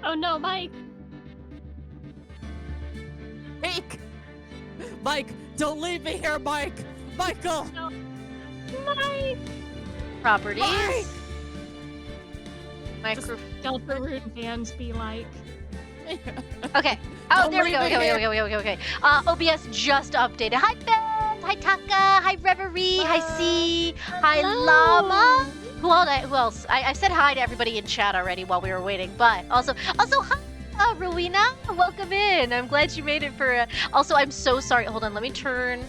Oh no, Mike! Mike! Mike, don't leave me here, Mike! Michael! No. Mike! Properties. Mike! Micro. Delta Root bands be like. Okay. Oh, Don't there we leave go. me Okay. OBS just updated. Hi, Ben. Hi, Taka. Hi, Reverie. Hi, C. Hi, Llama. Who else? I said hi to everybody in chat already while we were waiting, but also hi, Rowena. Welcome in. I'm glad you made it for. Also, I'm so sorry. Hold on. Let me turn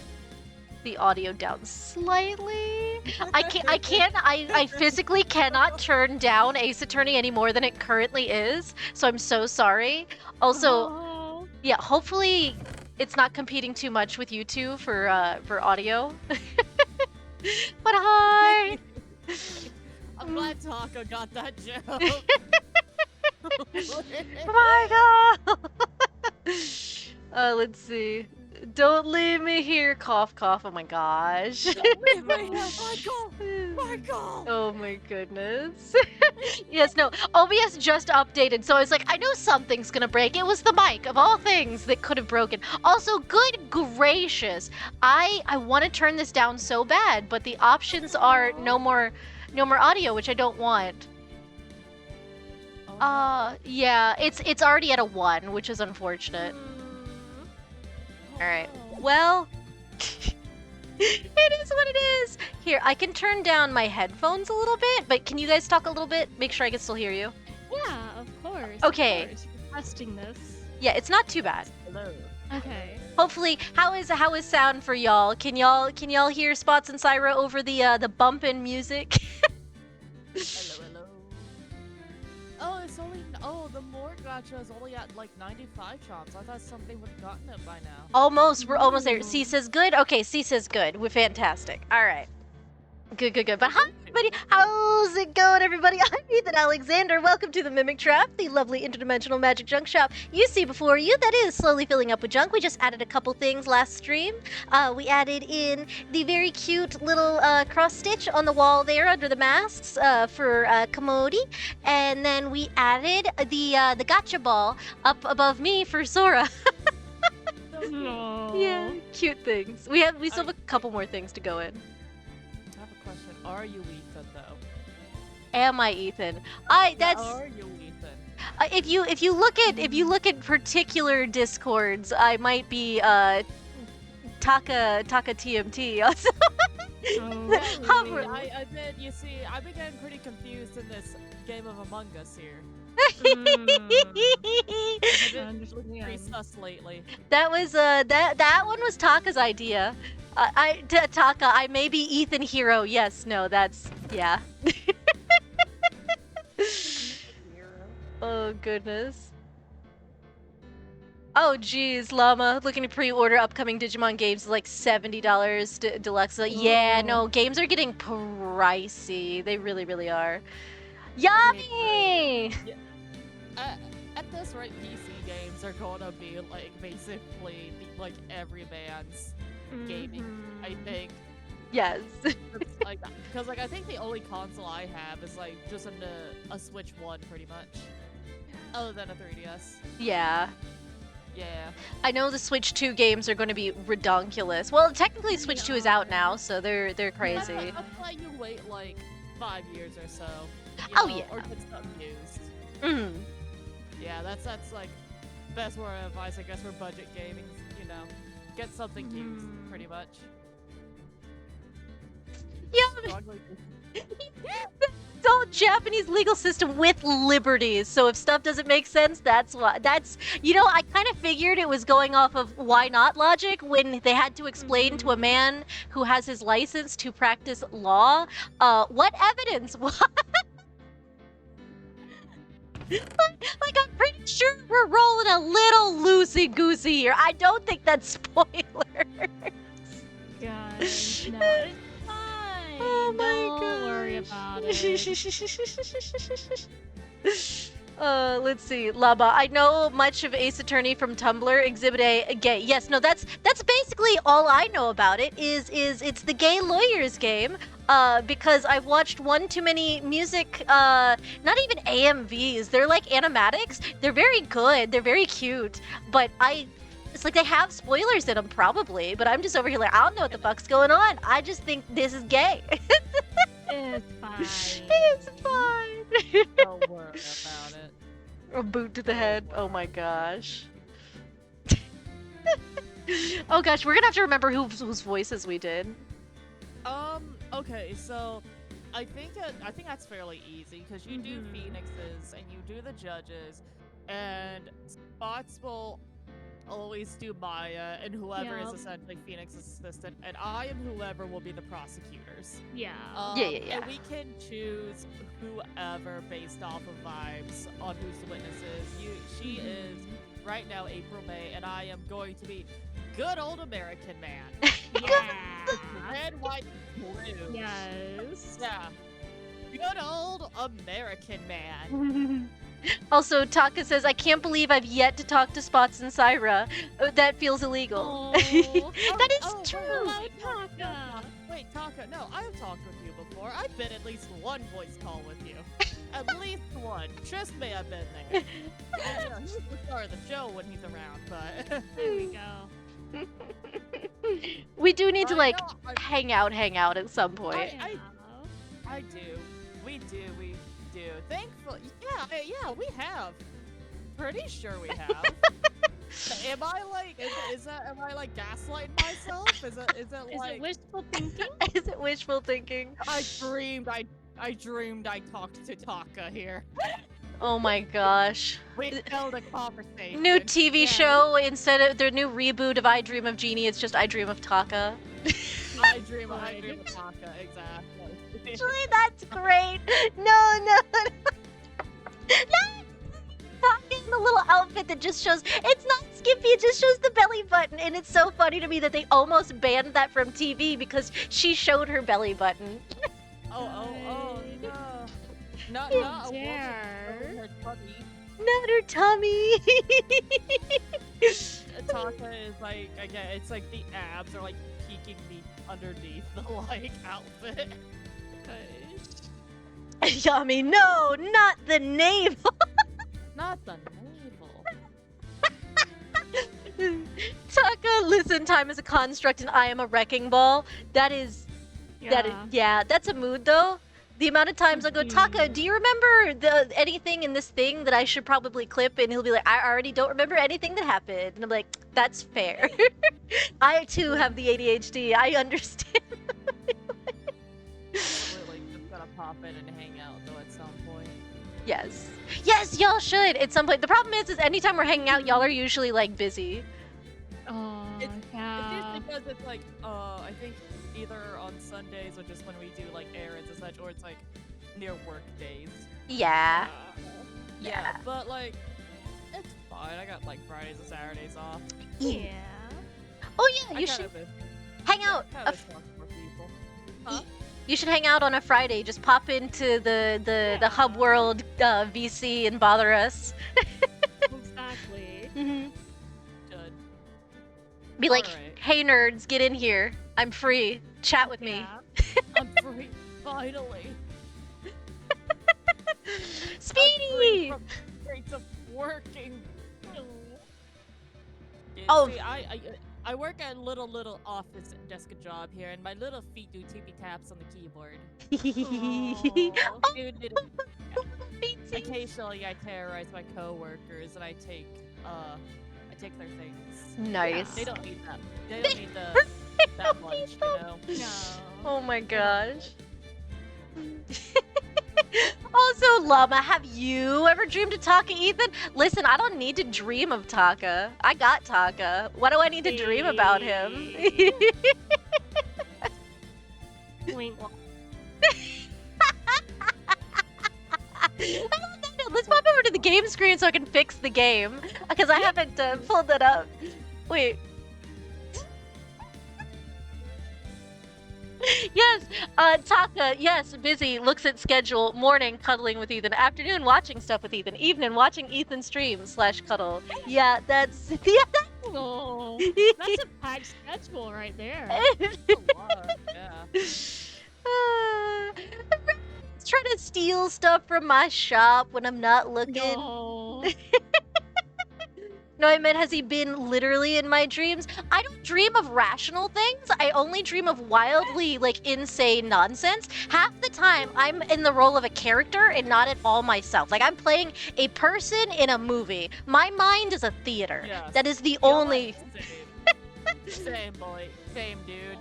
the audio down slightly. I physically cannot turn down Ace Attorney any more than it currently is, so I'm so sorry. Also, yeah, hopefully it's not competing too much with you two for audio. But hi! I'm glad Taco got that joke. Michael! Let's see. Don't leave me here, cough, cough. Oh my gosh. Don't leave me here, Michael! Michael! Oh my goodness. Yes, no, OBS just updated, so I was like, I know something's gonna break. It was the mic, of all things, that could have broken. Also, good gracious, I want to turn this down so bad, but the options are no more audio, which I don't want. Yeah, it's already at a 1, which is unfortunate. Alright, well, it is what it is. Here, I can turn down my headphones a little bit, but can you guys talk a little bit? Make sure I can still hear you. Yeah, of course. Okay. Of course. We're testing this. Yeah, it's not too bad. Hello. Okay. Hopefully, how is sound for y'all? Can y'all hear Spots and Syra over the bumpin' music? Hello. Oh, it's only the more gacha is only at like 95 chops. I thought something would have gotten it by now. Almost, we're almost there. C says good. Okay, C says good. We're fantastic. All right. Good. But hi, everybody. How's it going, everybody? I'm Ethan Alexander. Welcome to the Mimic Trap, the lovely interdimensional magic junk shop you see before you that is slowly filling up with junk. We just added a couple things last stream. We added in the very cute little cross stitch on the wall there under the masks for Commodity, and then we added the gotcha ball up above me for Sora. No. Yeah, cute things. We still have a couple more things to go in. Question. Are you Ethan though? Am I Ethan? Are you Ethan? If you look at particular discords, I might be Taka TMT also. Oh, I did. You see, I've been getting pretty confused in this game of Among Us here. I've been pretty sus lately. That was that one was Taka's idea. Taka, I may be Ethan Hero. Yes, no, that's yeah. Oh goodness. Oh geez, Llama, looking to pre-order upcoming Digimon games like $70 deluxe. Yeah, no, games are getting pricey. They really are. Yummy! At this rate, PC games are gonna be like basically like every man's gaming, I think. Yes. Like, because like I think the only console I have is like just a Switch 1 pretty much, other than a 3DS. Yeah. Yeah. I know the Switch 2 games are going to be redonkulous. Well, technically Switch 2 is out now, so they're crazy. That's why you wait like 5 years or so. Oh, know, yeah. Or get something used. Mm. Yeah, that's like best word of advice I guess for budget gaming. You know, get something used pretty much. Yeah. It's all Japanese legal system with liberties. So if stuff doesn't make sense, that's why. That's, you know, I kind of figured it was going off of why not logic when they had to explain to a man who has his license to practice law, what evidence? What? Like, I'm pretty sure we're rolling a little loosey-goosey here. I don't think that's spoilers. Gosh, no, it's fine. Oh my Don't worry about it. Let's see, Laba. I know much of Ace Attorney from Tumblr. Exhibit A, gay. Yes, no, that's basically all I know about it. Is it's the gay lawyers game. because I've watched one too many music, not even AMVs. They're like animatics. They're very good. They're very cute. But it's like they have spoilers in them probably. But I'm just over here like, I don't know what the fuck's going on. I just think this is gay. It's fine. It's fine. Don't worry about it. A boot to the head. Oh my gosh. Oh gosh, we're gonna have to remember whose voices we did. Okay, so I think that's fairly easy because you do Phoenix's and you do the judges, and Spots will always do Maya, and whoever is Yep. essentially Phoenix's assistant, and I am whoever will be the prosecutors. Yeah. Yeah. And we can choose whoever based off of vibes on who's the witnesses. She is right now April May, and I am going to be good old American man. Yeah. Red, white, blue. Yes. Yeah. Good old American man. Also, Taka says, I can't believe I've yet to talk to Spots and Syra. That feels illegal. Aw. That is Oh, true. Hello, Taka. Wait, Taka, no, I've talked with you before. I've been at least one voice call with you. At least one. Trust me, I've been there. And, he's the star of the show when he's around, but... There we go. We do need to, I like, know, hang out at some point. I do. We do. Thankfully, yeah, we have. Pretty sure we have. Am I like, am I like gaslighting myself? Is it Is like? it wishful thinking? Is it wishful thinking? I dreamed I talked to Taka here. Oh my gosh. We held a conversation. New TV Yeah. show, instead of their new reboot of I Dream of Genie, it's just I Dream of Taka. I dream of Taka, exactly. Actually, that's great. No. Taka in the little outfit that just shows, it's not skimpy, it just shows the belly button. And it's so funny to me that they almost banned that from TV because she showed her belly button. Oh, no. Not You a woman dare. showing her tummy. Not her tummy. Taka is like, again, it's like the abs are like peeking underneath the like outfit. Yummy, no, not the navel. Not the navel. Taka, listen, time is a construct and I am a wrecking ball. That is, that's a mood though. The amount of times I go, Taka, do you remember anything in this thing that I should probably clip? And he'll be like, I already don't remember anything that happened. And I'm like, that's fair. I too have the ADHD. I understand. Really, just gotta pop in and hang out though at some point. Yes, y'all should at some point. The problem is anytime we're hanging out, y'all are usually like busy. Oh, It's yeah. usually because it's like, I think either on Sundays or just when we do like errands and such, or it's like near work days. Yeah. Yeah, but like, it's fine. I got like Fridays and Saturdays off. Yeah. Oh yeah, you I should kinda hang out. Kind of talk to more people. Huh? You should hang out on a Friday. Just pop into the Hub World VC and bother us. Exactly. Good. Be like, Alright. hey nerds, get in here. I'm free. Chat with me. Yeah. I'm free, finally. Speedy! I'm free from the states of working. Yeah, Oh. see, I work at a little office desk job here, and my little feet do tippy taps on the keyboard. Aw. Dude, occasionally I terrorize my coworkers, and I take their things. Nice. They don't need that. They don't need that lunch, you know. No. Oh my gosh. Also, Llama, have you ever dreamed of Taka, Ethan? Listen, I don't need to dream of Taka. I got Taka. Why do I need to dream about him? Wink. Let's pop over to the game screen so I can fix the game. Because I haven't pulled that up. Wait. Yes, Taka, yes, busy, looks at schedule, morning, cuddling with Ethan, afternoon, watching stuff with Ethan, evening, watching Ethan stream / cuddle. Yeah, that's, yeah, Oh, that's a packed schedule right there. A lot, yeah. Trying to steal stuff from my shop when I'm not looking. No. No, I meant, has he been literally in my dreams? I don't dream of rational things. I only dream of wildly, like, insane nonsense. Half the time, I'm in the role of a character and not at all myself. Like, I'm playing a person in a movie. My mind is a theater. Yes. That is the Yeah, only... Same boy. Same dude.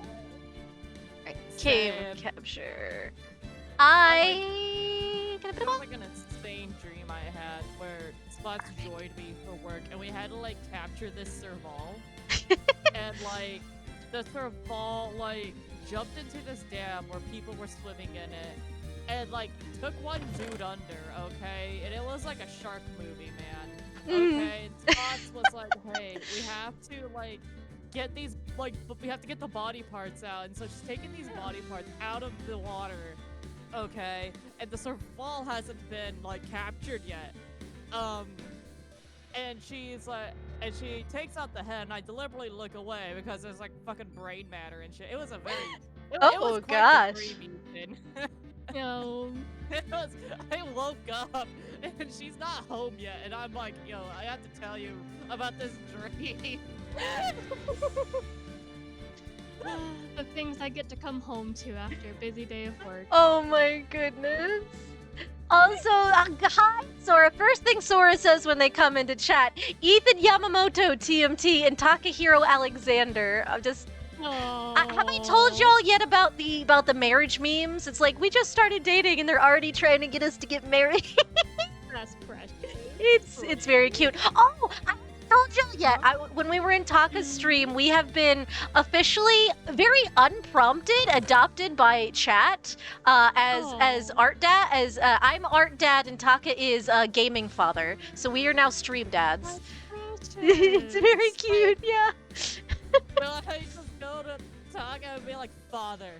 Cave Same. capture. It Can I put was it on? like an insane dream I had where Spots joined me for work and we had to like capture this serval. And like the serval like jumped into this dam where people were swimming in it and like took one dude under, okay? And it was like a shark movie, man. Okay? And Spots was like, hey, we have to like get these like we have to get the body parts out, and so she's taking these body parts out of the water, okay, and the serval hasn't been like captured yet, and she's like, and she takes out the head, and I deliberately look away because there's like fucking brain matter and shit. It was a very it Oh, was quite gosh. the dream, Ethan. No. It was, I woke up and she's not home yet, and I'm like, yo, I have to tell you about this dream. The things I get to come home to after a busy day of work. Oh my goodness. Also, hi, Sora. First thing Sora says when they come into chat, Ethan Yamamoto, TMT, and Takahiro Alexander. I'm just... have I told y'all yet about the marriage memes? It's like, we just started dating and they're already trying to get us to get married. That's precious. It's very cute. Oh, I haven't told y'all yet. When we were in Taka's stream, we have been officially, very unprompted, adopted by chat as art dad. I'm art dad and Taka is gaming father. So we are now stream dads. It's very cute. Yeah. Well, I just go to Taka and be like, Father,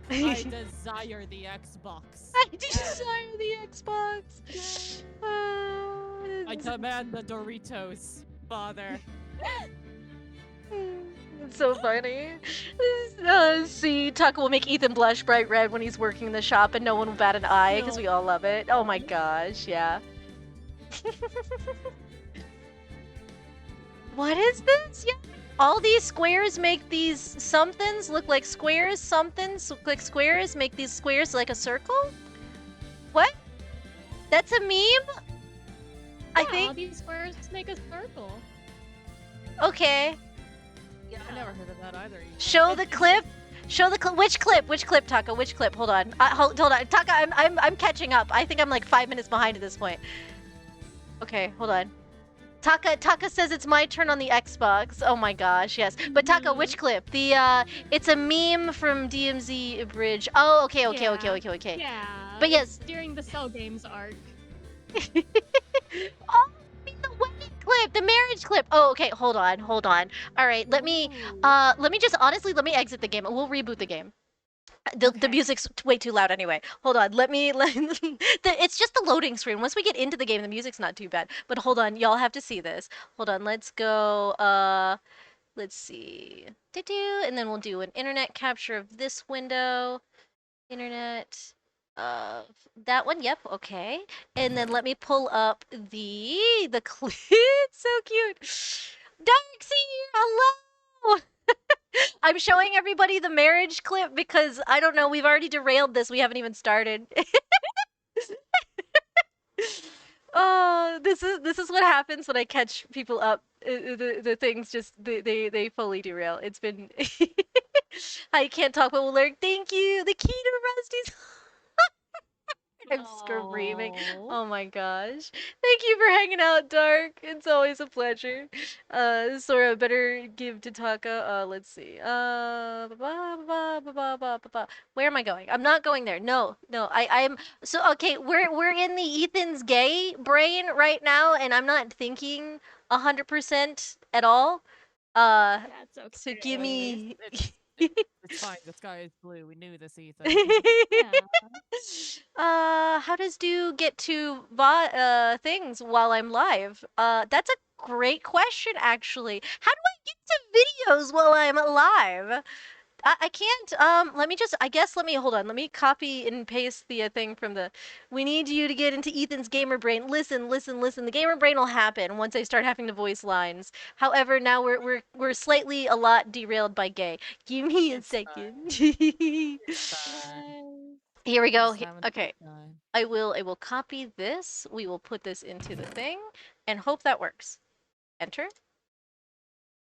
I desire the Xbox. I desire the Xbox. I demand the Doritos, Father. It's so funny. See, Taka will make Ethan blush bright red when he's working in the shop and no one will bat an eye because we all love it. Oh my gosh, yeah. What is this? Yeah. All these squares make these somethings look like squares, somethings look like squares, make these squares like a circle? What? That's a meme? I think. All these squares make a circle. Okay. Yeah, I never heard of that either. Show the clip. Show the clip. Which clip? Which clip, Taka? Which clip? Hold on. Hold on. Taka, I'm catching up. I think I'm like 5 minutes behind at this point. Okay, hold on. Taka says it's my turn on the Xbox. Oh my gosh, yes. But Taka, which clip? The it's a meme from DMZ Bridge. Oh, okay. Yeah. But yes, During the Cell Games arc. oh, I mean the wedding clip, the marriage clip. Oh, okay. Hold on. All right, let me just honestly let me exit the game. We'll reboot the game. The music's way too loud anyway. Hold on, it's just the loading screen. Once we get into the game, the music's not too bad. But hold on, y'all have to see this. Hold on, let's go, let's see. And then we'll do an internet capture of this window. Internet of that one, yep, okay. And then let me pull up the clip. It's so cute. Darksy, hello! I'm showing everybody the marriage clip because I don't know, we've already derailed this. We haven't even started. Oh, this is what happens when I catch people up. The things just they fully derail. It's been I can't talk but we'll learn. Thank you. The key to Rusty's I'm screaming. Oh my gosh. Thank you for hanging out, Dark. It's always a pleasure. Sora, better give to Taka. Let's see. Where am I going? I'm not going there. No. I'm so okay, we're in the Ethan's gay brain right now, and I'm not thinking 100% at all. That's okay. So give me It's fine, the sky is blue. We knew this, Ethan. How does do get to things while I'm live? That's a great question, actually. How do I get to videos while I'm live? I can't. Let me just. I guess. Hold on. Let me copy and paste the thing from the. We need you to get into Ethan's gamer brain. Listen. The gamer brain will happen once I start having to voice lines. However, now we're slightly a lot derailed by gay. Give me a It's second. Fine. Here we go. Just having a Okay. good time. I will copy this. We will put this into the thing and hope that works. Enter.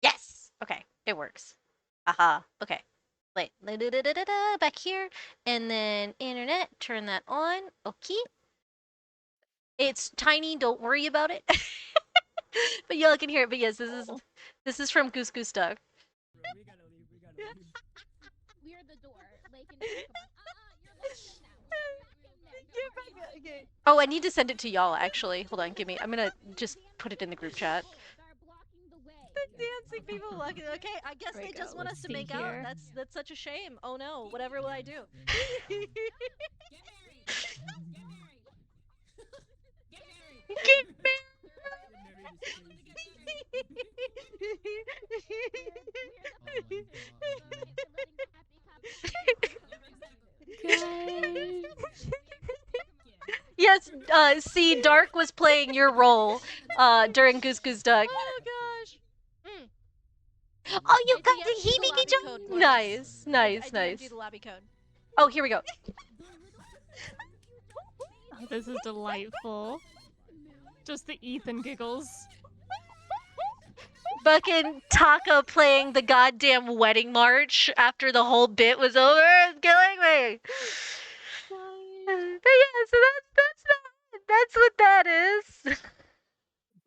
Yes. Okay. It works. Aha. Okay. Wait, back here, and then internet, turn that on. Okay. It's tiny, don't worry about it. But y'all can hear it. But yes, this is from Goose Goose Duck. We gotta leave. We're the door. Lake and you're locked in now. Oh, I need to send it to y'all. Actually, hold on. Give me. I'm gonna just put it in the group chat. The dancing people walking. Okay, I guess they just want us to make out. That's such a shame. Oh no, whatever will I do? Get Yes, see, Dark was playing your role during Goose Goose Duck. Oh gosh. Oh, you got the Hibiki joke? Nice. Do the lobby code. Oh, here we go. Oh, this is delightful. Just the Ethan giggles. Fucking Taka playing the goddamn wedding march after the whole bit was over. It's killing me. But yeah, so that's what that is.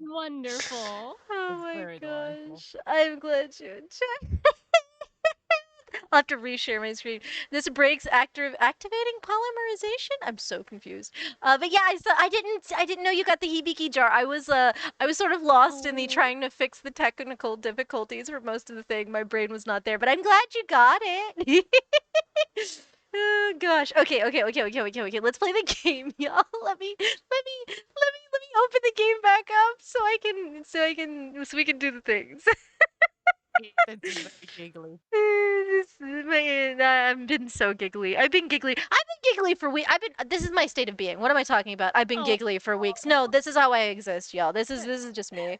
Wonderful. Oh It's my very delightful. gosh. I'm glad you enjoyed. I'll have to reshare my screen. This breaks activating polymerization? I'm so confused. But yeah, I didn't know you got the hibiki jar. I was sort of lost in the trying to fix the technical difficulties for most of the thing. My brain was not there, but I'm glad you got it. Oh gosh. Okay. Let's play the game, y'all. Let me open the game back up so we can do the things. It's very giggly. I've been so giggly. I've been giggly for weeks. This is my state of being. What am I talking about? I've been giggly for weeks. No, this is how I exist, y'all. This is just me.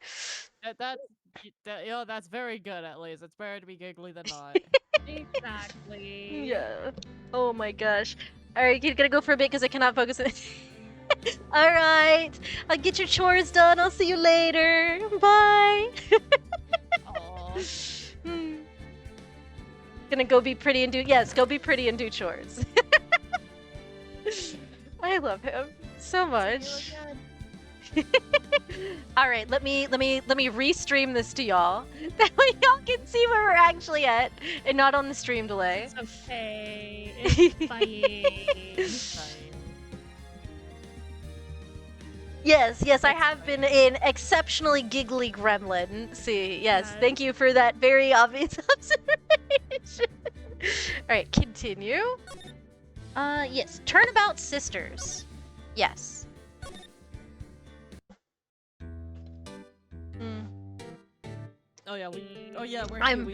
That's very good, at least. It's better to be giggly than not. Exactly. Yeah. Oh my gosh. Alright, you gotta go for a bit because I cannot focus. Alright. I'll get your chores done. I'll see you later. Bye. Aw. Gonna go be pretty and do go be pretty and do chores. I love him so much. All right, let me restream this to y'all. That way y'all can see where we're actually at and not on the stream delay. It's okay. It's fine. Yes, I have been an exceptionally giggly gremlin. See, yes, thank you for that very obvious observation. Alright, continue. Yes, Turnabout Sisters. Yes. Oh yeah, we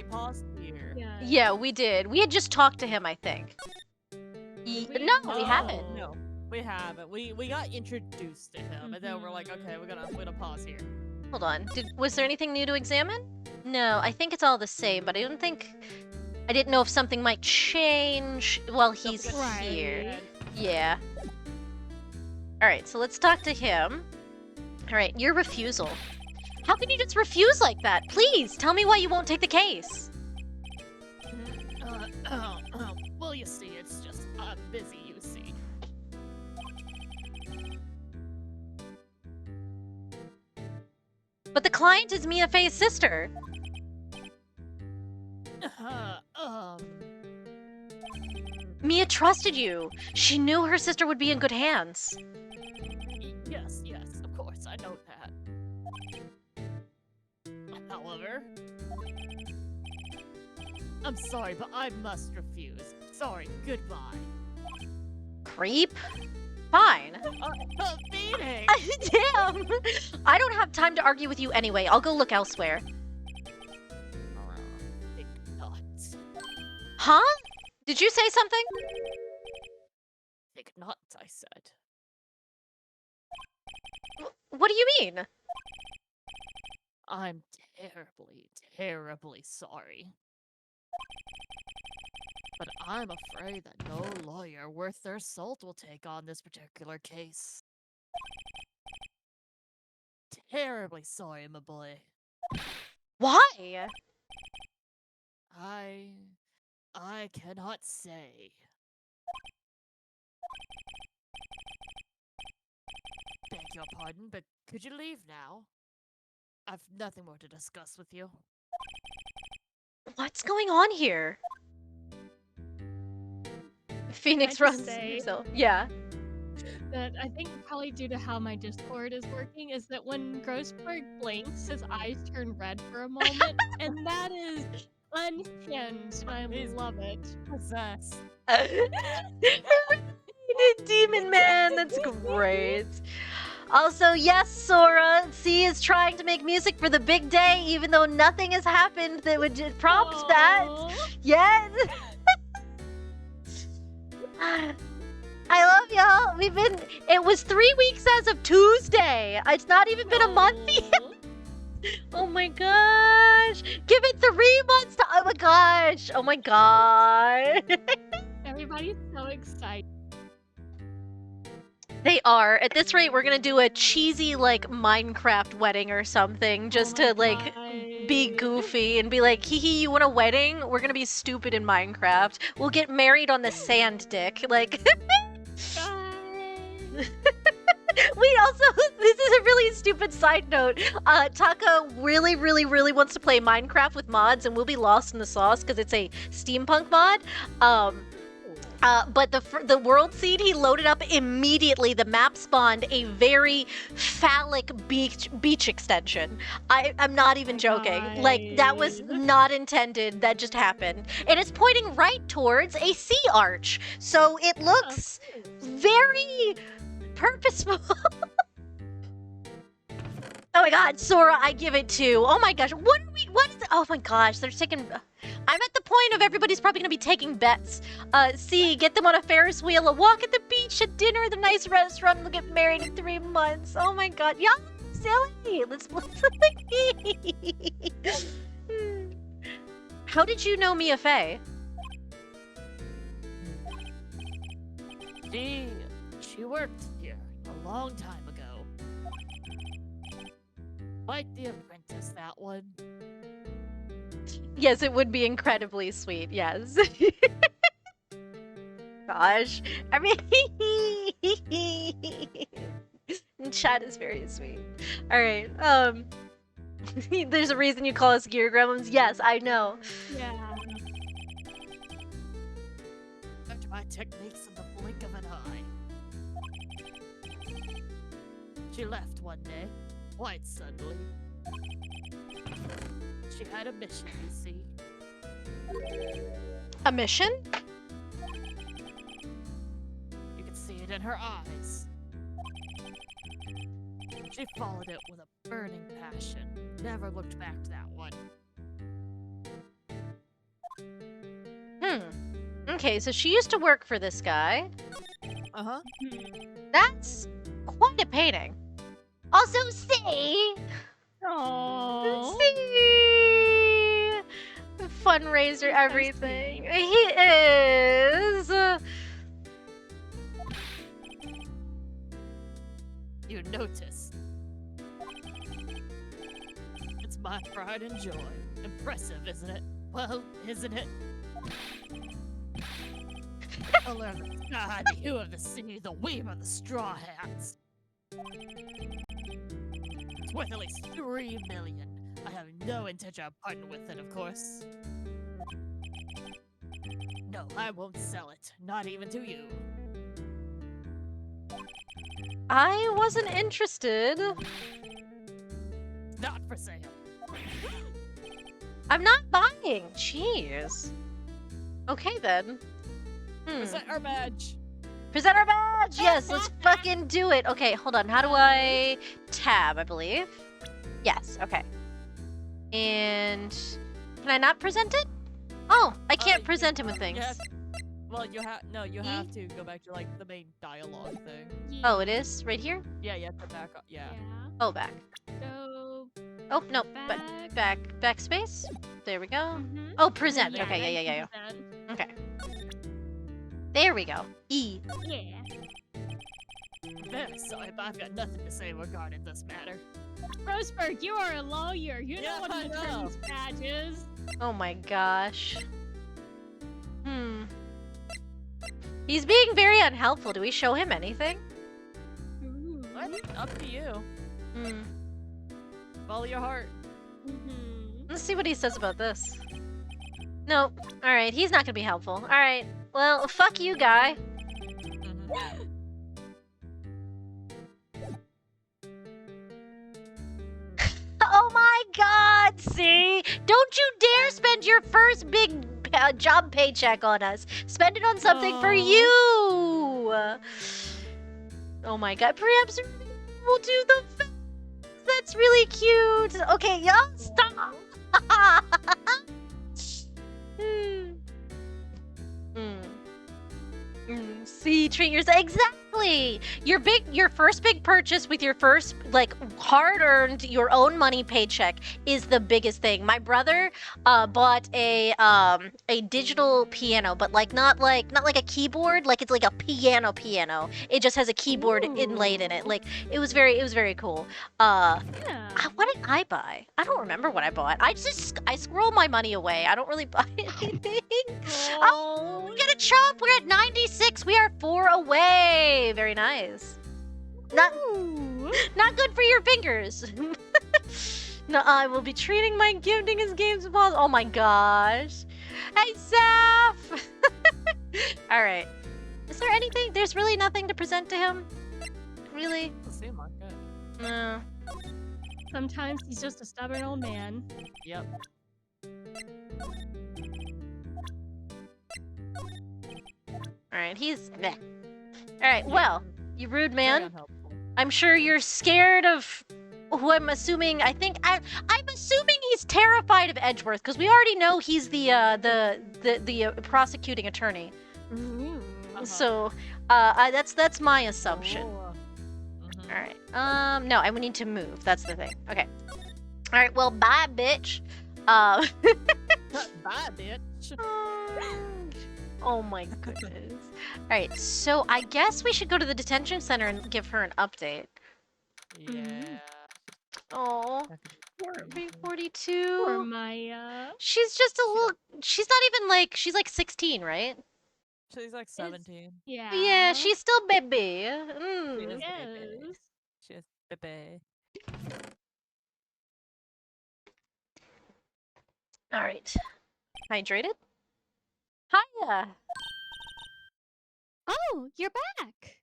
paused here. Yeah, we did. We had just talked to him, I think. No, we haven't. No, we haven't. We got introduced to him, and then we're like, okay, we're gonna pause here. Hold on. Was there anything new to examine? No, I think it's all the same, but I didn't know if something might change while he's here. Yeah. Alright, so let's talk to him. Alright, your refusal. How can you just refuse like that? Please, tell me why you won't take the case. Well, you see, it's just, I'm busy, you see. But the client is Mia Fey's sister. Mia trusted you. She knew her sister would be in good hands. Yes, of course, I know that. However, I'm sorry, but I must refuse. Sorry, goodbye. Creep? Fine. Beating! Damn! I don't have time to argue with you anyway. I'll go look elsewhere. Huh? Did you say something? Think not, I said. What do you mean? I'm terribly, terribly sorry. But I'm afraid that no lawyer worth their salt will take on this particular case. Terribly sorry, my boy. Why? I cannot say. Beg your pardon, but could you leave now? I've nothing more to discuss with you. What's going on here? Phoenix just runs say- himself. Yeah. That I think probably due to how my Discord is working is that when Grossberg blinks, his eyes turn red for a moment, and that is unhinged, and I love it. Possessed. Demon man, that's great. Also, yes, Sora, C is trying to make music for the big day, even though nothing has happened that would prompt that yet. I love y'all. It was 3 weeks as of Tuesday. It's not even been a month yet. Oh my gosh. Give it 3 months to, oh my gosh. Oh my god. Everybody's so excited. They are. At this rate, we're gonna do a cheesy, like, Minecraft wedding or something, just to, like, be goofy and be like, hee hee, you want a wedding? We're gonna be stupid in Minecraft. We'll get married on the sand dick. Like, we also, this is a really stupid side note. Taka really, really, really wants to play Minecraft with mods, and we'll be lost in the sauce because it's a steampunk mod. But the world seed he loaded up immediately. The map spawned a very phallic beach extension. I'm not even joking. Like, that was not intended. That just happened. And it's pointing right towards a sea arch. So it looks very purposeful. Oh my god, Sora, I give it 2. Oh my gosh, what is it? Oh my gosh, they're taking... I'm at the point of everybody's probably gonna be taking bets. See, get them on a Ferris wheel, a walk at the beach, a dinner at a nice restaurant, and we'll get married in 3 months. Oh my god, y'all silly. Let's How did you know Mia Fey? She worked here a long time ago. Quite the apprentice, that one. Yes, it would be incredibly sweet, yes. Gosh. I mean, chat is very sweet. Alright, there's a reason you call us Gear Gremlins? Yes, I know. Yeah. Learned my techniques in the blink of an eye. She left one day, quite suddenly. She had a mission, you see. A mission? You could see it in her eyes. She followed it with a burning passion. Never looked back to that one. Okay, so she used to work for this guy. Uh-huh. That's quite a painting. Also, see? Aww. See? Fundraiser, everything. He is. You noticed. It's my pride and joy. Impressive, isn't it? Well, isn't it? Color of the sky, the hue of the sea, the weave of the straw hats. It's worth at least 3 million. I have no intention of parting with it, of course. No, I won't sell it. Not even to you. I wasn't interested. Not for sale. I'm not buying. Jeez. Okay then. Present our badge. Present our badge! Yes, let's fucking do it. Okay, hold on. How do I... Tab, I believe. Yes, okay. And... Can I not present it? Oh, I can't you- present him with things. you have- well, you have to go back to like the main dialogue thing. Oh, it is? Right here? Yeah, you have to back up. Yeah. Oh, back. So Oh, no, back. backspace? There we go. Mhm. Oh, present. Yeah, Okay, yeah. present. Okay. There we go. E. Yeah. Very sorry, but I've got nothing to say regarding this matter. Roseburg, you are a lawyer. You Yeah, know what I an know. attorney's badge is. Oh my gosh. He's being very unhelpful. Do we show him anything? What? Up to you. Follow your heart. Let's see what he says about this. Nope. Alright, he's not gonna be helpful. Alright. Well, fuck you, guy. Oh my god, see? Don't you dare spend your first big job paycheck on us. Spend it on something for you. Oh my god, perhaps we'll do the face. That's really cute. Okay, y'all stop. See, treat yourself exactly. Your first big purchase with your first like hard-earned your own money paycheck is the biggest thing. My brother bought a digital piano, but not like a keyboard, like it's like a piano. It just has a keyboard inlaid in it. Like it was very cool. Yeah. What did I buy? I don't remember what I bought. I scroll my money away. I don't really buy anything. Oh, we got a chop. We're at 96. We are 4 away. Very nice. Not good for your fingers. No, I will be treating my gifting as games as possible. Oh my gosh. Hey, Zaf. All right. Is there anything? There's really nothing to present to him. Really? Doesn't seem like it. No. Sometimes he's just a stubborn old man. Yep. Alright, he's meh. Alright, well, you rude Very man. unhelpful. I'm sure you're scared of who I'm assuming. I'm assuming he's terrified of Edgeworth, because we already know he's the prosecuting attorney. So, that's my assumption. Alright. No, I would need to move. That's the thing. Okay. Alright, well, bye, bitch. Bye, bitch. Oh my goodness. Alright, so I guess we should go to the detention center and give her an update. Yeah. Oh, Poor 42. Maya. She's just a little. She's not even like. She's like 16, right? She's like 17. Yeah. Yeah, she's still baby. She is Yes. baby. She's baby. Alright. Hydrated? Hiya! Oh, you're back.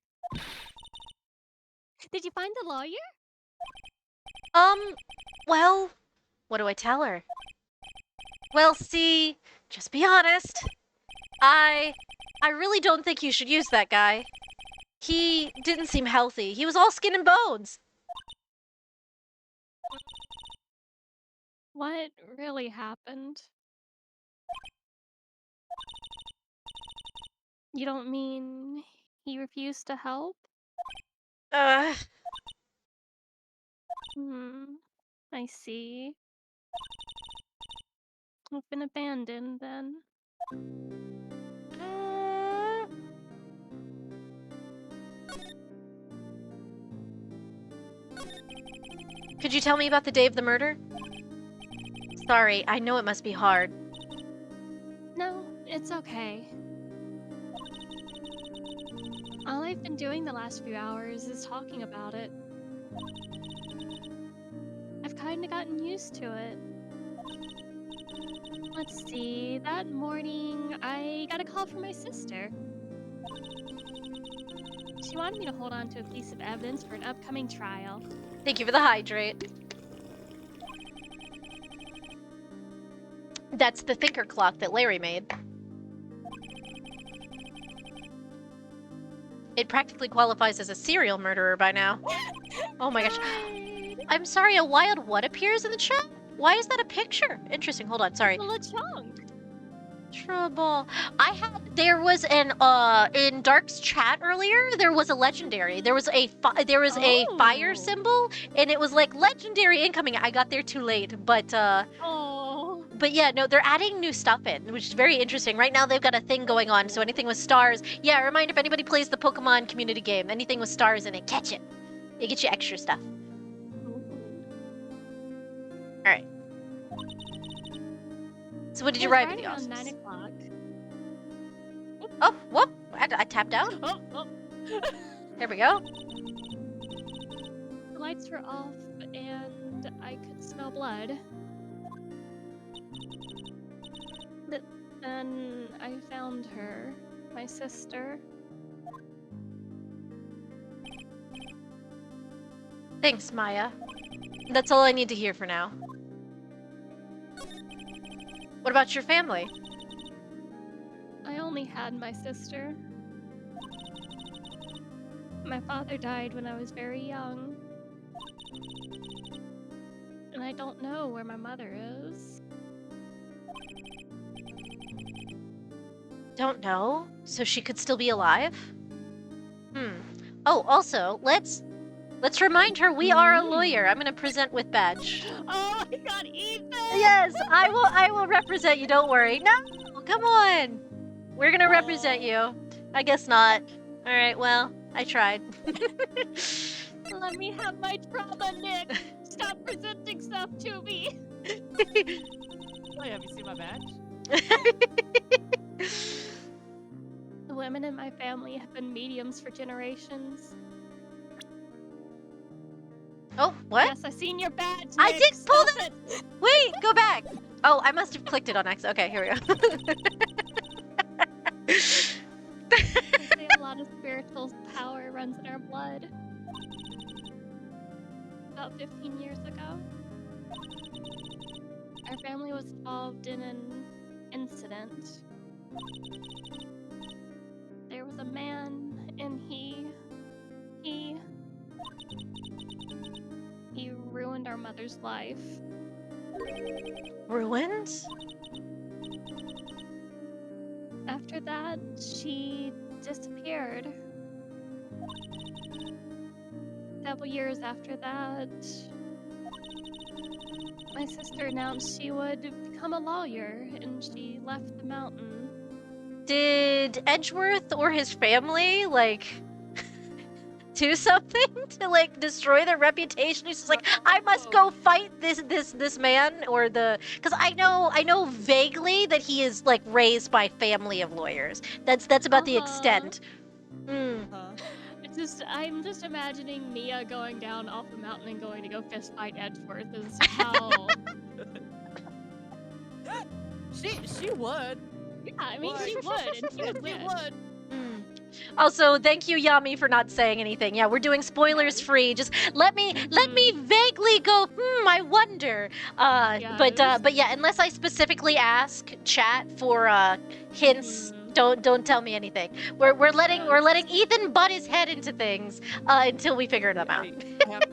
Did you find the lawyer? Well, what do I tell her? Well, see, just be honest. I really don't think you should use that guy. He didn't seem healthy. He was all skin and bones. What really happened? You don't mean he refused to help? I see. I've been abandoned then. Could you tell me about the day of the murder? Sorry, I know it must be hard. No, it's okay. All I've been doing the last few hours is talking about it. I've kinda gotten used to it. Let's see, that morning I got a call from my sister. She wanted me to hold on to a piece of evidence for an upcoming trial. Thank you for the hydrate. That's the thinker clock that Larry made. It practically qualifies as a serial murderer by now. Oh my gosh. I'm sorry, a wild what appears in the chat? Why is that a picture? Interesting, hold on, sorry. Lechonk. Trouble. There was an in Dark's chat earlier. There was a legendary. There was a fire Oh. symbol, and it was like legendary incoming. I got there too late, but Oh. But yeah, no, they're adding new stuff in, which is very interesting. Right now they've got a thing going on, so anything with stars. Yeah, a reminder if anybody plays the Pokemon community game, anything with stars in it, catch it. It gets you extra stuff. Alright. So what did you write with the around 9 Oscars? o'clock. Oh, whoop! I tapped out. Oh. There we go. The lights were off and I could smell blood. Then I found her, my sister. Thanks, Maya. That's all I need to hear for now. What about your family? I only had my sister. My father died when I was very young. And I don't know where my mother is. Don't know. So she could still be alive? Oh, also, let's remind her we are a lawyer. I'm gonna present with badge. Oh my god, Ethan! Yes, I will represent you, don't worry. No, come on. We're gonna represent you. I guess not. Alright, well, I tried. Let me have my trauma, Nick! Stop presenting stuff to me! Oh, have you seen my badge? The women in my family have been mediums for generations. Oh, what? Yes, I've seen your badge, Nick. I did pull Stop that- it! Wait, go back. Oh, I must have clicked it on accident. Okay, here we go. They say a lot of spiritual power runs in our blood. About 15 years ago, our family was involved in an incident. There was a man, and he ruined our mother's life. Ruined? After that, she disappeared. Several years after that, my sister announced she would become a lawyer, and she left the mountain. Did Edgeworth or his family, like, do something to, like, destroy their reputation? He's just like, I must go fight this man, or the... Because I know vaguely that he is, like, raised by family of lawyers. That's about the extent. I'm just imagining Mia going down off the mountain and going to go fist fight Edgeworth is how... She would. Yeah, I mean, Would. she would, and she would We win. would. Also, thank you, Yami, for not saying anything. Yeah, we're doing spoilers free. Just let me vaguely go. I wonder. But yeah, unless I specifically ask chat for hints, don't tell me anything. We're letting Ethan butt his head into things until we figure them out.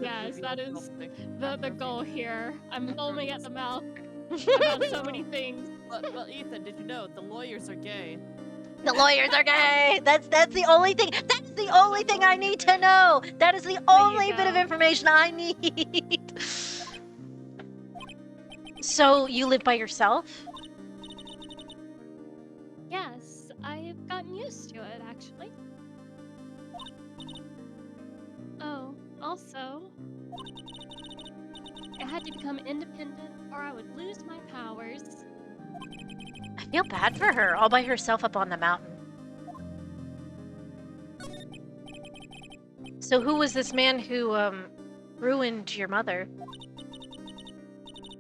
Yes, that is the goal here. I'm foaming at the mouth about so many things. Well, Ethan, did you know the lawyers are gay? The lawyers are gay. That's the only thing. That is the only thing I need to know. That is the only bit of information I need. So you live by yourself? Yes, I've gotten used to it, actually. Oh, also, I had to become independent or I would lose my powers. I feel bad for her, all by herself up on the mountain. So who was this man who, ruined your mother?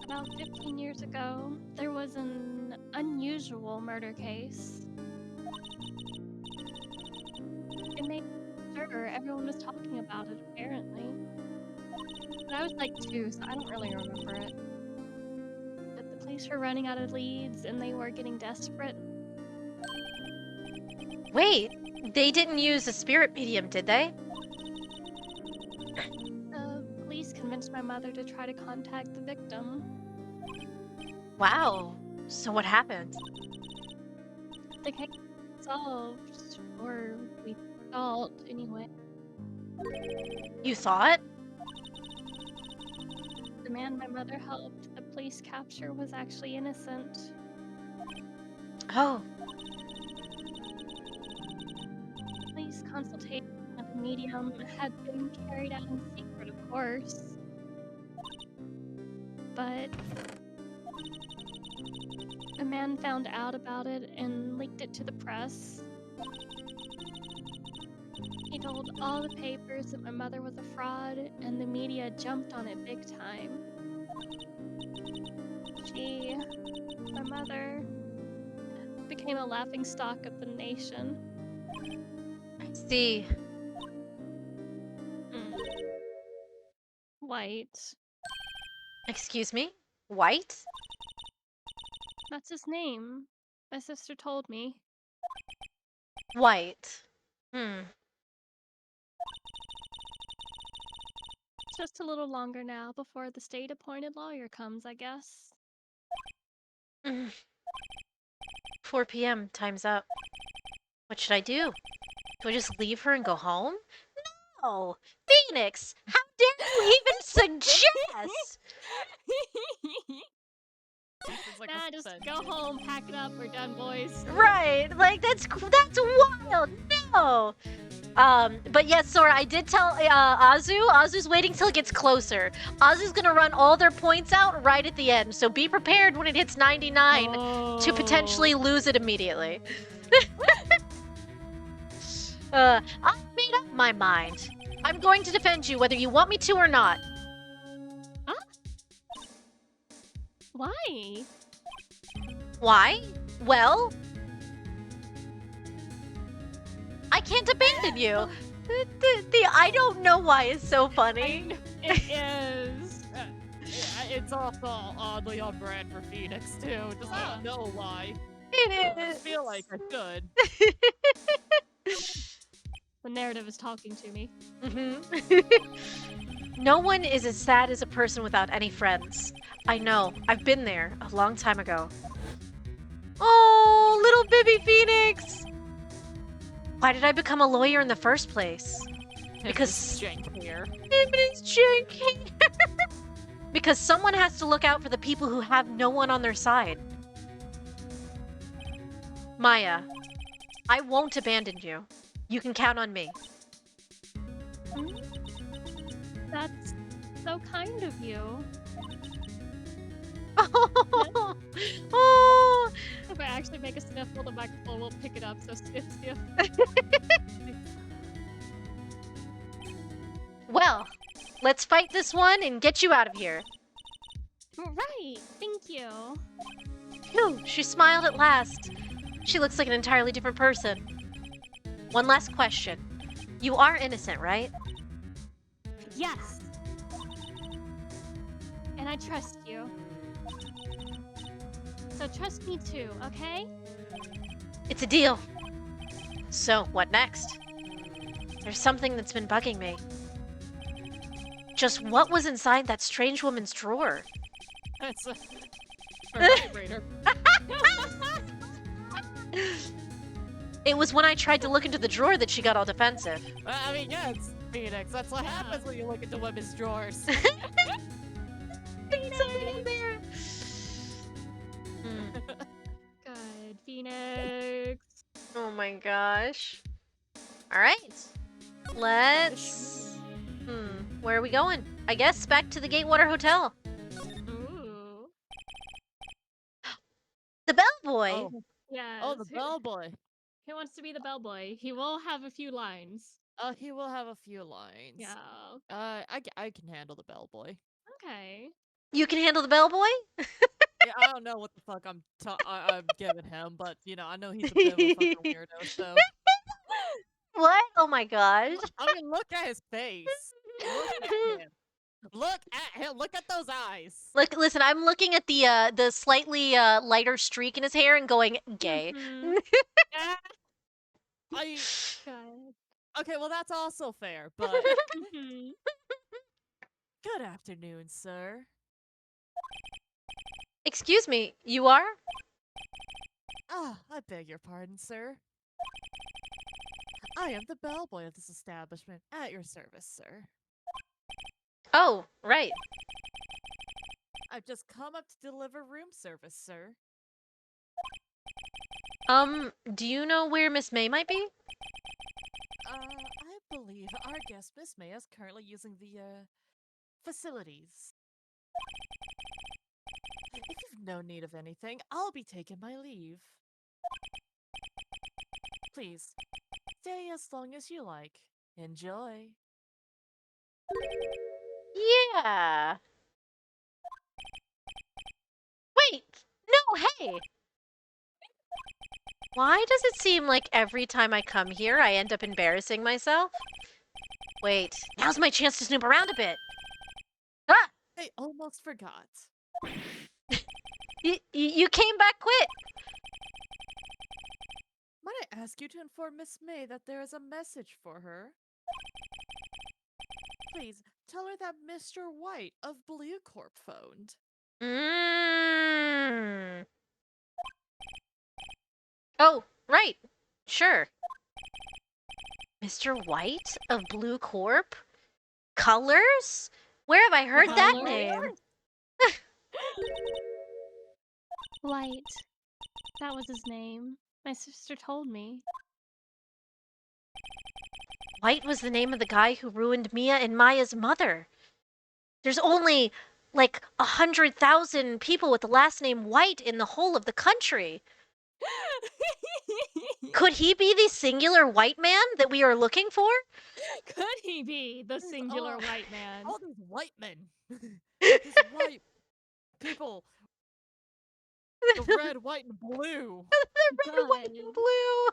About 15 years ago, there was an unusual murder case. It made sure everyone was talking about it, apparently. But I was like 2, so I don't really remember it. But the police were running out of leads, and they were getting desperate. Wait, they didn't use a spirit medium, did they? The police convinced my mother to try to contact the victim. Wow. So what happened? The case is solved, or we thought anyway. You thought? The man my mother helped the police capture was actually innocent. Oh, Police consultation with a medium had been carried out in secret, of course. But a man found out about it and leaked it to the press. He told all the papers that my mother was a fraud, and the media jumped on it big time. My mother, became a laughingstock of the nation. I see. White. Excuse me? White? That's his name. My sister told me. White. Hmm. Just a little longer now before the state-appointed lawyer comes, I guess. 4 p.m. Time's up. What should I do? Do I just leave her and go home? No! Phoenix! How dare you even suggest? Like Nah, just go home, pack it up, we're done, boys. Right, like that's wild. No. But yes, Sora, I did tell Azu's waiting till it gets closer. Azu's gonna run all their points out right at the end, so be prepared when it hits 99 to potentially lose it immediately. I've made up my mind. I'm going to defend you whether you want me to or not. Huh? Why? Why? Well, I can't abandon you. The I don't know why is so funny. It is. It's also oddly on brand for Phoenix too. Just don't know why. It I is. feel like I should. The narrative is talking to me. No one is as sad as a person without any friends. I know. I've been there a long time ago. Oh, little baby Phoenix! Why did I become a lawyer in the first place? Because Jank here. It's Jank. Because someone has to look out for the people who have no one on their side. Maya, I won't abandon you. You can count on me. That's so kind of you. Oh. If I actually make a sniffle, the microphone will pick it up, so sniff, sniff. Well, let's fight this one and get you out of here. Right, thank you. Phew, she smiled at last. She looks like an entirely different person. One last question. You are innocent, right? Yes. And I trust you. So trust me too, okay? It's a deal. So, what next? There's something that's been bugging me. Just what was inside that strange woman's drawer? It's a vibrator. It was when I tried to look into the drawer that she got all defensive. I mean, yeah, it's Phoenix. That's what happens when you look into women's drawers. It's in there. Good, Phoenix. Oh my gosh. Alright. Let's... where are we going? I guess back to the Gatewater Hotel. Ooh. The bellboy! Oh. Yes. Oh, the bellboy. Who wants to be the bellboy? He will have a few lines. He will have a few lines. Yeah. I can handle the bellboy. Okay. You can handle the bellboy? Yeah, I don't know what the fuck I'm giving him, but you know, I know he's a bit of a fucking weirdo. So. What? Oh my gosh. I mean, look at his face. Look at him. Look at him. Look at those eyes. Look, listen, I'm looking at the slightly lighter streak in his hair and going, gay. God. Okay, well that's also fair, but good afternoon, sir. Excuse me, you are? I beg your pardon, sir. I am the bellboy of this establishment, at your service, sir. Oh, right. I've just come up to deliver room service, sir. Do you know where Miss May might be? I believe our guest, Miss May, is currently using the, facilities. If you've no need of anything, I'll be taking my leave. Please, stay as long as you like. Enjoy. Yeah. Wait! No, hey! Why does it seem like every time I come here, I end up embarrassing myself? Wait, now's my chance to snoop around a bit. Ah! I almost forgot. You came back quick! Might I ask you to inform Miss May that there is a message for her? Please, tell her that Mr. White of Blue Corp phoned. Mmm. Oh, right. Sure. Mr. White of Blue Corp? Colors? Where have I heard that Colors? name? White. That was his name. My sister told me. White was the name of the guy who ruined Mia and Maya's mother. There's only, like, 100,000 people with the last name White in the whole of the country. Could he be the singular white man that we are looking for? Could he be the singular white man? All these white men. These white people. The red, white, and blue. The red, white, and blue.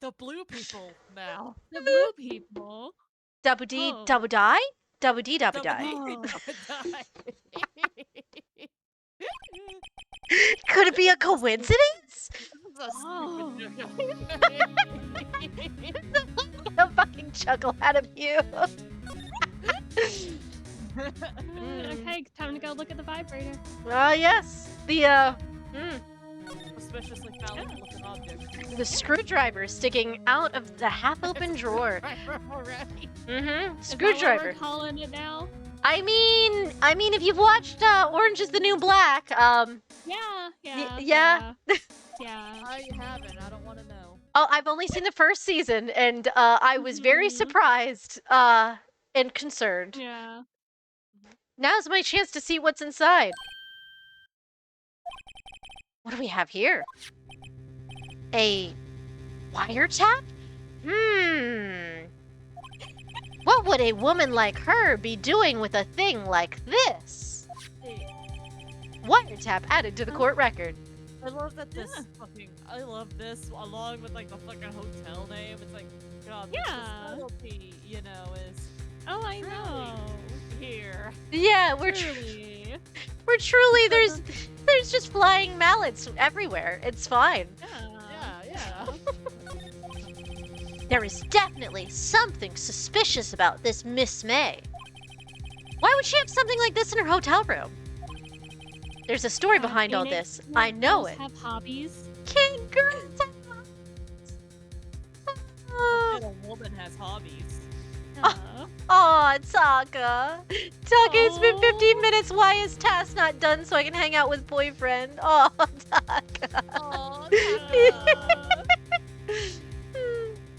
The blue people now. The blue people. Double D, Oh. double die? Double D, double Double die. Oh. Could it be a coincidence? Oh. A fucking chuckle out of you. Okay, time to go look at the vibrator. Yes. The, Suspiciously found looking object. the screwdriver sticking out of the half-open drawer. Already. Mm-hmm. Is that what Screwdriver. we're calling it now? I mean, if you've watched Orange is the New Black, Yeah. yeah. Yeah. I haven't. I don't want to know. Oh, I've only seen the first season, and I was very Mhm. surprised and concerned. Yeah. Now's my chance to see what's inside. What do we have here? A wiretap? What would a woman like her be doing with a thing like this? Wiretap added to the court record. I love that this I love this along with like the fucking hotel name. It's like, God, Yeah. the subtlety, you know, is Oh, I Truly. know. here. Yeah, Truly. we're truly there's just flying mallets everywhere. It's fine. Yeah. There is definitely something suspicious about this Miss May. Why would she have something like this in her hotel room? There's a story behind all Phoenix, this. can I know girls it. have hobbies? Can girls have That a woman has hobbies. Aw, Taka. Taka, it's been 15 minutes. Why is task not done so I can hang out with boyfriend? Oh, Taka. Oh,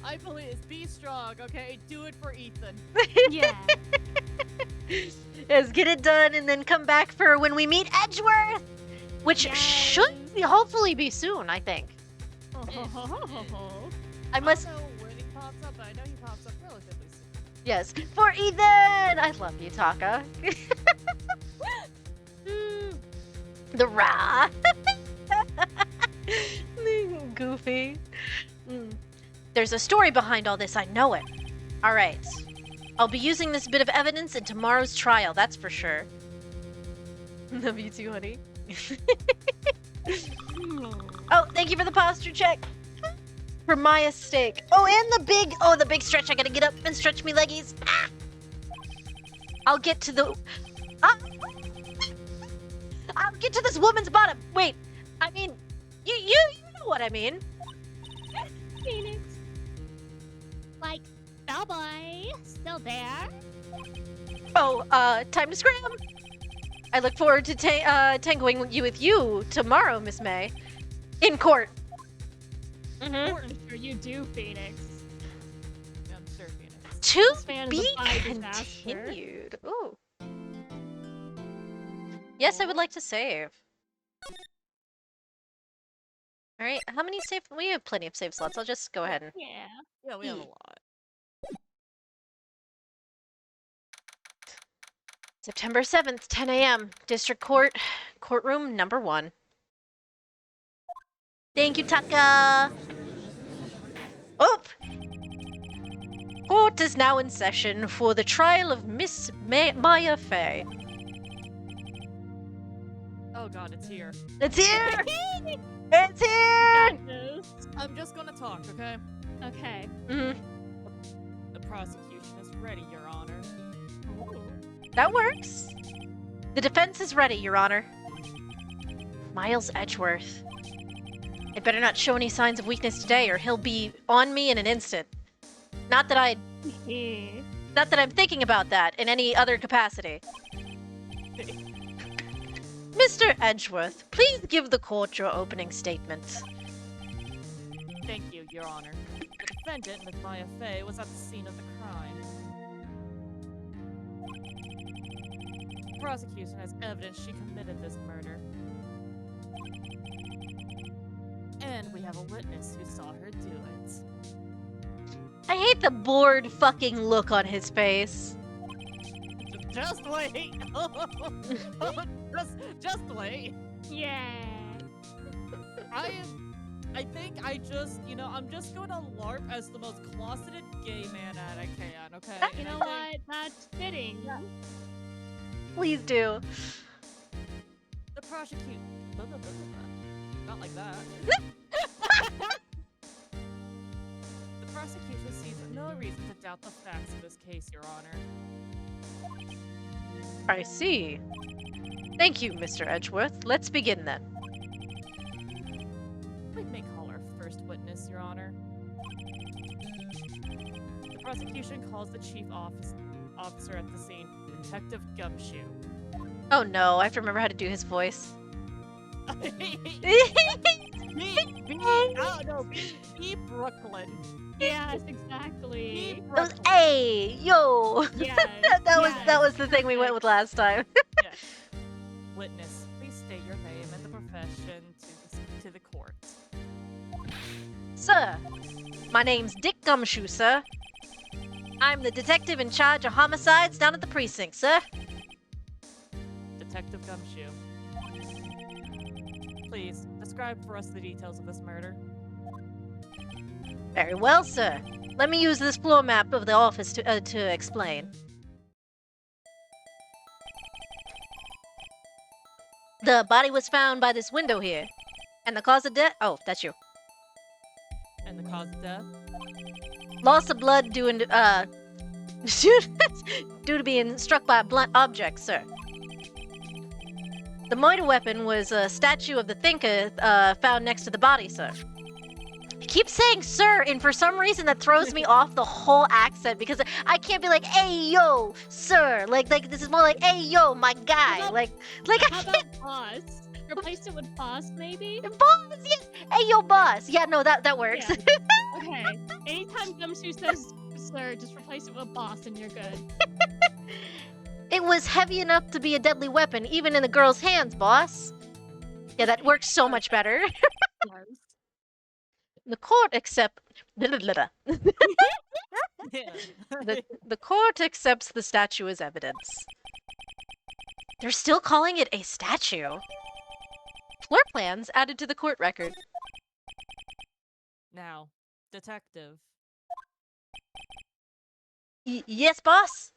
I believe be strong, okay? Do it for Ethan. Yeah. Yes, get it done and then come back for when we meet Edgeworth, which should hopefully be soon, I think. I must. I don't know when he pops up, but I know he pops up relatively soon. Yes, for Ethan! I love you, Taka. The Ra. Goofy. There's a story behind all this, I know it. Alright. I'll be using this bit of evidence in tomorrow's trial, that's for sure. Love you too, honey. Oh, thank you for the posture check. For my steak. Oh, and the big stretch. I gotta get up and stretch me leggies. Ah! I'll get to the... I'll get to this woman's bottom. Wait, I mean, You know what I mean. Phoenix. Like, bellboy, still there? Oh, time to scram. I look forward to tangoing with you tomorrow, Miss May. In court. Mm-hmm. I'm sure you do, Phoenix. Yeah, I'm sure Phoenix. To This fan is be a bi disaster. continued. Ooh. Yes, I would like to save. Alright, how many save? We have plenty of save slots. I'll just go ahead and... Yeah. Yeah, we have a lot. September 7th, 10 a.m. District Court, courtroom number 1. Thank you, Taka! Oop! Court is now in session for the trial of Miss Maya Fey. Oh god, it's here. It's here! It's here! Got this. I'm just gonna talk, okay? Okay. Mhm. The prosecution is ready, Your Honor. That works. The defense is ready, Your Honor. Miles Edgeworth. I better not show any signs of weakness today, or he'll be on me in an instant. Not that I'm thinking about that in any other capacity. Mr. Edgeworth, please give the court your opening statement. Thank you, Your Honor. The defendant, Miss Maya Fey, was at the scene of the crime. The prosecution has evidence she committed this murder. And we have a witness who saw her do it. I hate the bored fucking look on his face. Just wait! just wait! Yeah. I think I'm just gonna LARP as the most closeted gay man that I can, okay? You know what? That's fitting. Please do. The prosecution... Not like that. The prosecution sees no reason to doubt the facts of this case, Your Honor. I see. Thank you, Mr. Edgeworth. Let's begin then. We may call our first witness, Your Honor. The prosecution calls the chief officer at the scene, Detective Gumshoe. Oh no, I have to remember how to do his voice. Be Brooklyn. Yes, exactly. Hey, yo! Yes. that was the thing we went with last time. Yes. Witness, please state your name and the profession to the court. Sir, my name's Dick Gumshoe, sir. I'm the detective in charge of homicides down at the precinct, sir. Detective Gumshoe. Please, describe for us the details of this murder. Very well, sir. Let me use this floor map of the office to explain. The body was found by this window here. And the cause of death? Oh, that's you. And the cause of death? Loss of blood due to being struck by a blunt object, sir. The murder weapon was a statue of the thinker found next to the body, sir. He keeps saying sir, and for some reason that throws me off the whole accent because I can't be like, hey yo, sir. Like this is more like, hey yo, my guy. How Like How about boss? Replace it with boss, maybe? boss, yes. Hey yo, boss. Yeah, no, that works. Yeah. Okay. Anytime Gumshoe says sir, just replace it with boss and you're good. It was heavy enough to be a deadly weapon, even in the girl's hands, boss. Yeah, that works so much better. Yes. The court accept. Yeah. The court accepts the statue as evidence. They're still calling it a statue. Floor plans added to the court record. Now, detective. Yes, boss?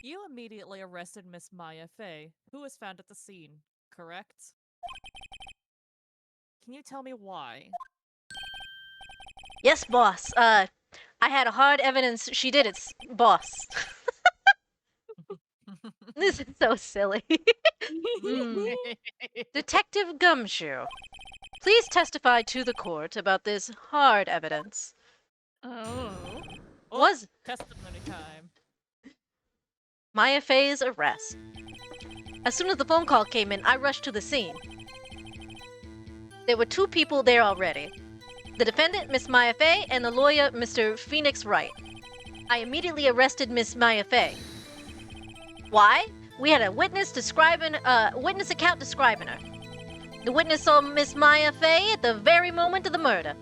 You immediately arrested Miss Maya Fey, who was found at the scene, correct? Can you tell me why? Yes, boss. I had a hard evidence she did it, boss. This is so silly. Hmm. Detective Gumshoe, please testify to the court about this hard evidence. Oh. Was testimony time. Maya Fey's arrest. As soon as the phone call came in, I rushed to the scene. There were 2 people there already. The defendant, Miss Maya Fey, and the lawyer, Mr. Phoenix Wright. I immediately arrested Miss Maya Fey. Why? We had a witness account describing her. The witness saw Miss Maya Fey at the very moment of the murder.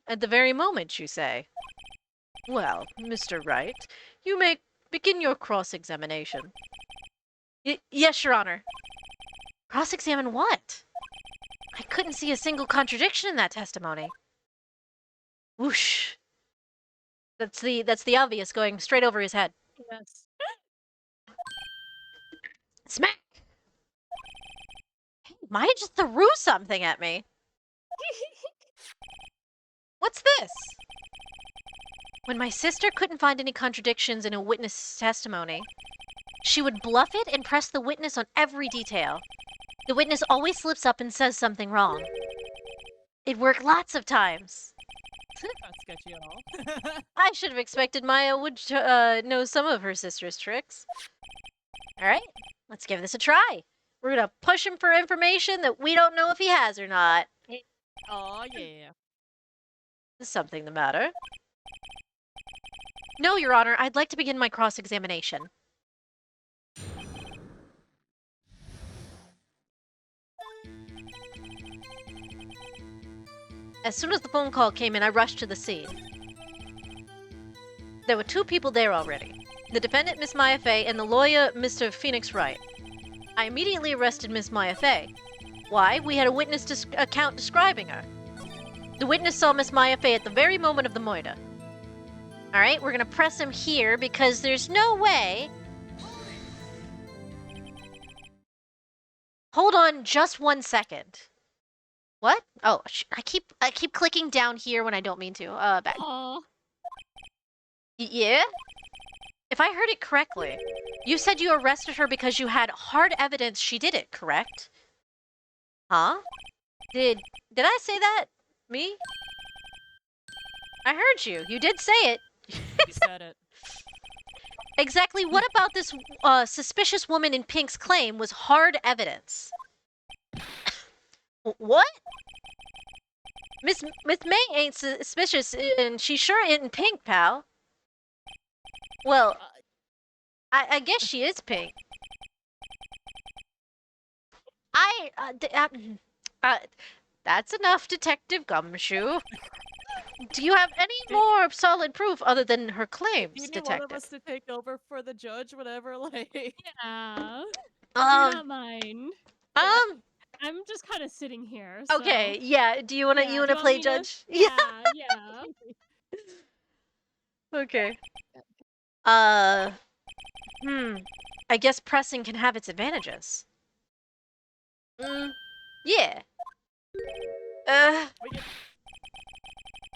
At the very moment, you say? Well, Mr. Wright, you may begin your cross-examination. Yes, Your Honor. Cross-examine what? I couldn't see a single contradiction in that testimony. Whoosh. That's the obvious going straight over his head. Yes. Smack! Hey, Maya just threw something at me. What's this? When my sister couldn't find any contradictions in a witness' testimony, she would bluff it and press the witness on every detail. The witness always slips up and says something wrong. It worked lots of times. Not sketchy at all. I should have expected Maya would know some of her sister's tricks. Alright, let's give this a try. We're gonna push him for information that we don't know if he has or not. Oh yeah. Is something the matter? No, Your Honor, I'd like to begin my cross-examination. As soon as the phone call came in, I rushed to the scene. There were 2 people there already. The defendant, Miss Maya Fey, and the lawyer, Mr. Phoenix Wright. I immediately arrested Miss Maya Fey. Why? We had a witness account describing her. The witness saw Miss Maya Fey at the very moment of the murder. Alright, we're gonna press him here because there's no way... Hold on just 1 second. What? Oh, I keep clicking down here when I don't mean to. Back. Aw. Yeah? If I heard it correctly, you said you arrested her because you had hard evidence she did it, correct? Huh? Did I say that? Me? I heard you. You did say it. You said it. Exactly what about this suspicious woman in pink's claim was hard evidence? What? Miss May ain't suspicious, and she sure ain't in pink, pal. Well, I guess she is pink. That's enough, Detective Gumshoe. Do you have any more solid proof other than her claims, You need Detective? one of us to take over for the judge whenever, like... Yeah. Do not mind. I'm just kind of sitting here. So. Okay, yeah. Do you wanna Yeah, do you want play me to- judge? Yeah, yeah. Okay. I guess pressing can have its advantages. Yeah.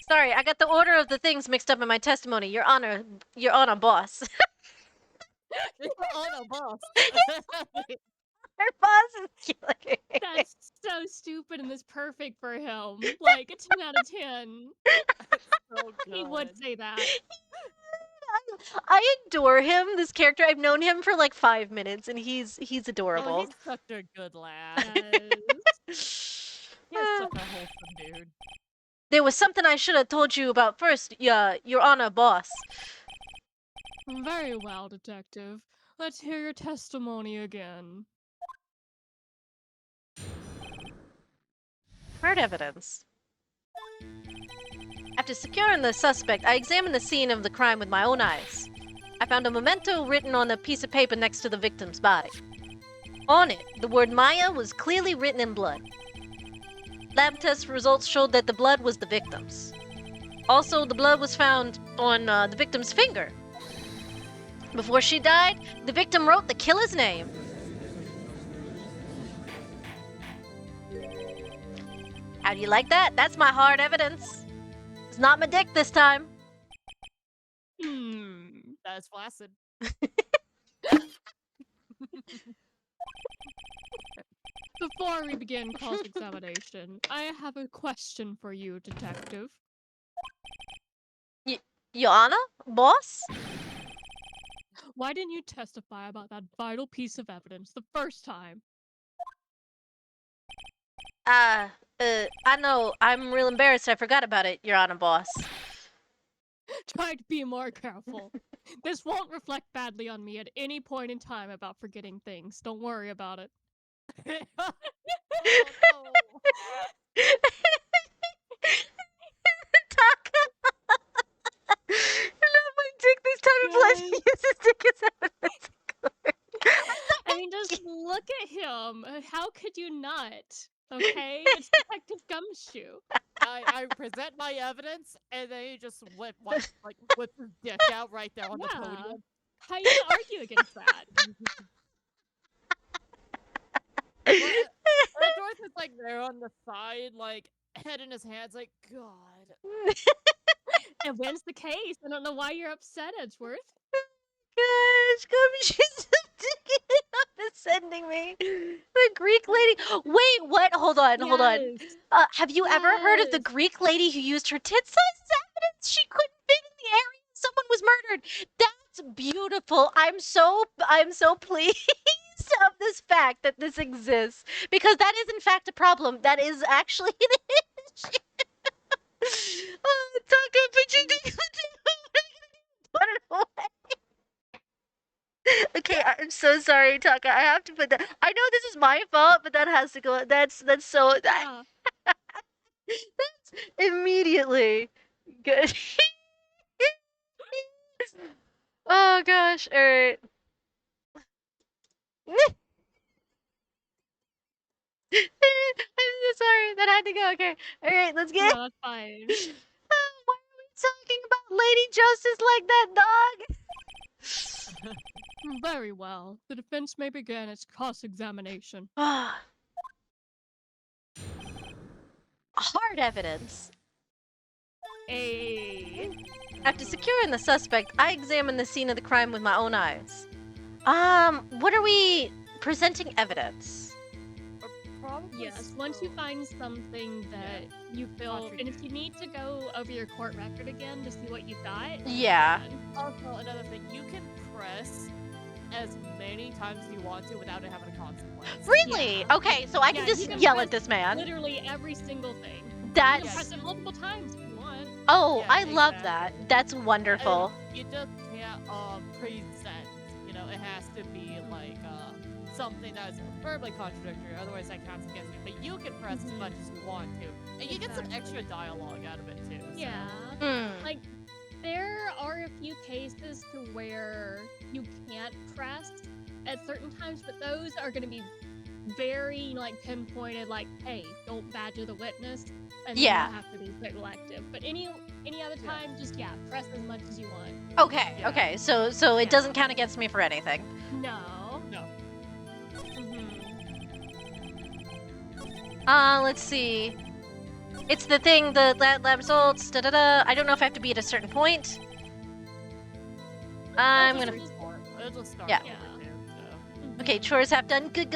Sorry, I got the order of the things mixed up in my testimony. Your Honor, boss. You're on a boss. Our boss is killing me. That's so stupid and that's perfect for him. Like, a 10 out of 10. So He would good. say that. I adore him, this character. I've known him for like 5 minutes, and he's Oh, adorable. he's such a good lad. Yes. He's such a wholesome dude. There was something I should have told you about first, Your Honor, boss. Very well, Detective. Let's hear your testimony again. Hard evidence. After securing the suspect, I examined the scene of the crime with my own eyes. I found a memento written on a piece of paper next to the victim's body. On it, the word Maya was clearly written in blood. Lab test results showed that the blood was the victim's. Also, the blood was found on the victim's finger. Before she died, the victim wrote the killer's name. How do you like that? That's my hard evidence. It's not my dick this time. Hmm. That's flaccid. Before we begin cross-examination, I have a question for you, detective. Your Honor? Boss? Why didn't you testify about that vital piece of evidence the first time? I know. I'm real embarrassed. I forgot about it, Your Honor, boss. Try to be more careful. This won't reflect badly on me at any point in time about forgetting things. Don't worry about it. Oh, no. Taka! Not my dick this time of life. He uses dick as evidence. I mean, just look at him. How could you not? Okay? It's Detective Gumshoe. I present my evidence, and then he just whip his dick out right there on the podium. How you gonna argue against that? George is like there on the side, like head in his hands, like God. It wins the case. I don't know why you're upset, Edgeworth. Gosh, Gumshoe's sending me. The Greek lady. Wait, what? Hold on. Have you ever heard of the Greek lady who used her tit size as evidence? She couldn't fit in the area. Someone was murdered. That's beautiful. I'm so pleased of this fact that this exists, because that is in fact a problem. That is actually an issue. Oh, Taka, but you did put it away. Okay, I'm so sorry, Taka. I have to put that. I know this is my fault, but that has to go. That's so. Yeah. That's immediately good. Oh gosh! All right. I'm so sorry. That had to go. Okay. All right. Let's get. No, that's fine. Why are we talking about Lady Justice like that, dog? Very well. The defense may begin its cross-examination. Hard evidence. Hey. After securing the suspect, I examined the scene of the crime with my own eyes. What are we presenting evidence? Probably Yes, once you find something that you feel, and if you need to go over your court record again to see what you got. Yeah. Also, another thing, you can press as many times as you want to without it having a consequence. Really? Yeah. Okay, so I can Yeah, just you can yell press at this man. Literally every single thing. You That's. can press it multiple times if you want. Oh, Yeah, I love exactly. that. That's wonderful. You just can't present. You know, it has to be like something that is preferably contradictory. Otherwise, that counts against you. But you can press as much as you want to, and you get some extra dialogue out of it too. So. Yeah. Like, there are a few cases to where you can't press at certain times, but those are going to be very, like, pinpointed, like, hey, don't badger the witness, and Yeah. you have to be selective. But any other time, just, press as much as you want. Okay, Yeah. okay, so it doesn't count against me for anything. No. No. Let's see. It's the thing, the lab results, da-da-da. I don't know if I have to be at a certain point. I'm gonna... It'll just start Yeah. over too, so. Okay, chores half done. Good.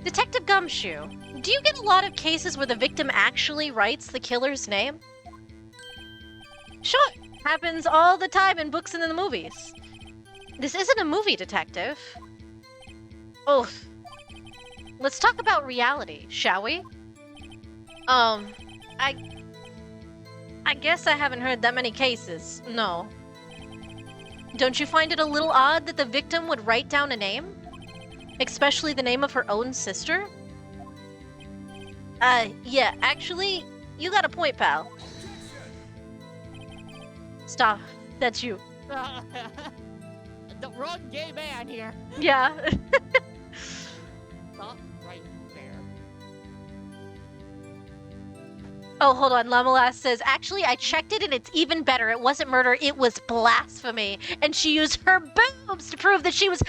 Detective Gumshoe, do you get a lot of cases where the victim actually writes the killer's name? Sure, happens all the time in books and in the movies. This isn't a movie, detective. Oh, let's talk about reality, shall we? I guess I haven't heard that many cases, no. Don't you find it a little odd that the victim would write down a name? Especially the name of her own sister? Yeah, actually, you got a point, pal. Stop. That's you. The wrong gay man here. Yeah. Stop right there. Oh, hold on. Llama says, actually, I checked it and it's even better. It wasn't murder, it was blasphemy. And she used her boobs to prove that she was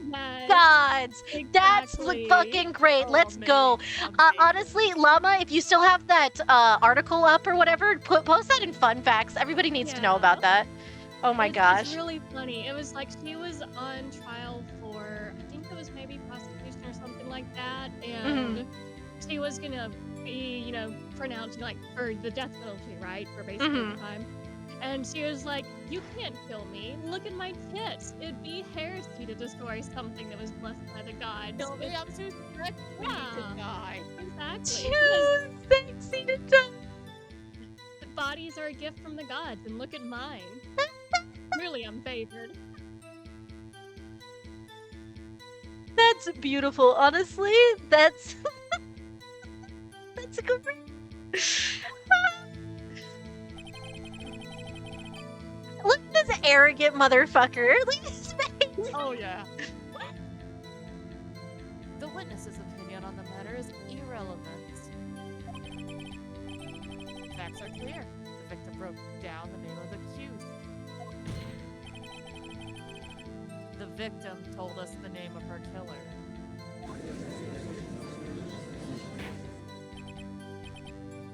Yes, gods. That's exactly. fucking great. Oh, Let's go. amazing. Honestly, Llama, if you still have that article up or whatever, post that in fun facts. Everybody needs to know about that. Oh my It's gosh. really funny. It was like she was on trial for, I think it was maybe prostitution or something like that, and she was gonna be, pronounced like for the death penalty, right? For basically the time. And she was like, "You can't kill me. Look at my tits. It'd be heresy to destroy something that was blessed by the gods." Kill me, I'm too sexy to die. Exactly. Too sexy to die. The bodies are a gift from the gods, and look at mine. Really, I'm favored. That's beautiful. Honestly, that's that's great. Look at this arrogant motherfucker. Look at his face. Oh yeah. The witness's opinion on the matter is irrelevant. Facts are clear. The victim wrote down the name of the accused. The victim told us the name of her killer.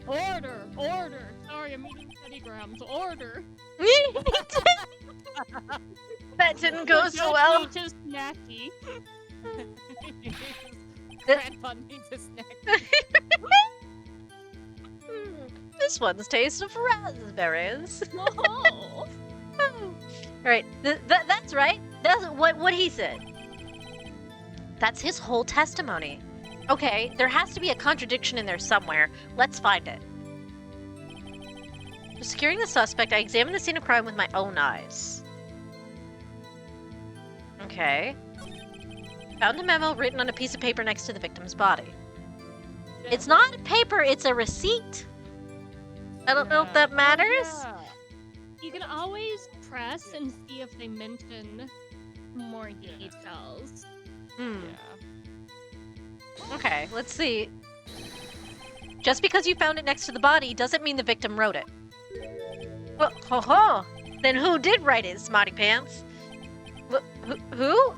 Order! Order! Sorry, I'm eating pettygrams. Order! That didn't go so well. Don't eat his snacky. Grandpa needs a snack. This one's taste of raspberries. Oh. Right, that's right. That's what he said. That's his whole testimony. Okay, there has to be a contradiction in there somewhere. Let's find it. For securing the suspect, I examined the scene of crime with my own eyes. Okay. Found a memo written on a piece of paper next to the victim's body. It's not a paper, it's a receipt. I don't know if that matters. Yeah. You can always press and see if they mention more details. Hmm. Yeah. Okay, let's see. Just because you found it next to the body doesn't mean the victim wrote it. Well, ho-ho! Then who did write it, Smarty Pants? Who?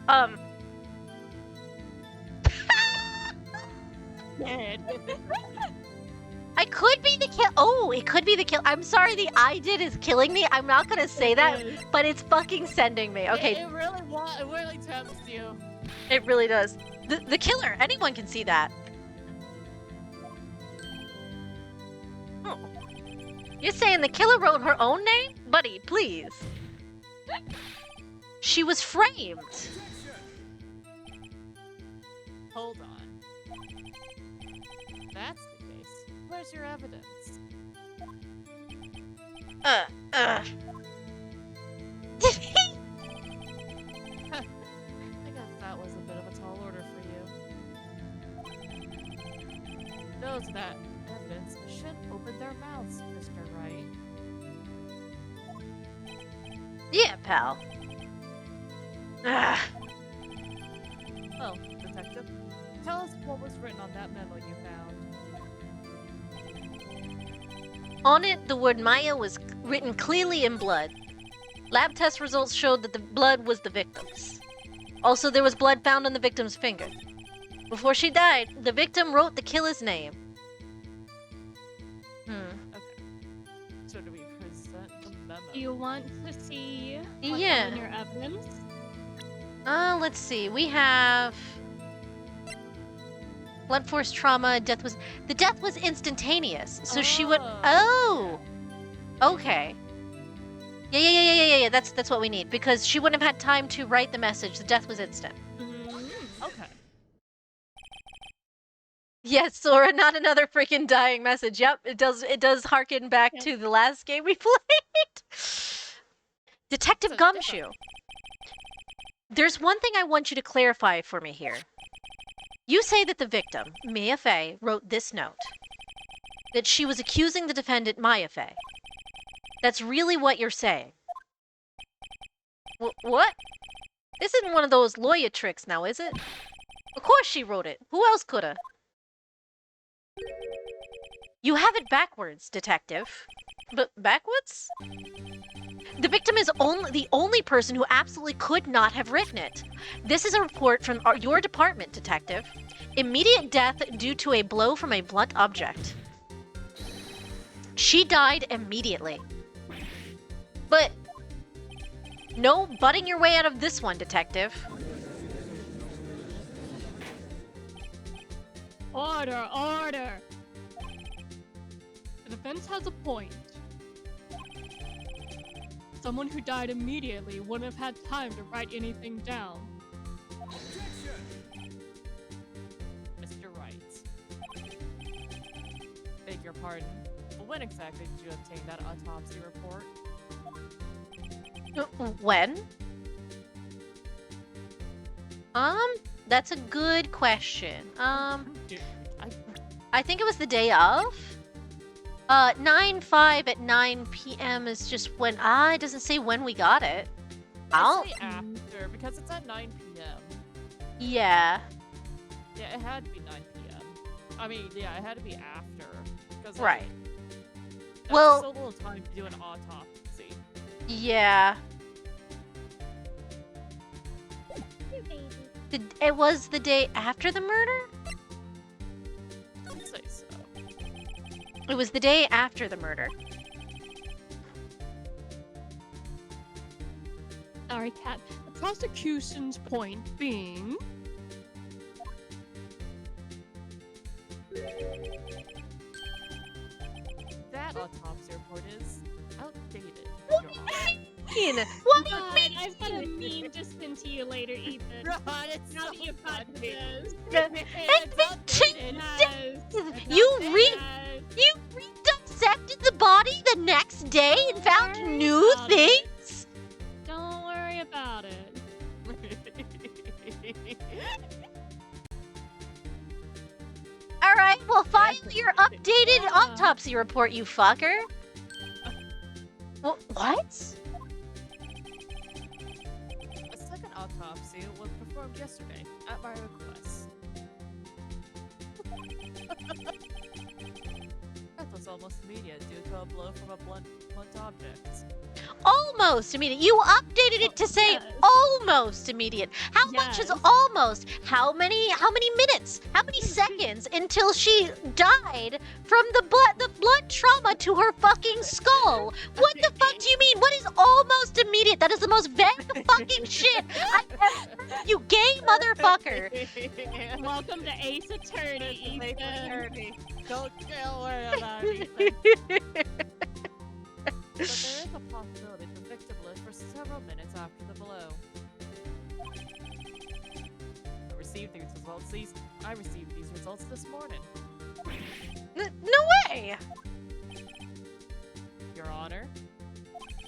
I could be the kill. Oh, it could be the kill. I'm sorry, the I did is killing me. I'm not gonna say that, but it's fucking sending me. Okay. It really tempts you. It really does. The killer. Anyone can see that. Oh. You're saying the killer wrote her own name? Buddy, please. She was framed. Hold on. If that's the case, where's your evidence? I guess that was a bit of a tall order for you. Those that evidence should open their mouths, Mr. Wright. Yeah, pal. Well, detective, tell us what was written on that memo you found. On it, the word Maya was written clearly in blood. Lab test results showed that the blood was the victim's. Also, there was blood found on the victim's finger. Before she died, the victim wrote the killer's name. So do we present the memo? Do you want to see what's Yeah. on your evidence? Let's see. We have blood force trauma. The death was instantaneous. So she would. Oh. Okay. Yeah. That's what we need because she wouldn't have had time to write the message. The death was instant. Okay. Yes, Sora, not another freaking dying message. Yep, it does harken back to the last game we played. Detective So Gumshoe. There's one thing I want you to clarify for me here. You say that the victim, Mia Fey, wrote this note. That she was accusing the defendant, Maya Fey. That's really what you're saying. What? This isn't one of those lawyer tricks now, is it? Of course she wrote it. Who else coulda? You have it backwards, detective. But backwards? The victim is the only person who absolutely could not have written it. This is a report from your department, detective. Immediate death due to a blow from a blunt object. She died immediately. But No butting your way out of this one, detective. Order, order! The defense has a point. Someone who died immediately wouldn't have had time to write anything down. Mr. Wright. Beg your pardon. When exactly did you obtain that autopsy report? When? That's a good question. Dude, I think it was the day of. 9/5 at 9 p.m. is just when. It doesn't say when we got it. I say after, because it's at 9 p.m. Yeah. Yeah, it had to be 9 p.m. I mean, yeah, it had to be after. Because, Right. That's Well- so little time to do an autopsy. Yeah. It was the day after the murder? I'd say so. It was the day after the murder. Sorry, Cat. The prosecution's point being... That autopsy report is outdated. What Your do Honor. you mean? What do you God, mean? I've got a meme to send to you later, Ethan. God, it's Now so that you've got funny. this. It's been 2 Yes. You Yes. redissected the body the next day and found Don't worry new about it. things? Don't worry about it. Alright, well, file your updated autopsy report, you fucker. What? A second autopsy was performed yesterday at my request. That was almost immediate due to a blow from a blunt object. Almost immediate. You updated it to say Yes. almost immediate. How much is Yes. almost? How many minutes? How many seconds until she died from the blood trauma to her fucking skull? What the fuck do you mean? What is almost immediate? That is the most vague fucking shit I've ever heard. You gay motherfucker. Welcome to Ace Attorney, Late Ethan. attorney. Don't worry about it. But there is a possibility the victim lived for several minutes after the blow. I received these results this morning. No way. Your Honor.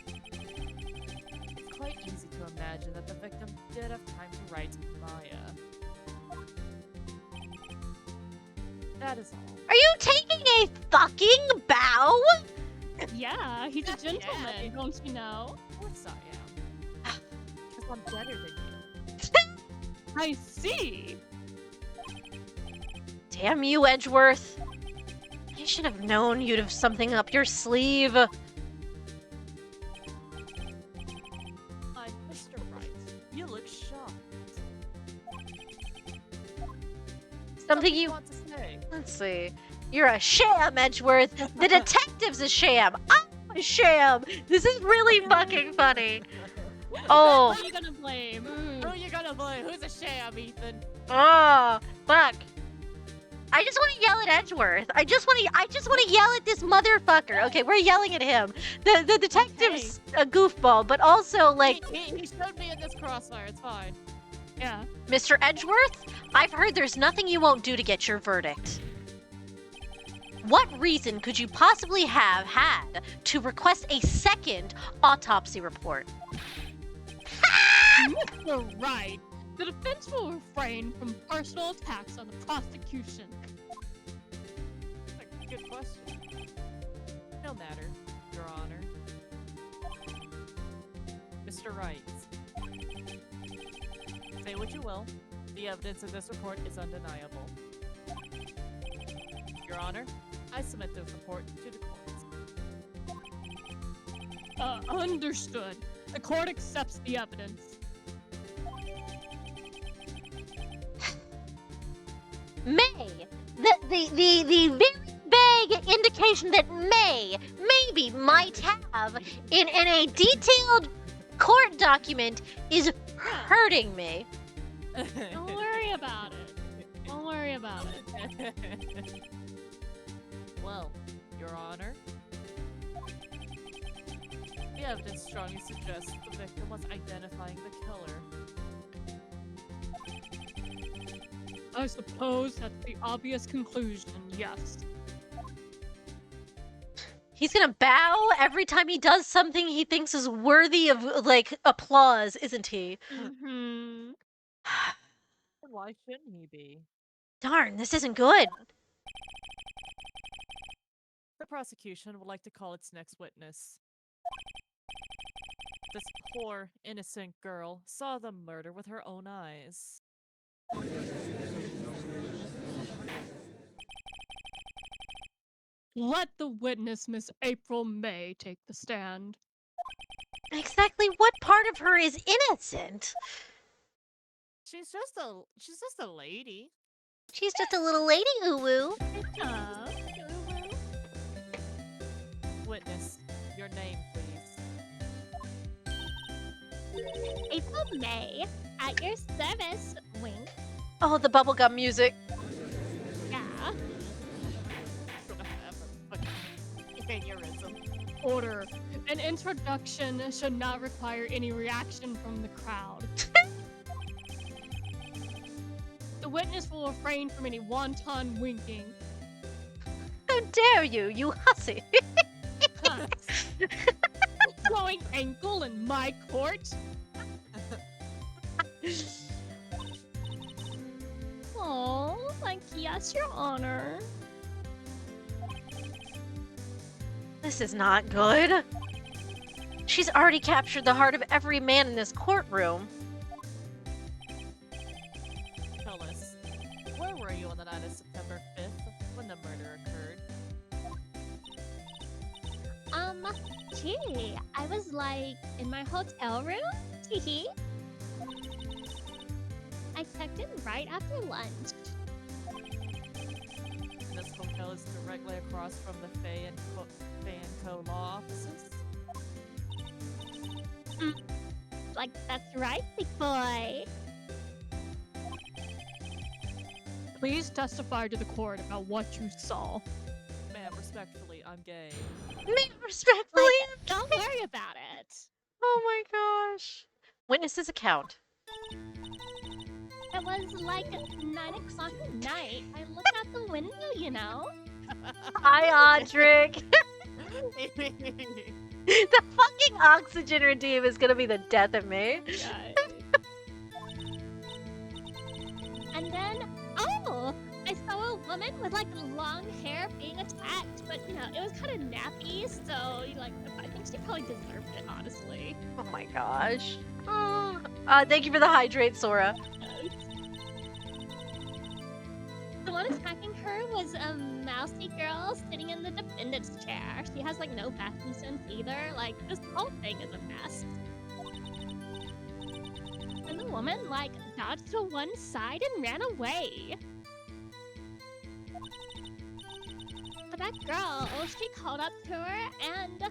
It's quite easy to imagine that the victim did have time to write Maya. That is all. Are you taking a fucking bow? Yeah, he's a gentleman, Yeah. don't you know? Of course I am. Because I'm better than you. I see. Damn you, Edgeworth. I should have known you'd have something up your sleeve. Mr. Wright, you look shocked. Something What do you... want to say? Let's see. You're a sham, Edgeworth. The detective's a sham. I'm a sham. This is really fucking funny. Oh. Who are you gonna blame? Who are you gonna blame? Who's a sham, Ethan? Oh, fuck. I just want to yell at Edgeworth. I just want to yell at this motherfucker. Okay, we're yelling at him. The detective's a goofball, but also like He showed me in this crossfire. It's fine. Yeah. Mr. Edgeworth, I've heard there's nothing you won't do to get your verdict. What reason could you possibly have had to request a second autopsy report? Mr. Wright, the defense will refrain from personal attacks on the prosecution. Good question. No matter, Your Honor. Mr. Wright. Say what you will, the evidence in this report is undeniable. Your Honor, I submit this report to the court. Understood. The court accepts the evidence. May. The very vague indication that maybe might have in a detailed court document is hurting me. Don't worry about it. Don't worry about it. Well, Your Honor, the evidence strongly suggests the victim was identifying the killer. I suppose that's the obvious conclusion, yes. He's gonna bow every time he does something he thinks is worthy of, like, applause, isn't he? Mm-hmm. Why shouldn't he be? Darn, this isn't good. The prosecution would like to call its next witness. This poor, innocent girl saw the murder with her own eyes. Let the witness, Miss April May, take the stand. Exactly what part of her is innocent? She's just a lady. She's just a little lady, Uwu. Witness, your name, please. April May, at your service. Wink. Oh, the bubblegum music. Yeah. Aneurysm. Order. An introduction should not require any reaction from the crowd. The witness will refrain from any wanton winking. How dare you, you hussy. Throwing ankle in my court? Oh, like, yes, Your Honor. This is not good. She's already captured the heart of every man in this courtroom. Tell us, where were you on the night of September 5th when the murder occurred? Gee, I was like in my hotel room. Teehee. I checked in right after lunch. This hotel is directly across from the Faye and Co. law offices. Like, that's right, big boy. Please testify to the court about what you saw. Ma'am, respectfully, I'm gay. Me, respectfully. Don't worry about it. Oh my gosh. Witness's account. It was like 9 o'clock at night. I looked out the window, you know. Hi, Audric. The fucking oxygen redeem is gonna be the death of me. And then, oh, I saw a woman with like long hair being attacked, but you know, it was kind of nappy, so like, I think she probably deserved it, honestly. Oh my gosh. Thank you for the hydrate, Sora. The one attacking her was a mousy girl sitting in the defendant's chair. She has like no fashion sense either. Like, this whole thing is a mess. And the woman like dodged to one side and ran away. But that girl, she called up to her and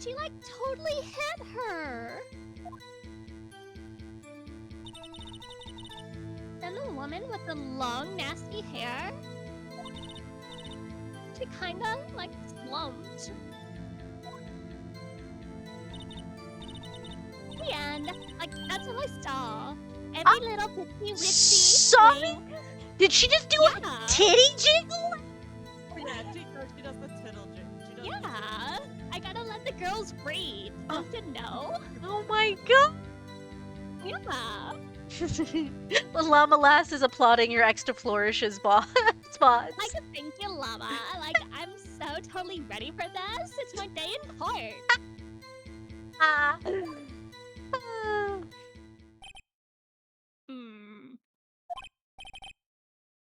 she like totally hit her. Then the woman with the long, nasty hair, she kinda, like, slumped. The end. Like, that's all I saw. Every little pitsy witsy Sorry? thing. Did she just do Yeah. a titty jiggle? Yeah, she does the tittle jig. She does Yeah. I gotta let the girls breathe. Don't you know? Oh my god. Yeah. Llama Lass is applauding your extra flourishes spots. Like, thank you, Llama. Like, I'm so totally ready for this. It's my day in court. Ah.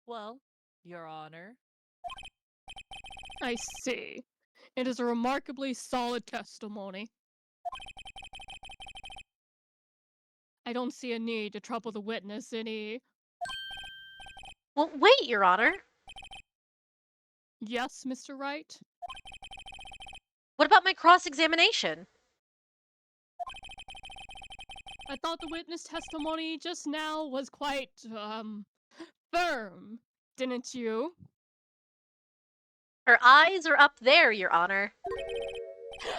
Well, Your Honor. I see. It is a remarkably solid testimony. I don't see a need to trouble the witness any. Well, wait, Your Honor. Yes, Mr. Wright? What about my cross-examination? I thought the witness testimony just now was quite, firm, didn't you? Her eyes are up there, Your Honor.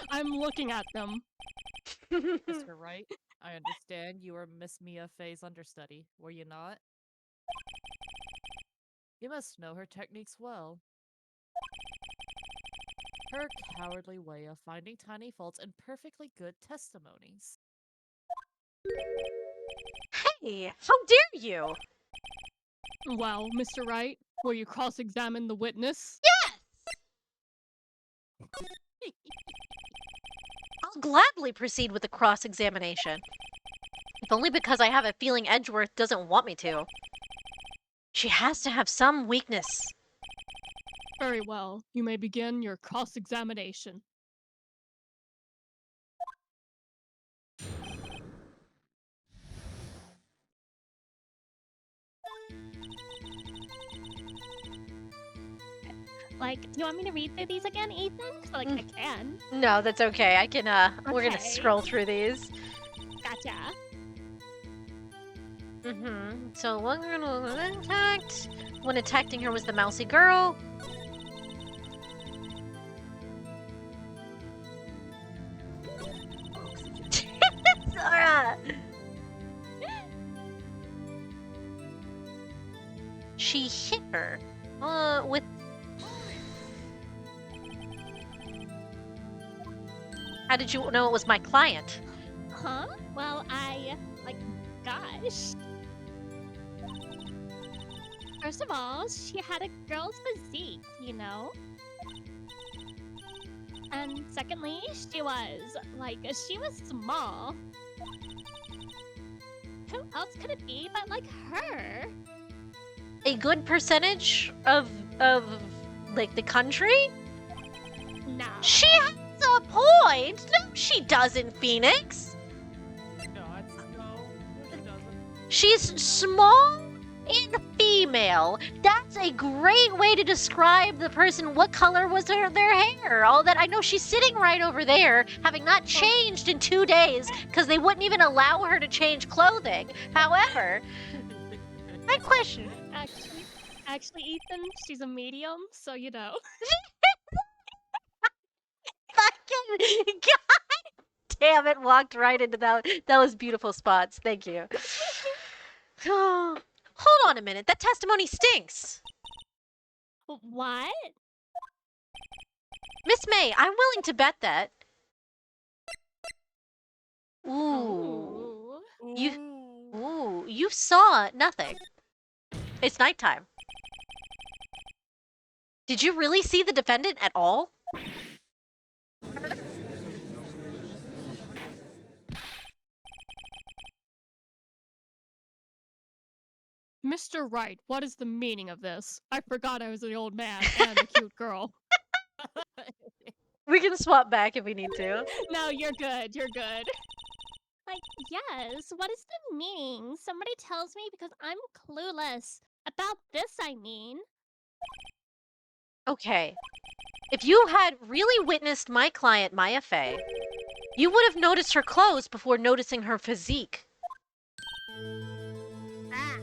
I'm looking at them. Mr. Wright, I understand you were Miss Mia Fey's understudy, were you not? You must know her techniques well. Her cowardly way of finding tiny faults in perfectly good testimonies. Hey, how dare you? Well, Mr. Wright, will you cross-examine the witness? I'll gladly proceed with the cross-examination. If only because I have a feeling Edgeworth doesn't want me to. She has to have some weakness. Very well. You may begin your cross-examination. Like, do you want me to read through these again, Ethan? 'Cause, like, I can. No, that's okay. I can, we're gonna Okay. scroll through these. Gotcha. So, one girl was attacked. When attacking her was the mousy girl. Sora! She hit her. With... How did you know it was my client? Huh? Well, gosh. First of all, she had a girl's physique, you know? And secondly, she was small. Who else could it be but, like, her? A good percentage of like, the country? No. She has a point! No, she doesn't, Phoenix! No, she doesn't. She's small and female. That's a great way to describe the person. What color was their hair? All that. I know she's sitting right over there, having not changed in 2 days, because they wouldn't even allow her to change clothing. However, my question... Actually, Ethan, she's a medium, so you know. Fucking God damn it, walked right into that. That was beautiful spots. Thank you. Oh, hold on a minute. That testimony stinks. What? Miss May, I'm willing to bet that. Ooh. You saw nothing. It's nighttime. Did you really see the defendant at all? Mr. Wright, what is the meaning of this? I forgot I was an old man and a cute girl. We can swap back if we need to. No, you're good. You're good. Like, yes, what is the meaning? Somebody tells me because I'm clueless. About this, I mean. Okay. If you had really witnessed my client, Maya Fey, you would have noticed her clothes before noticing her physique. Ah.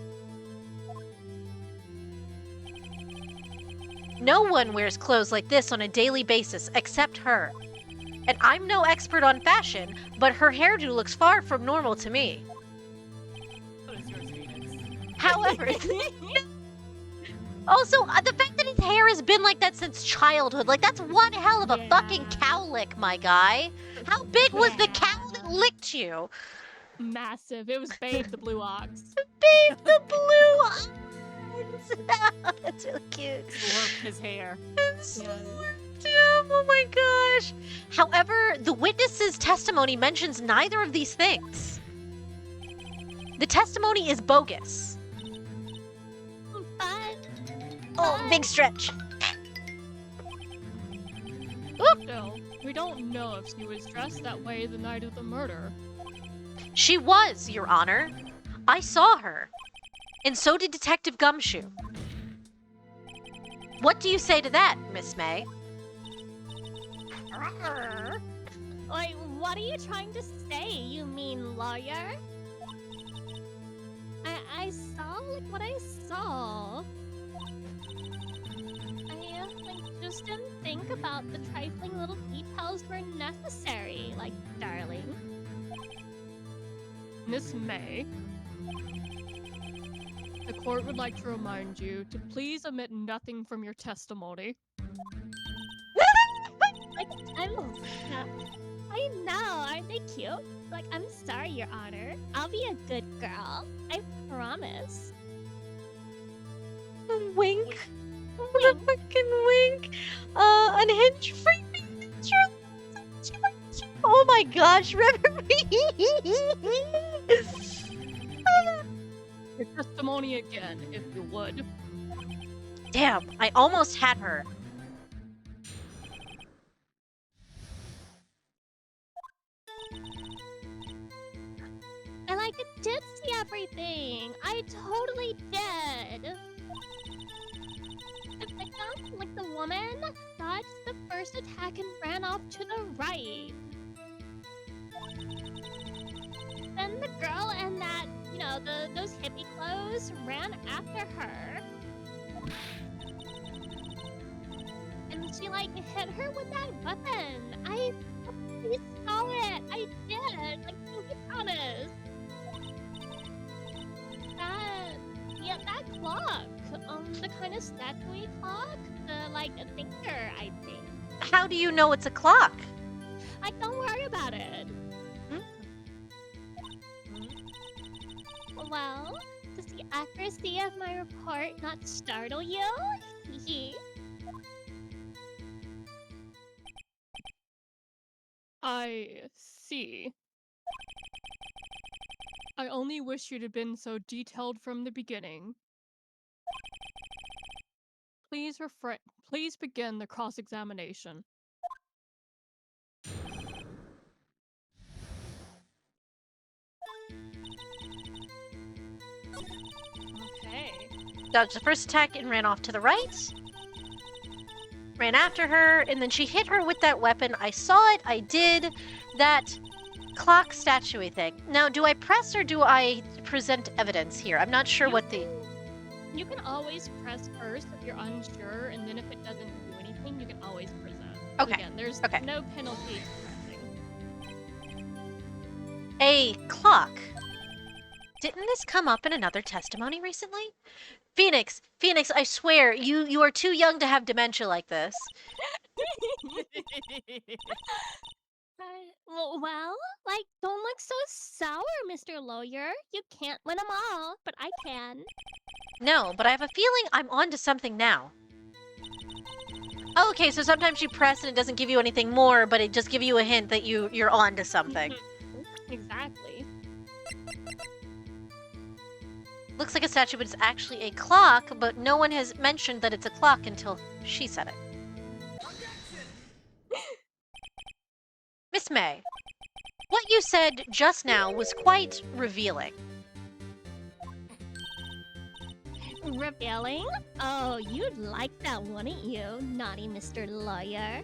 No one wears clothes like this on a daily basis except her. And I'm no expert on fashion, but her hairdo looks far from normal to me. What is yours, Phoenix? However, also, the fact that his hair has been like that since childhood, like, that's one hell of a fucking cow lick, my guy. How big was the cow that licked you? Massive. It was Babe the Blue Ox. Babe the Blue Ox. That's really cute. Slurp his hair. Oh my gosh. However, the witness's testimony mentions neither of these things. The testimony is bogus. Oh, big stretch. Still, we don't know if she was dressed that way the night of the murder. She was, Your Honor. I saw her. And so did Detective Gumshoe. What do you say to that, Miss May? Like, what are you trying to say, you mean lawyer? I saw what I saw. I just didn't think about the trifling little details were necessary, like, darling. Miss May, the court would like to remind you to please omit nothing from your testimony. Like, I know, aren't they cute? Like, I'm sorry, Your Honor. I'll be a good girl. I promise. Wink. What a fucking wink. Unhinged freaking Oh my gosh, Reverie! Your testimony again, if you would. Damn, I almost had her. I did see everything. I totally did. The victim, the woman, dodged the first attack and ran off to the right. Then the girl and that, those hippie clothes ran after her. And she, hit her with that weapon. I totally saw it. I did. To be honest. That clock. The kind of statuey clock. A thinker, I think. How do you know it's a clock? Don't worry about it. Well, does the accuracy of my report not startle you? I see. I only wish you'd have been so detailed from the beginning. Please begin the cross-examination. Okay. Dodged the first attack and ran off to the right. Ran after her, and then she hit her with that weapon. I saw it, I did. That clock statue thing. Now, do I press or do I present evidence here? I'm not sure what the... You can always press first if you're unsure, and then if it doesn't do anything, you can always present. Okay. Again, there's no penalty to pressing. A clock. Didn't this come up in another testimony recently? Phoenix, I swear, you are too young to have dementia like this. Well, don't look so sour, Mr. Lawyer. You can't win them all, but I can. No, but I have a feeling I'm onto something now. Oh, okay, so sometimes you press and it doesn't give you anything more, but it just gives you a hint that you're onto something. Exactly. Looks like a statue, but it's actually a clock, but no one has mentioned that it's a clock until she said it. Miss May, what you said just now was quite revealing. Revealing? Oh, you'd like that, wouldn't you, naughty Mr. Lawyer?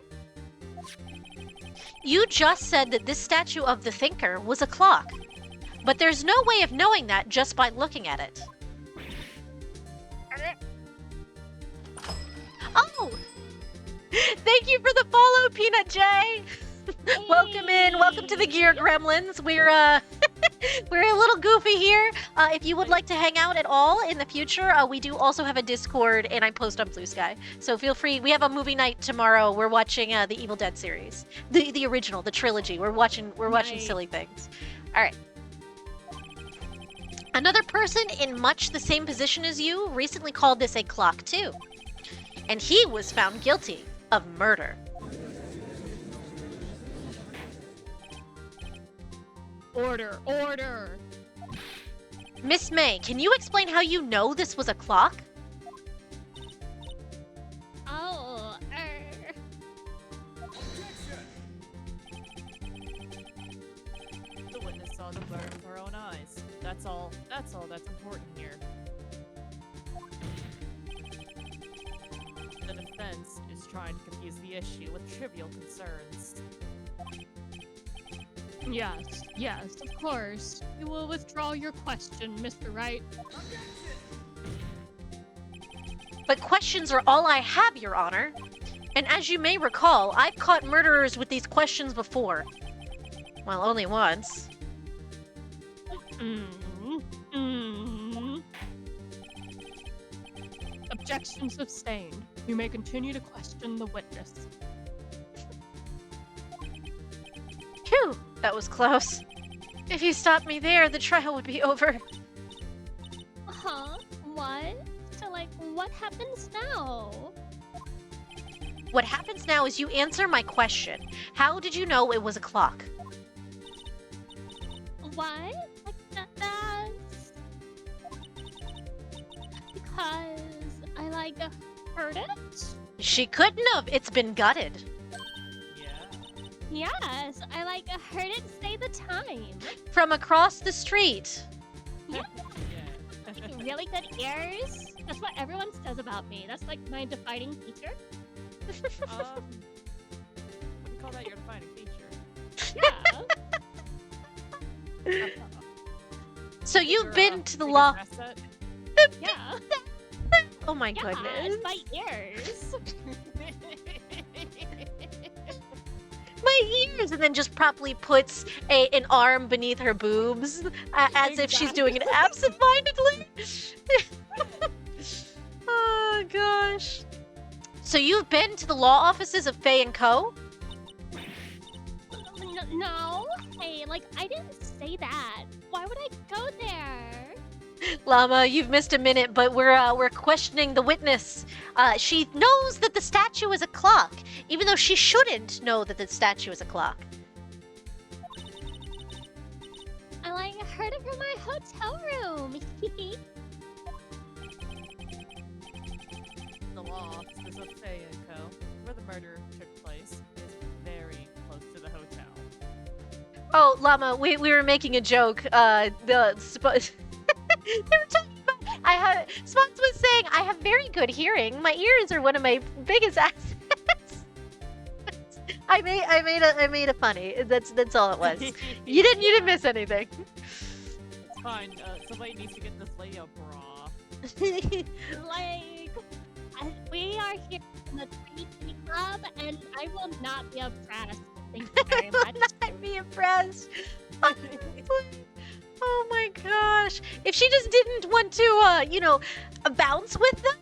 You just said that this statue of the Thinker was a clock, but there's no way of knowing that just by looking at it. Oh! Thank you for the follow, Peanut J! Welcome in, welcome to the Gear Gremlins. We're we're a little goofy here. If you would like to hang out at all in the future, we do also have a Discord, and I post on Blue Sky. So feel free. We have a movie night tomorrow. We're watching the Evil Dead series, the original, the trilogy. We're watching silly things. All right. Another person in much the same position as you recently called this a clock too, and he was found guilty of murder. Order. Miss May, can you explain how you know this was a clock? Oh, The witness saw the murder with her own eyes. That's all that's important here. The defense is trying to confuse the issue with trivial concerns. Yes, of course. You will withdraw your question, Mr. Wright. But questions are all I have, Your Honor. And as you may recall, I've caught murderers with these questions before. Well, only once. Objection sustained. You may continue to question the witness. Phew, that was close. If you stopped me there, the trial would be over. Huh? What? So, like, what happens now? What happens now is you answer my question. How did you know it was a clock? What? Like, that's... Because I, like, heard it? She couldn't have. It's been gutted. Yeah. Yes, I, like, heard it say the time. From across the street. Yeah. Really good ears? That's what everyone says about me. That's, like, my defining feature. Wouldn't call that your defining feature. Yeah. So you've Your, been to the biggest law. asset? Yeah. Oh my Yeah, goodness. it's my ears. My ears! And then just properly puts an arm beneath her boobs as if she's doing it absentmindedly. Oh gosh. So you've been to the law offices of Faye & Co.? No. Hey, like, I didn't say that. Why would I go there? Llama, you've missed a minute, but we're questioning the witness. She knows that the statue is a clock, even though she shouldn't know that the statue is a clock. I, like, heard it from my hotel room. The law offices of Faye & Co., where the murder took place, is very close to the hotel. Oh, Llama, we were making a joke. They were talking about. Spots was saying I have very good hearing. My ears are one of my biggest assets. I made a funny. That's all it was. You didn't miss anything. It's fine. Somebody needs to get this lady a bra. Like, we are here in the 3T Club, and I will not be impressed. Thank you very much. I'd be impressed. Oh my gosh. If she just didn't want to, bounce with them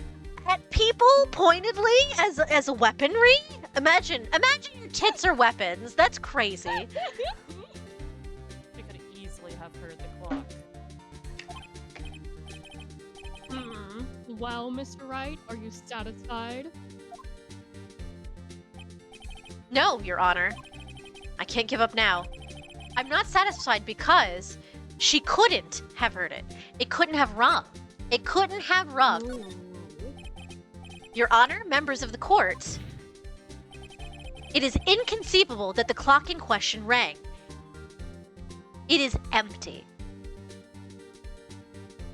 at people pointedly as a weaponry. Imagine your tits are weapons. That's crazy. She could easily have heard the clock. Well, Mr. Wright, are you satisfied? No, Your Honor. I can't give up now. I'm not satisfied because she couldn't have heard it. It couldn't have rung. It couldn't have rung. Your Honor, members of the court, it is inconceivable that the clock in question rang. It is empty.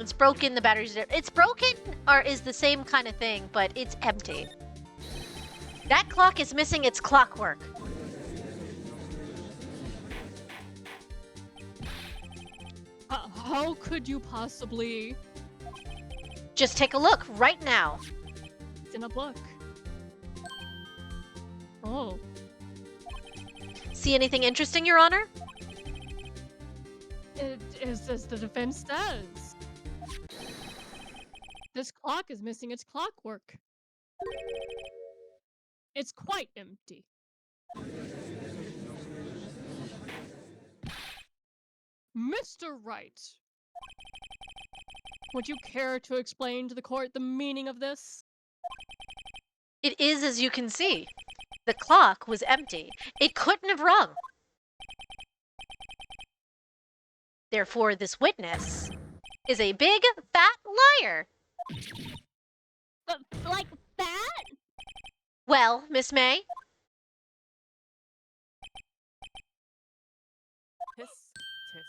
It's broken, the batteries are... It's broken or is the same kind of thing, but it's empty. That clock is missing its clockwork. How could you possibly... Just take a look right now. It's in a book. Oh. See anything interesting, Your Honor? It is as the defense says. This clock is missing its clockwork. It's quite empty. Mr. Wright, would you care to explain to the court the meaning of this? It is as you can see. The clock was empty. It couldn't have rung. Therefore, this witness is a big, fat liar. But, like, that? Well, Miss May? Tisk, tisk.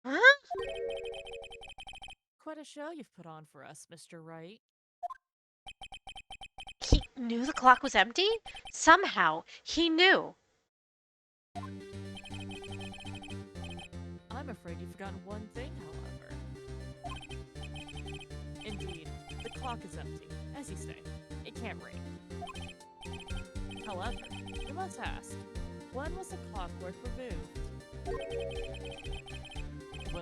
Huh? Quite a show you've put on for us, Mr. Wright. He knew the clock was empty? Somehow, he knew. I'm afraid you've forgotten one thing, however. Indeed, the clock is empty, as you say. It can't ring. However, you must ask, when was the clockwork removed? It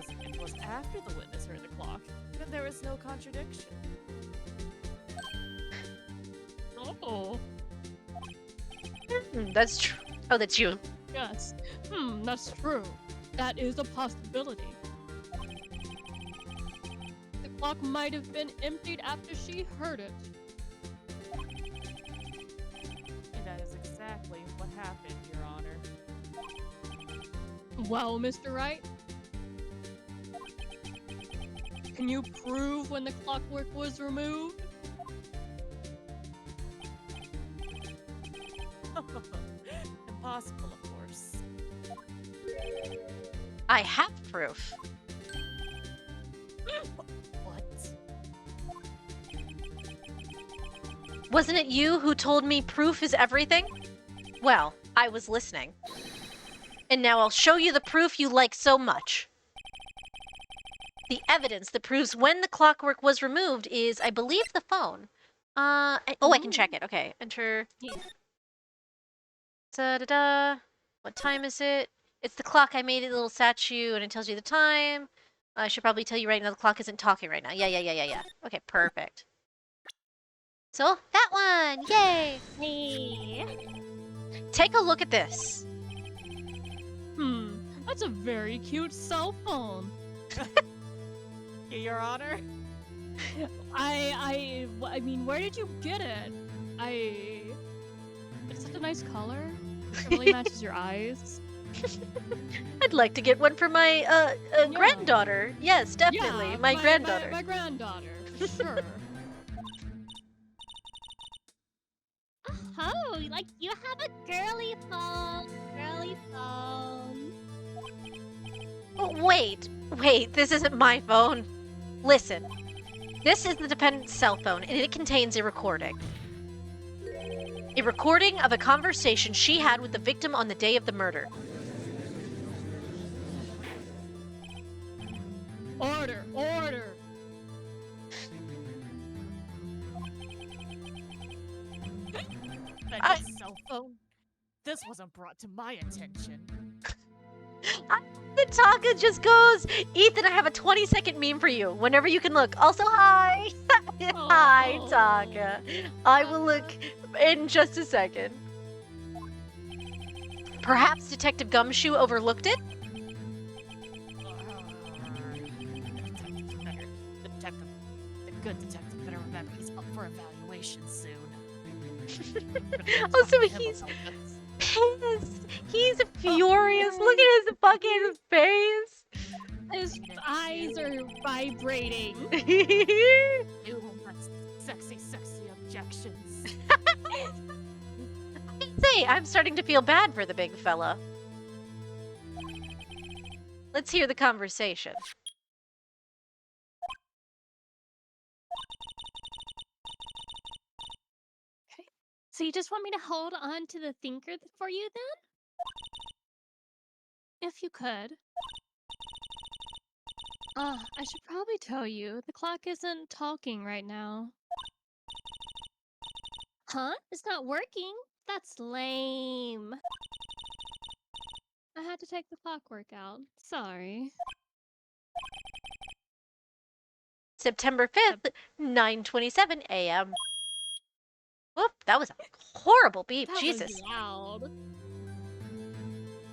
was after the witness heard the clock, then there is no contradiction. Oh, That's true. Oh, that's you. yes. That's true. That is a possibility. The clock might have been emptied after she heard it. And that is exactly what happened, Your Honor. Well, Mr. Wright, can you prove when the clockwork was removed? Impossible, of course. I have proof. What? Wasn't it you who told me proof is everything? Well, I was listening. And now I'll show you the proof you like so much. The evidence that proves when the clockwork was removed is, I believe, the phone. I can check it. Okay, enter. Yeah. Da-da-da. What time is it? It's the clock. I made it a little statue, and it tells you the time. I should probably tell you right now the clock isn't talking right now. Yeah. Okay, perfect. So, that one! Yay! Hey. Take a look at this. That's a very cute cell phone. Your Honor? I mean, where did you get it? It's such a nice color. It really matches your eyes. I'd like to get one for my Yeah. granddaughter. Yes, definitely. Yeah, my granddaughter. My granddaughter, for sure. Oh, like you have a girly phone. Girly phone. Oh, wait, this isn't my phone. Listen, this is the dependent's cell phone, and it contains a recording. A recording of a conversation she had with the victim on the day of the murder. Order! That cell phone? This wasn't brought to my attention. The Taka just goes, Ethan, I have a 20-second meme for you, whenever you can look. Also, hi! Hi, Oh. Taka. I will look in just a second. Perhaps Detective Gumshoe overlooked it? The good detective better remember he's up for evaluation soon. Oh, so he's pissed. He's furious. Look at his fucking face. His eyes are vibrating. Ew, that's sexy objections. Say, I'm starting to feel bad for the big fella. Let's hear the conversation. So you just want me to hold on to the thinker for you then? If you could. I should probably tell you, the clock isn't talking right now. Huh? It's not working? That's lame. I had to take the clockwork out. Sorry. September 5th, 9:27 a.m. Whoop, that was a horrible beep. That Jesus. was loud.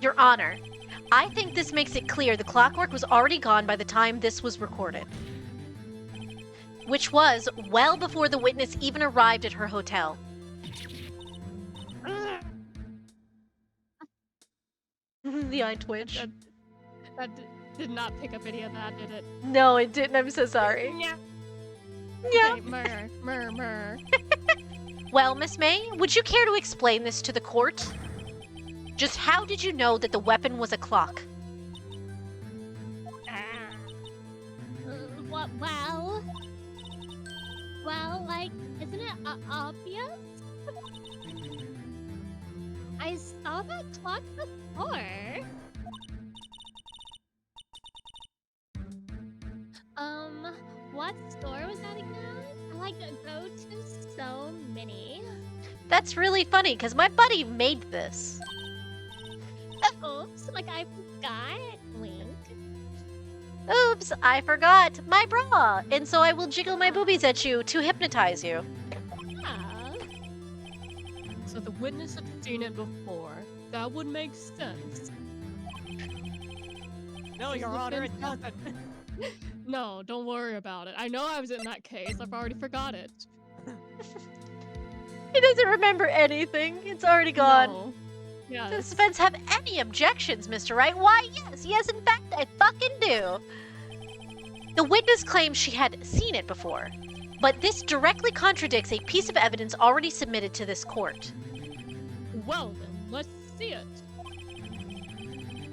Your Honor, I think this makes it clear the clockwork was already gone by the time this was recorded. Which was well before the witness even arrived at her hotel. The eye twitch. That did not pick up any of that, did it? No, it didn't. I'm so sorry. Yeah. Yeah. Okay, murr. Well, Miss May, would you care to explain this to the court? Just how did you know that the weapon was a clock? Well, like, isn't it obvious? I saw that clock before. what store was that again? I like to go to so many. That's really funny because my buddy made this. Oops, like I forgot. Wink. Oops, I forgot my bra. And so I will jiggle my boobies at you to hypnotize you. Yeah. So the witness had seen it before. That would make sense. No, Your Honor, it doesn't. No, don't worry about it. I know I was in that case. I've already forgot it. He doesn't remember anything. It's already gone. No. Does Yes. the defense have any objections, Mr. Wright? Why, yes. Yes, in fact, I fucking do. The witness claims she had seen it before, but this directly contradicts a piece of evidence already submitted to this court. Well then, let's see it.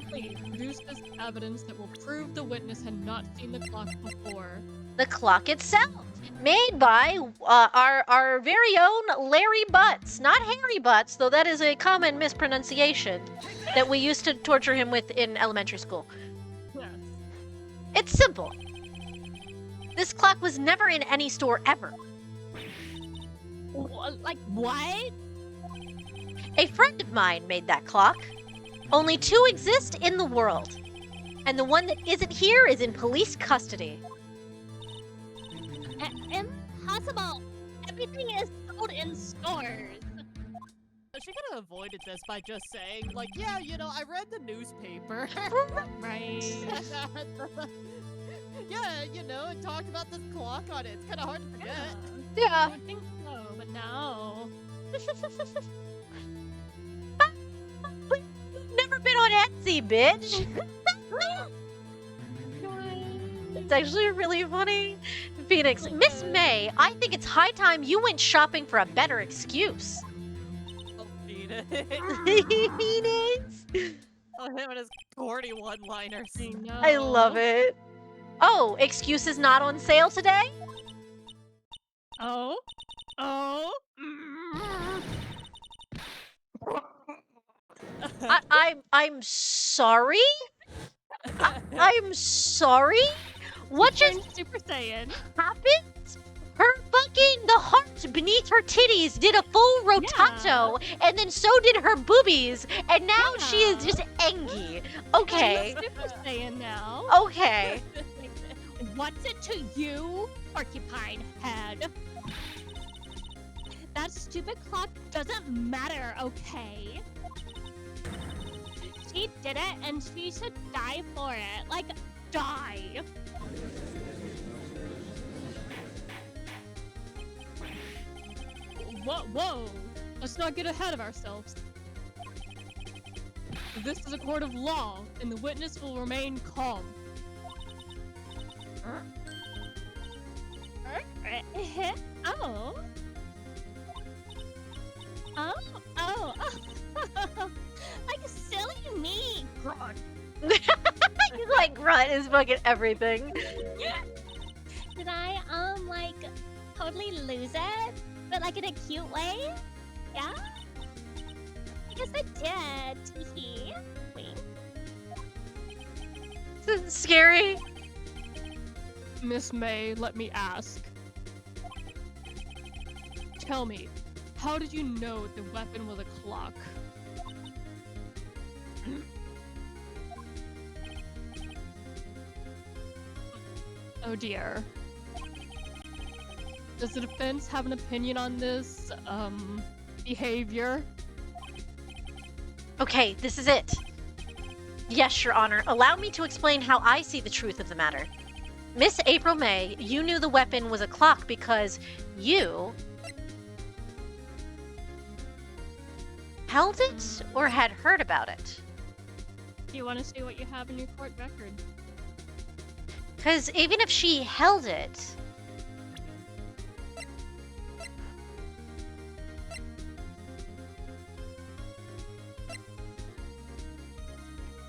Please produce this evidence that will prove the witness had not seen the clock before. The clock itself, made by our very own Larry Butts. Not Harry Butts, though that is a common mispronunciation that we used to torture him with in elementary school. Yes. It's simple. This clock was never in any store ever. Like what? A friend of mine made that clock. Only 2 exist in the world. And the one that isn't here is in police custody. Impossible. Everything is sold in stores. She could have avoided this by just saying, like, yeah, you know, I read the newspaper. Right. Yeah, you know, it talked about this clock on it. It's kind of hard to forget. Yeah. Yeah. I would think so, but no. Never been on Etsy, bitch. It's actually really funny. Phoenix, Miss May, I think it's high time you went shopping for a better excuse. Oh, Phoenix. Phoenix. Oh, him and his corny one-liners. I know. I love it. Oh, excuses not on sale today? Oh? Oh? I'm sorry? I'm sorry? What just Turned Super Saiyan. happened? The heart beneath her titties did a full rotato, and then so did her boobies, and now she is just angry. Okay. I'm a Super Saiyan now. Okay. What's it to you, porcupine head? That stupid clock doesn't matter, okay? She did it, and she should die for it. Like, die. Whoa. Let's not get ahead of ourselves. This is a court of law, and the witness will remain calm. Oh. Like silly me. God. He's like, grunt is fucking everything. Did I like totally lose it? But like in a cute way? Yeah? I guess I did. Teehee. Wink. This is scary. Miss May, let me ask. Tell me, how did you know the weapon was a clock? Oh dear. Does the defense have an opinion on this, behavior? Okay, this is it. Yes, Your Honor. Allow me to explain how I see the truth of the matter. Miss April May, you knew the weapon was a clock because you held it or had heard about it. Do you want to see what you have in your court record? Because even if she held it,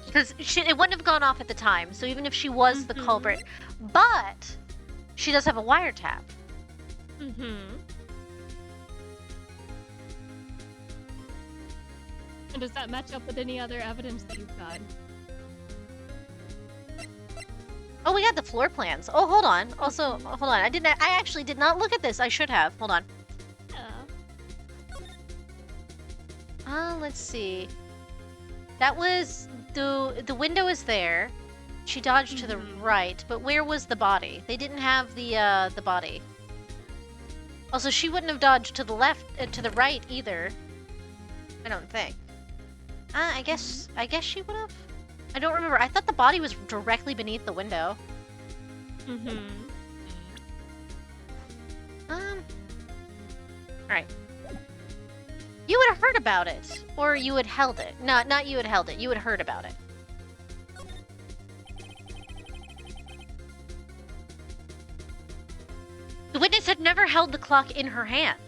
because it wouldn't have gone off at the time, so even if she was the culprit, but she does have a wiretap. And does that match up with any other evidence that you've got? Oh, we got the floor plans. Oh, hold on. Also, hold on. I actually did not look at this. I should have. Hold on. Let's see. That was the window is there. She dodged to the right, but where was the body? They didn't have the body. Also, she wouldn't have dodged to the left, to the right either. I don't think. I guess she would have. I don't remember. I thought the body was directly beneath the window. Alright. You would have heard about it. Or you had held it. No, not you had held it. You had heard about it. The witness had never held the clock in her hand.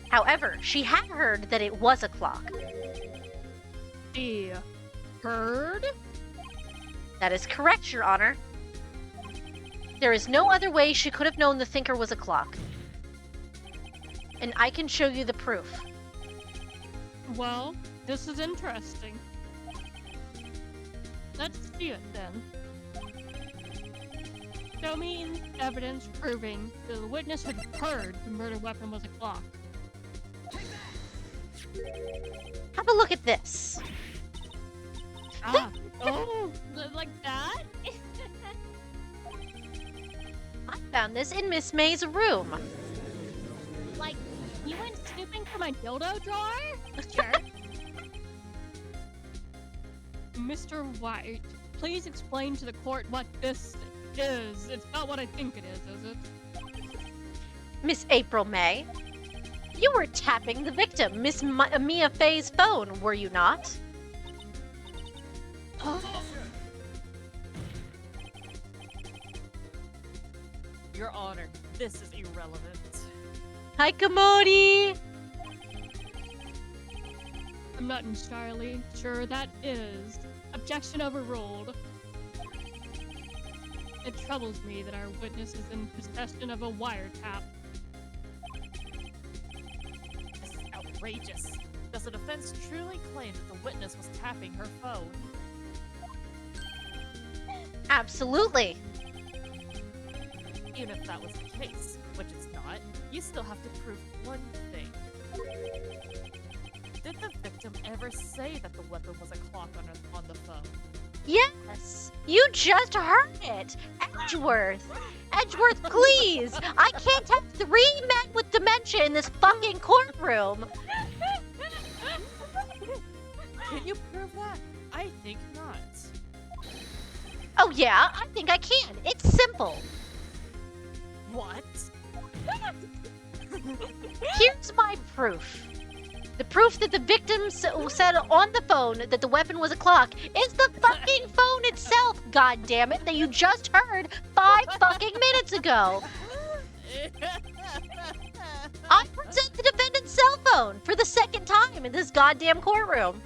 However, she had heard that it was a clock. She heard? That is correct, Your Honor. There is no other way she could have known the thinker was a clock. And I can show you the proof. Well, this is interesting. Let's see it then. Show me evidence proving that the witness had heard the murder weapon was a clock. Have a look at this. Ah, oh, like that? I found this in Miss May's room. Like, you went snooping for my dildo drawer? Sure. Mr. White, please explain to the court what this is. It's not what I think it is it? Miss April May, you were tapping the victim, Miss Mia Fey's phone, were you not? Your Honor, this is irrelevant. Hi, Komodi! I'm not entirely sure that is. Objection overruled. It troubles me that our witness is in possession of a wiretap. This is outrageous. Does the defense truly claim that the witness was tapping her phone? Absolutely. Even if that was the case, which it's not, you still have to prove one thing. Did the victim ever say that the weapon was a clock on the phone? Yes, you just heard it. Edgeworth. Edgeworth, please. I can't have 3 men with dementia in this fucking courtroom. Can you prove that? I think not. Oh yeah, I think I can. It's simple. What? Here's my proof. The proof that the victim said on the phone that the weapon was a clock is the fucking phone itself, god damn it, that you just heard 5 fucking minutes ago. I present the defendant's cell phone for the 2nd time in this goddamn courtroom.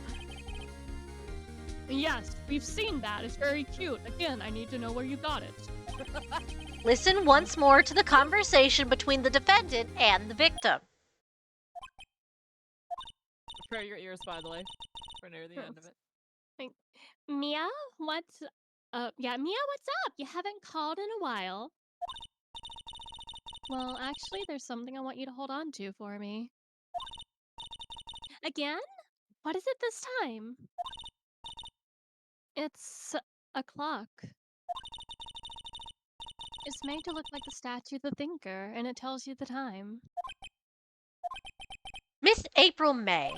Yes, we've seen that. It's very cute. Again, I need to know where you got it. Listen once more to the conversation between the defendant and the victim. Prepare your ears, by the way. We're near the end of it. Mia, what's Mia, what's up? You haven't called in a while. Well, actually, there's something I want you to hold on to for me. Again? What is it this time? It's a clock. It's made to look like the statue of the thinker, and it tells you the time. Miss April May,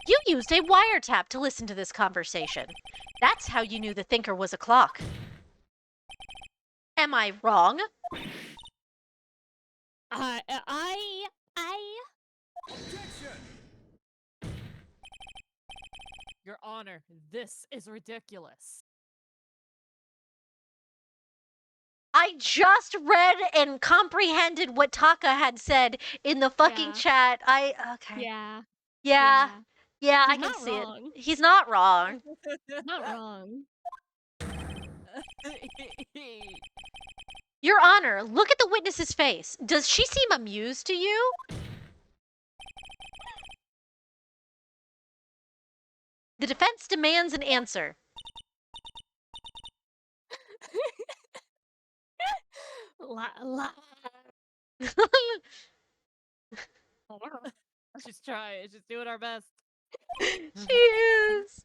you used a wiretap to listen to this conversation. That's how you knew the thinker was a clock. Am I wrong? Your Honor, this is ridiculous. I just read and comprehended what Taka had said in the fucking Yeah. chat. Okay. Yeah. Yeah, I He's can not see wrong. it. He's not wrong. Not wrong. Your Honor, look at the witness's face. Does she seem amused to you? The defense demands an answer. She's trying. She's doing our best. She is.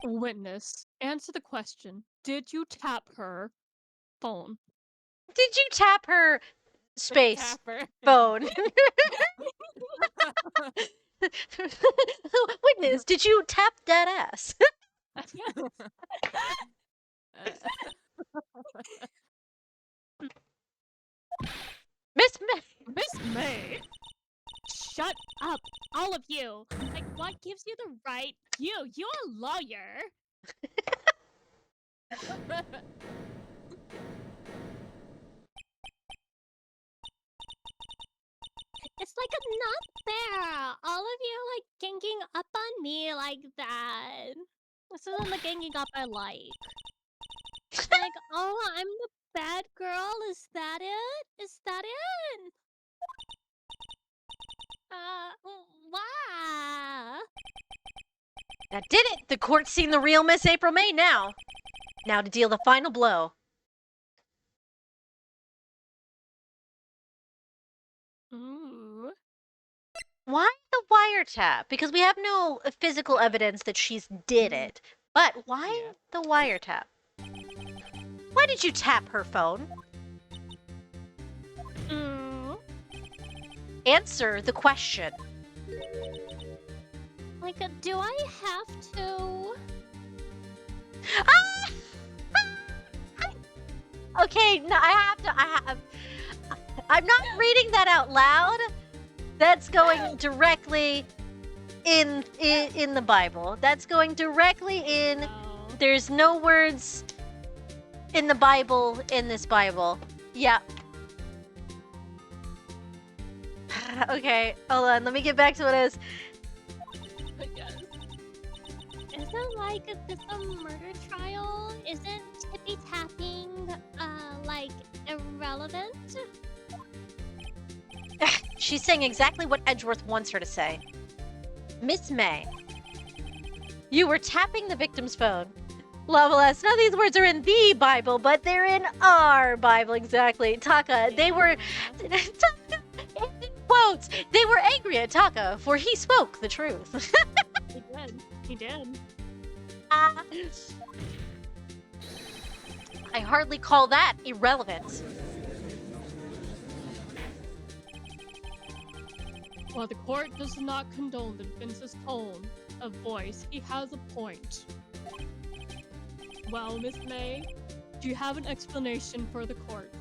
Witness, answer the question. Did you tap her phone? Did you tap her space Tapper. phone? Witness, did you tap that ass? Miss May. Miss May. Shut up, all of you! Like, what gives you the right? You're a lawyer! It's like not fair! All of you, like, ganging up on me like that. This isn't the ganging up I like. Like, oh, I'm the bad girl? Is that it? Is that it? Why? That did it! The court's seen the real Miss April May now. Now to deal the final blow. Ooh. Why the wiretap? Because we have no physical evidence that she's did it. But why the wiretap? Why did you tap her phone? Answer the question. Like, do I have to? Ah! Okay, no, I'm not reading that out loud. That's going directly in the Bible. That's going directly in. Oh. There's no words in the Bible in this Bible. Yeah. Okay, hold on. Let me get back to what it is. Isn't like this a murder trial? Isn't tippy tapping like irrelevant? She's saying exactly what Edgeworth wants her to say. Miss May, you were tapping the victim's phone. Level S. None of these words are in the Bible, but they're in our Bible. Exactly. Taka, they were. Taka, in quotes. They were angry at Taka, for he spoke the truth. He did. He did. I hardly call that irrelevant. While the court does not condone the Vince's tone of voice, he has a point. Well, Miss May, do you have an explanation for the court?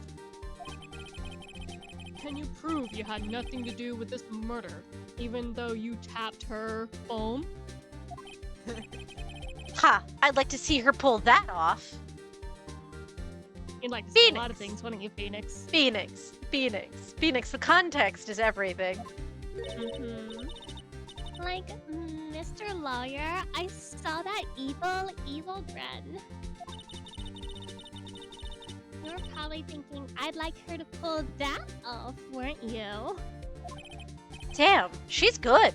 Can you prove you had nothing to do with this murder, even though you tapped her phone? Ha! I'd like to see her pull that off. You'd like to say a lot of things, wouldn't you, Phoenix? Phoenix. The context is everything. Like, Mr. Lawyer, I saw that evil grin. You were probably thinking I'd like her to pull that off, weren't you? Damn, she's good.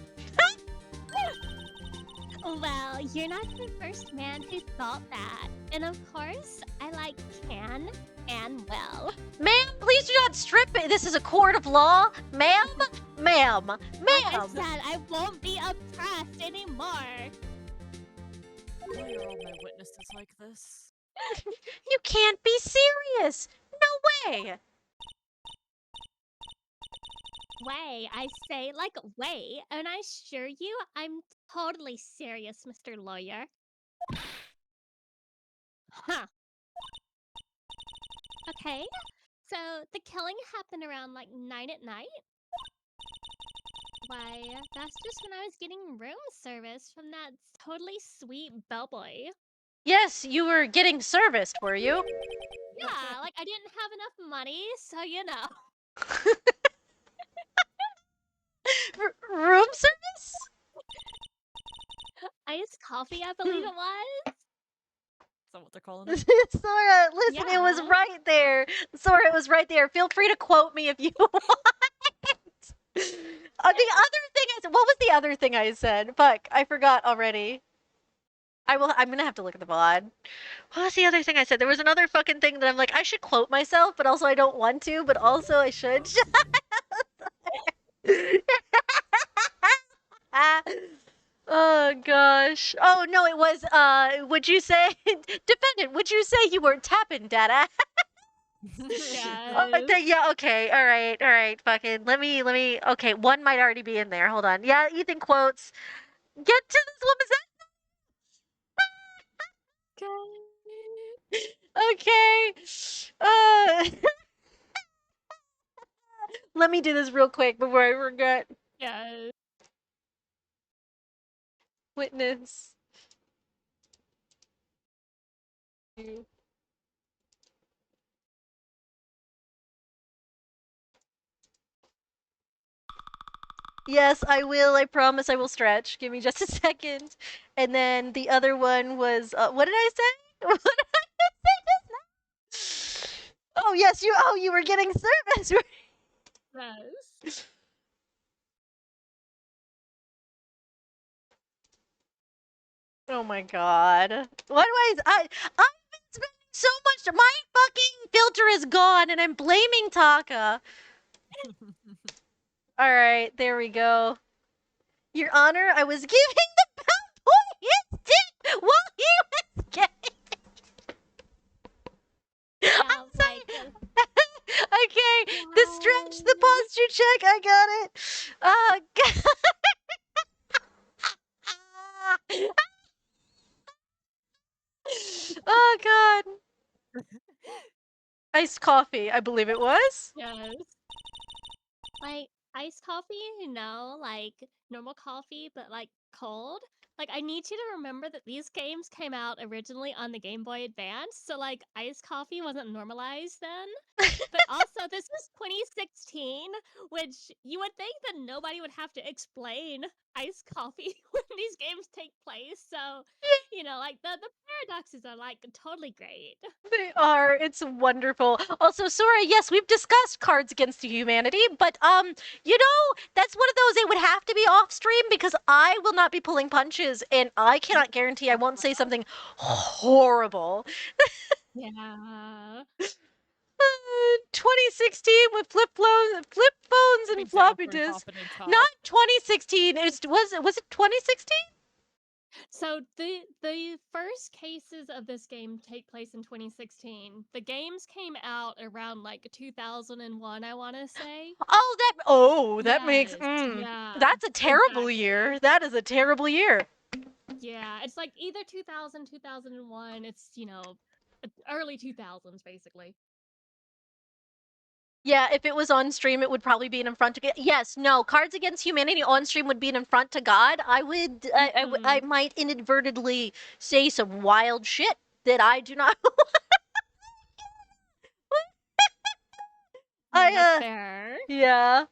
Well, you're not the first man who thought that. And of course, I like can and will. Ma'am, please do not strip it. This is a court of law. Ma'am. Like I said, I won't be oppressed anymore. Why are all my witnesses like this? You can't be serious. No way. Way, I say, like, way, and I assure you, I'm totally serious, Mr. Lawyer. Huh. Okay, so the killing happened around, like, 9 at night? Why, that's just when I was getting room service from that totally sweet bellboy. Yes, you were getting serviced, were you? Yeah, like, I didn't have enough money, so you know. Room service? Iced coffee, I believe it was. Is that what they're calling it? Sora, listen, it was Yeah. right there. Sora, it was right there. Feel free to quote me if you want. The other thing I said, what was the other thing I said? Fuck, I forgot already. I'm gonna have to look at the VOD. What was the other thing I said? There was another fucking thing that I'm like, I should quote myself, but also I don't want to, but also I should. Oh gosh. Oh no, it was would you say defendant, would you say you were tapping data? Yes. Yeah, okay. All right. Fucking let me okay, one might already be in there. Hold on. Yeah, Ethan quotes. Get to this woman's okay. Let me do this real quick before I forget. Yes. Witness. Yes, I will. I promise I will stretch. Give me just a second. And then the other one was, what did I say? What did I say just now? Oh, yes, you were getting service. Yes. Oh my god. Why do I've been spending so much, my fucking filter is gone and I'm blaming Taka. Alright, there we go. Your Honor, I was giving the bellboy his dick while he was gay. Oh my god. Okay, the stretch, the posture check, I got it. Oh god. Iced coffee, I believe it was. Yes. Like iced coffee, like normal coffee, but like cold. Like I need you to remember that these games came out originally on the Game Boy Advance, so like iced coffee wasn't normalized then. But also this is 2016, which you would think that nobody would have to explain iced coffee when these games take place. So, like the paradoxes are like totally great. They are. It's wonderful. Also, Sora, yes, we've discussed Cards Against Humanity, but that's one of those it would have to be off stream because I will not be pulling punches and I cannot guarantee I won't say something horrible. Yeah. 2016 with flip phones and floppy disks. Not 2016. Was it 2016? So the first cases of this game take place in 2016. The games came out around like 2001, I want to say. That makes yeah, that's a terrible exactly. year. That is a terrible year. Yeah, it's like either 2000, 2001. It's early 2000s basically. Yeah, if it was on stream, it would probably be an affront to yes, no, Cards Against Humanity on stream would be an affront to God. I might inadvertently say some wild shit that I do not. That's fair. Yeah.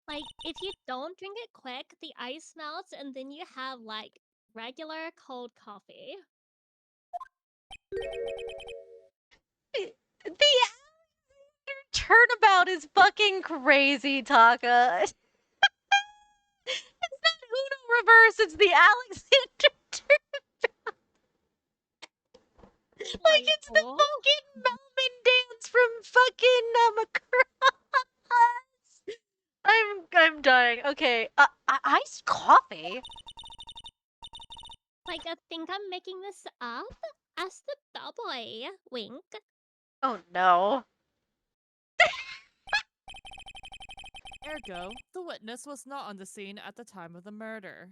Like if you don't drink it quick, the ice melts, and then you have like regular cold coffee. The turnabout is fucking crazy, Taka. It's not Uno reverse, it's the Alexander turnabout. Like it's the fucking Melman dance from fucking Macross. I'm dying. Okay, iced coffee? Like I think I'm making this up. Ask the bellboy. Wink. Oh no. Ergo, the witness was not on the scene at the time of the murder.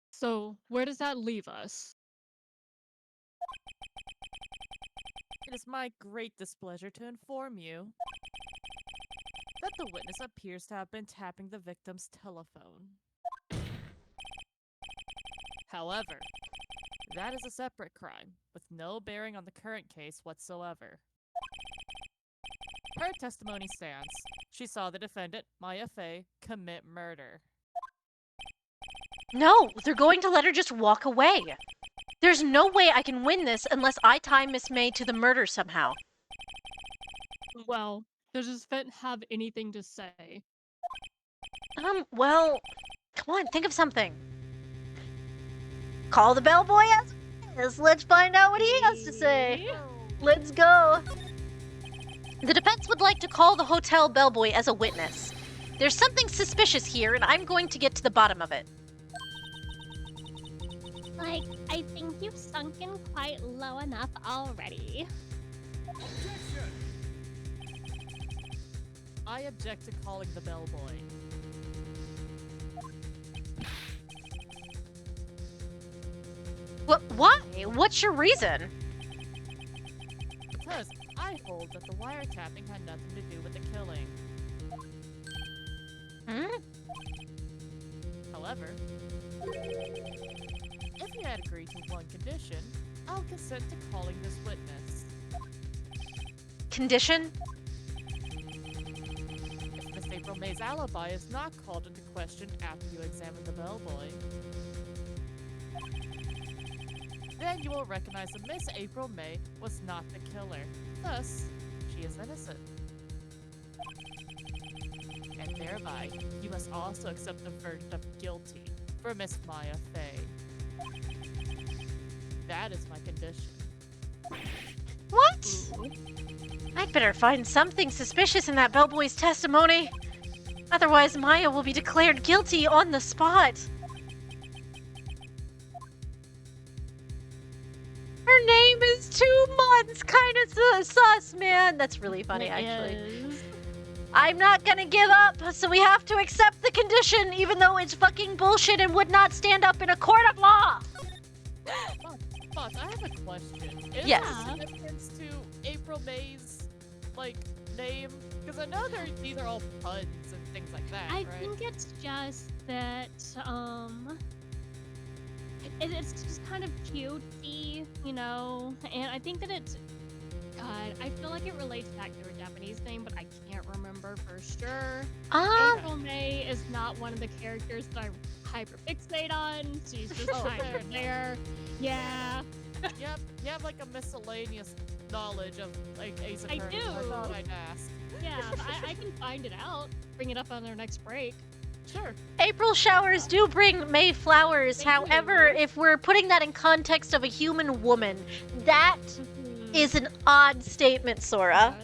So, where does that leave us? It is my great displeasure to inform you that the witness appears to have been tapping the victim's telephone. However, that is a separate crime, with no bearing on the current case whatsoever. Her testimony stands. She saw the defendant, Maya Fey, commit murder. No, they're going to let her just walk away. There's no way I can win this unless I tie Miss May to the murder somehow. Well, Does this vent have anything to say? Well, come on, think of something. Call the bellboy as it is. Let's find out what he has to say. Let's go. The defense would like to call the hotel bellboy as a witness. There's something suspicious here, and I'm going to get to the bottom of it. Like, I think you've sunk in quite low enough already. I object to calling the bellboy. Why? What's your reason? Because I hold that the wiretapping had nothing to do with the killing. However, if you had agreed to one condition, I'll consent to calling this witness. Condition? If Miss April May's alibi is not called into question after you examine the bellboy, then you will recognize that Miss April May was not the killer. Thus, she is innocent. And thereby, you must also accept the verdict of guilty for Miss Maya Fey. That is my condition. What? I'd better find something suspicious in that bellboy's testimony. Otherwise, Maya will be declared guilty on the spot. Her name is 2 months, kind of sus, man. That's really funny, actually. Is. I'm not gonna give up, so we have to accept the condition, even though it's fucking bullshit and would not stand up in a court of law. Boss, I have a question. Is Yes. there significance to April May's, like, name? Because I know these are all puns and things like that, I right? think it's just that, it's just kind of cutesy, you know? And I think that it's, God, I feel like it relates back to her Japanese name, but I can't remember for sure. April May is not one of the characters that I'm hyperfixate on. She's just kind of there. Yeah. You have like a miscellaneous knowledge of like Ace I Attorney. So I do. thought I'd ask. Yeah, but I can find it out. Bring it up on our next break. Sure. April showers do bring May flowers. They However, do. if we're putting that in context of a human woman, that is an odd statement, Sora.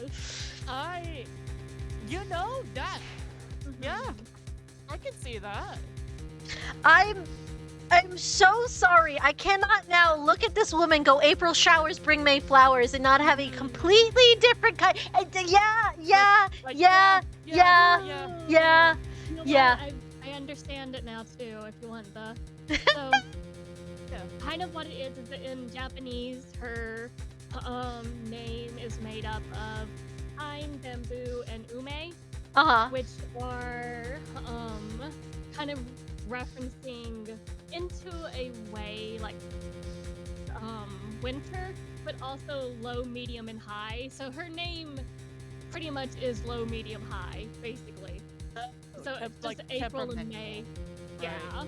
You know that. Yeah, I can see that. I'm so sorry. I cannot now look at this woman go April showers bring May flowers and not have a completely different kind. Yeah. You know Yeah. what? I understand it now too. If you want the, so Yeah. kind of what it is that in Japanese, her name is made up of pine, bamboo, and ume, which are kind of referencing into a way like winter, but also low, medium, and high. So her name pretty much is low, medium, high, basically. So it's just like April and temperamental, May. right? Yeah.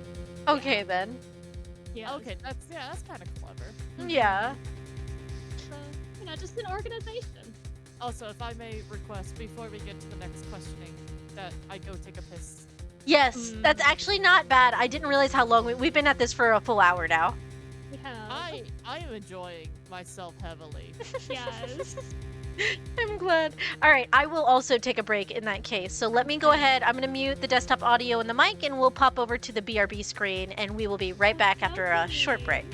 Okay then. Yeah. Okay, that's kind of clever. Yeah. So, you know, just an organization. Also, if I may request before we get to the next questioning, that I go take a piss. Yes, that's actually not bad. I didn't realize how long we've been at this for a full hour now. Yeah. I am enjoying myself heavily. Yes. I'm glad. All right, I will also take a break in that case. So let me go ahead. I'm going to mute the desktop audio and the mic, and we'll pop over to the BRB screen, and we will be right back after a short break.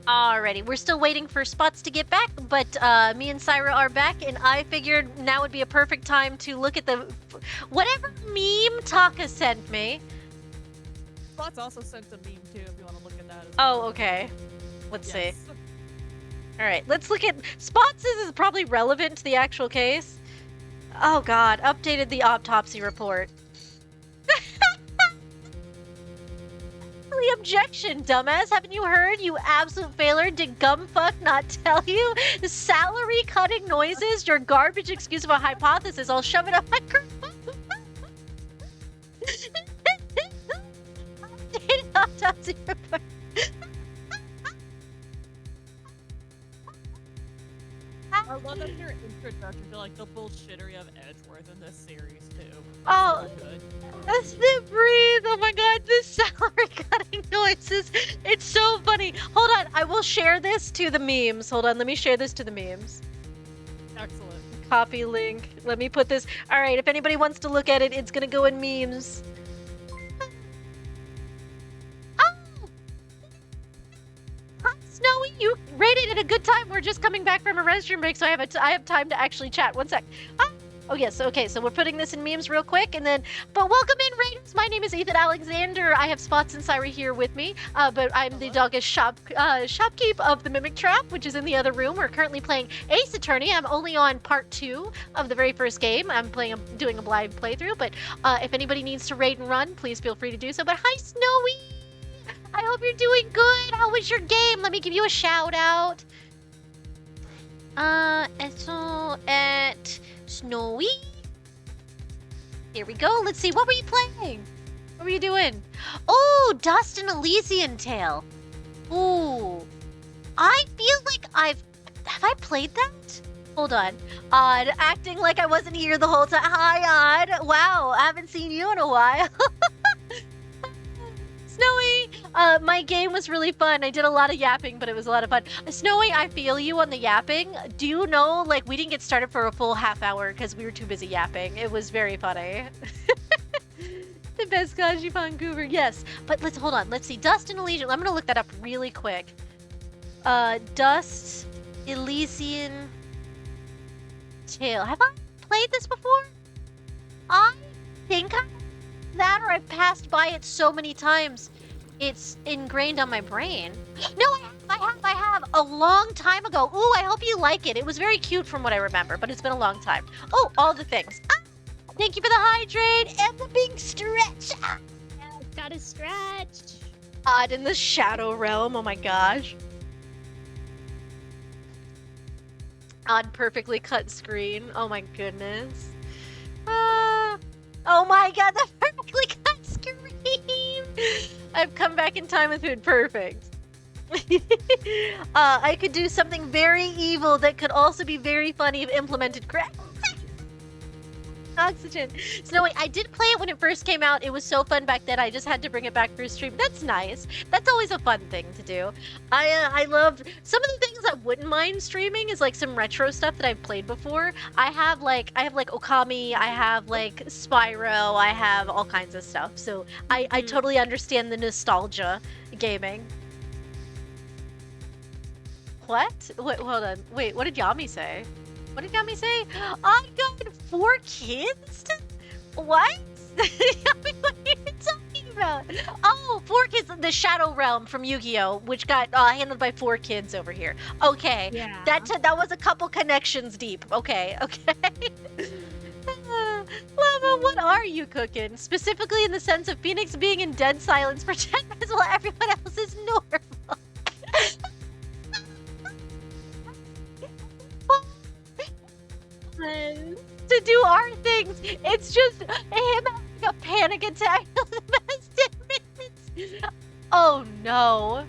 Alrighty, we're still waiting for Spots to get back, but me and Syra are back, and I figured now would be a perfect time to look at the whatever meme Taka sent me. Spots also sent a meme too, if you want to look at that. As Oh, well. okay. Let's see. Yes. All right, let's look at Spots. This is probably relevant to the actual case. Oh God, updated the autopsy report. Objection, dumbass. Haven't you heard? You absolute failure. Did Gumfuck not tell you? The salary cutting noises, your garbage excuse of a hypothesis. I'll shove it up my updated autopsy report. I love that your introduction to like the bullshittery of Edgeworth in this series too. Oh, So good. that's the breathe. Oh my God, this salary cutting noises. It's so funny. Hold on, I will share this to the memes. Hold on, let me share this to the memes. Excellent. Copy link. Let me put this. All right, if anybody wants to look at it, it's gonna go in memes. Oh! Hi, Snowy. You rated at a good time. We're just coming back from a restroom break, so I have time to actually chat. One sec. Oh yes, okay, so we're putting this in memes real quick, and then, but welcome in, Raiders! My name is Ethan Alexander. I have Spots and Syra here with me, but I'm the doggish shopkeep of the Mimic Trap, which is in the other room. We're currently playing Ace Attorney. I'm only on part 2 of the very first game. I'm doing a blind playthrough, but if anybody needs to raid and run, please feel free to do so. But hi, Snowy! I hope you're doing good. How was your game? Let me give you a shout out. So at Snowy. Here we go. Let's see. What were you playing? What were you doing? Oh, Dust and Elysian Tale. Ooh. I feel like have I played that? Hold on. Odd, acting like I wasn't here the whole time. Hi, Odd. Wow, I haven't seen you in a while. Snowy, my game was really fun. I did a lot of yapping, but it was a lot of fun. Snowy, I feel you on the yapping. Do you know, like, we didn't get started for a full half hour because we were too busy yapping. It was very funny. The best Kaji Vancouver, yes. But hold on. Let's see. Dust and Elysian. I'm going to look that up really quick. Dust, Elysian Tale. Have I played this before? I think that, or I've passed by it so many times, it's ingrained on my brain. No, I have a long time ago. Ooh, I hope you like it. It was very cute from what I remember, but it's been a long time. Oh, all the things. Thank you for the hydrate and the big stretch. Yeah, gotta stretch. Odd in the Shadow Realm. Oh my gosh. Odd perfectly cut screen. Oh my goodness. Oh my God, the perfectly cut screen! I've come back in time with food. Perfect. I could do something very evil that could also be very funny if implemented correctly. Oxygen. Snowy, I did play it when it first came out. It was so fun back then. I just had to bring it back for a stream. That's nice. That's always a fun thing to do. I love some of the things I wouldn't mind streaming is like some retro stuff that I've played before. I have like Okami, I have like Spyro, I have all kinds of stuff. So I totally understand the nostalgia gaming. What? Wait, hold on. Wait, what did Yami say? What did Yami say? I got 4 kids? What? Yami, what are you talking about? Oh, 4 kids, the Shadow Realm from Yu-Gi-Oh, which got handled by 4 kids over here. Okay, Yeah. that was a couple connections deep. Okay. Lava, what are you cooking? Specifically in the sense of Phoenix being in dead silence for 10 minutes while everyone else is normal. To do our things. It's just him having a panic attack for the past 10 minutes. Oh no.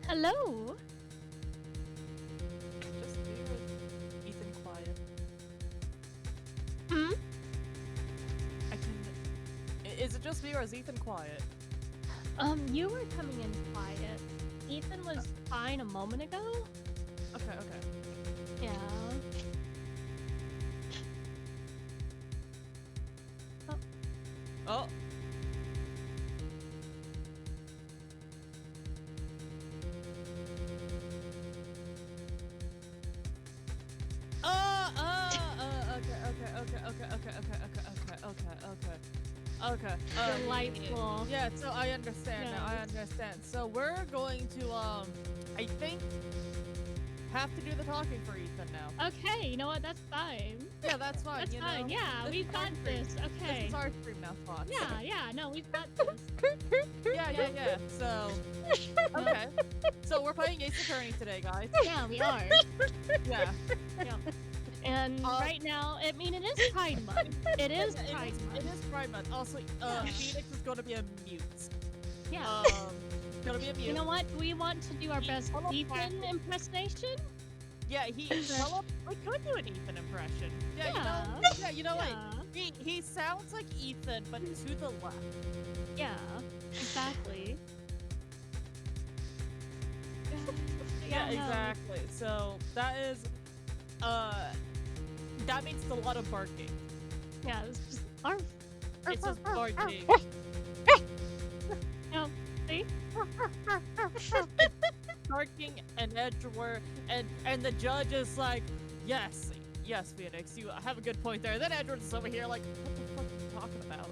Hello. just me or is Ethan quiet? You were coming in quiet. Ethan was fine a moment ago. Okay, okay. Yeah. Oh. Okay. Delightful. Yeah, so I understand now. I Yes. understand. So we're going to I think have to do the talking for Ethan now. Okay, you know what? That's fine. Yeah, that's fine. That's you fine. know? Yeah, This we've is our got stream. this. Okay. This is our stream now, Fox. Yeah, no, we've got this. Yeah. So okay. So we're playing Ace Attorney today, guys. Yeah, we are. Yeah. And right now, I mean, it is Pride Month. It is Yeah, Pride it Month. is Pride Month. Also, Yeah. Phoenix is going to be a mute. Yeah. Gonna be a mute. You know what? Do we want to do our best Hello, Ethan impersonation? Yeah, well, we could do an Ethan impression. Yeah. You know what? Yeah. He sounds like Ethan, but to the left. Yeah, exactly. Yeah, no. exactly. So that is, that means it's a lot of barking. Yeah, it's just arf. It's just barking. No, see? Barking and Edgeworth, and the judge is like, yes, Phoenix, you have a good point there. Then Edgeworth is over here like, what the fuck are you talking about?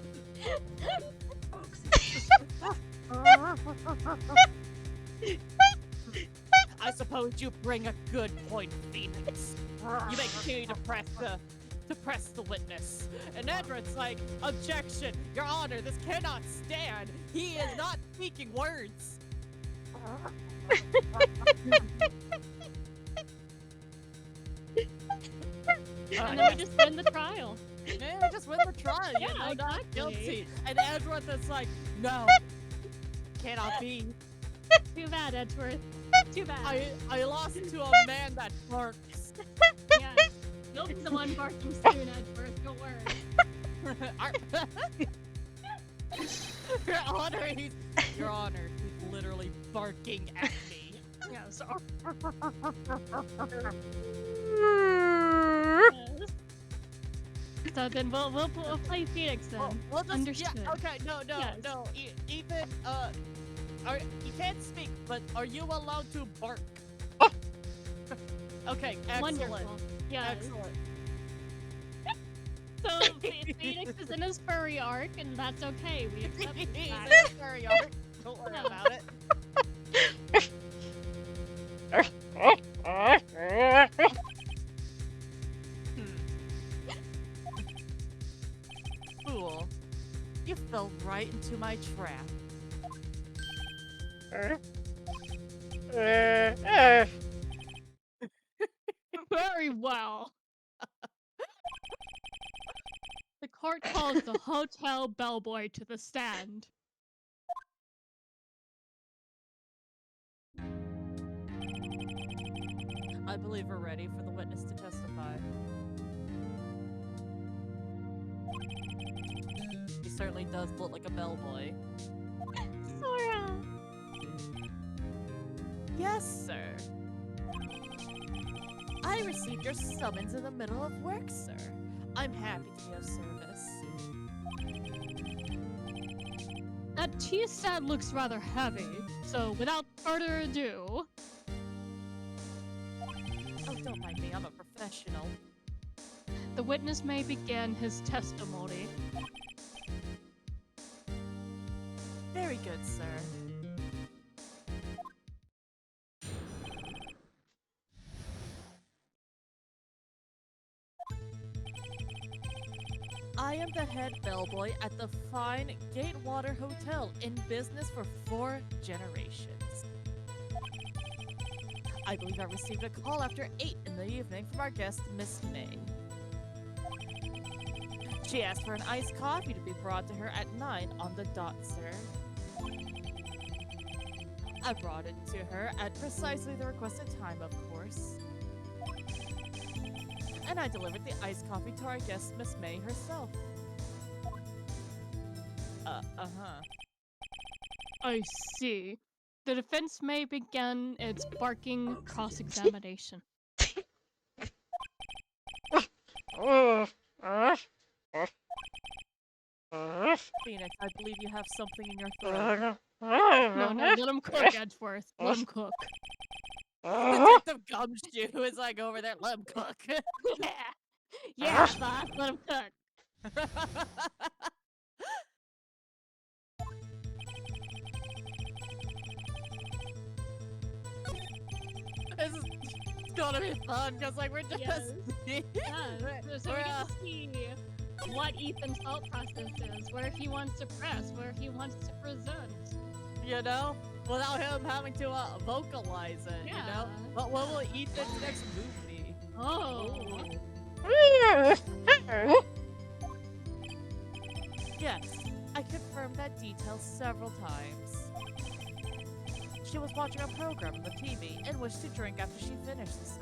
I suppose you bring a good point, Phoenix. You may continue to press the witness. And Edward's like, objection, Your Honor, this cannot stand. He is not speaking words. And then we just win the trial. Man, we just win the trial. Yeah, Not exactly. guilty. And Edward is like, no, cannot be. Too bad, Edgeworth. Too bad. I lost to a man that barks. Yeah. You'll be the one barking soon, Edgeworth. Don't worry. Your Honor, he's literally barking at me. Yeah, so. So then we'll play Phoenix then. Well, just, Understood. Yeah, okay, no, Yes. Ethan, you can't speak, but are you allowed to bark? Okay, excellent. Wonderful. Yeah. Excellent. So Phoenix is in his furry arc, and that's okay. We accept He's that. very hard. Don't worry Yeah. about it. Fool. You fell right into my trap. Very well. The court calls the hotel bellboy to the stand. I believe we're ready for the witness to testify. He certainly does look like a bellboy. Sora. Yes, sir. I received your summons in the middle of work, sir. I'm happy to be of service. That tea stand looks rather heavy, so without further ado, Oh, don't mind me, I'm a professional. the witness may begin his testimony. Very good, sir. I am the head bellboy at the fine Gatewater Hotel, in business for 4 generations. I believe I received a call after 8 in the evening from our guest, Miss May. She asked for an iced coffee to be brought to her at 9 on the dot, sir. I brought it to her at precisely the requested time, of course. And I delivered the iced coffee to our guest, Miss May herself. Uh-huh. I see. The defense may begin its barking cross-examination. Phoenix, I believe you have something in your throat. No, let him cook, Edgeworth. Let him cook. Detective Gumshoe is like over there, let him cook. Yeah, boss, let him cook. This is gonna be fun, because like we're just... Yes. Yeah, so we we're, get to see what Ethan's thought process is, where he wants to press, where he wants to present. you know, without him having to vocalize it, you know? Yeah. But what will Ethan's next move be? Oh. Yes, I confirmed that detail several times. She was watching a program on the TV and wished to drink after she finished, sir.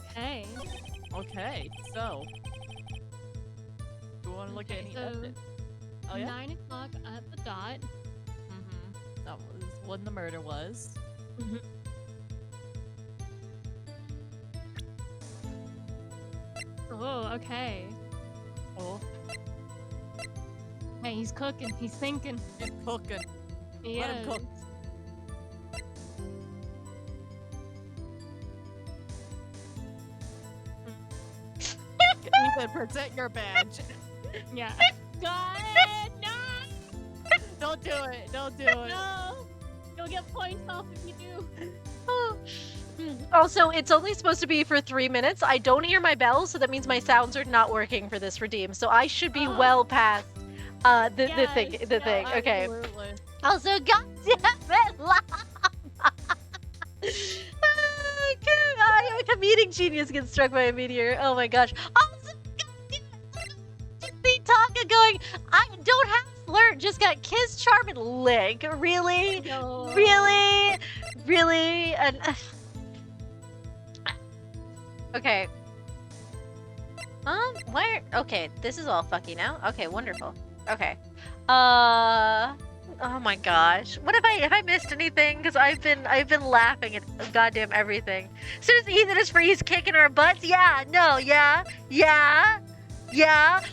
Okay. Okay, so... Do you want to look at Okay, any so evidence? Oh, yeah? 9 o'clock at the dot. Mm-hmm. That was when the murder was. Oh, okay. Oh, Hey, he's cooking. He's thinking. he's cooking. He Let him is. cook. Ethan, present your badge. Yeah. God, no! Don't do it. Don't do it. No! You'll get points off if you do. Also, it's only supposed to be for 3 minutes. I don't hear my bells, so that means my sounds are not working for this redeem. So I should be well past the thing. Yes, The thing. Okay. Absolutely. Also, goddammit, llama! I'm a comedic genius gets struck by a meteor. Oh my gosh. Also, goddammit, Taka going, I don't have flirt, just got kiss, charm, and lick. Really? No. Really? Really? And okay. Where? Okay, this is all fucky now. Okay, wonderful. Okay. Oh my gosh. What have I missed anything? Because I've been laughing at goddamn everything. As soon as Ethan is free, he's kicking our butts. Yeah, no, yeah.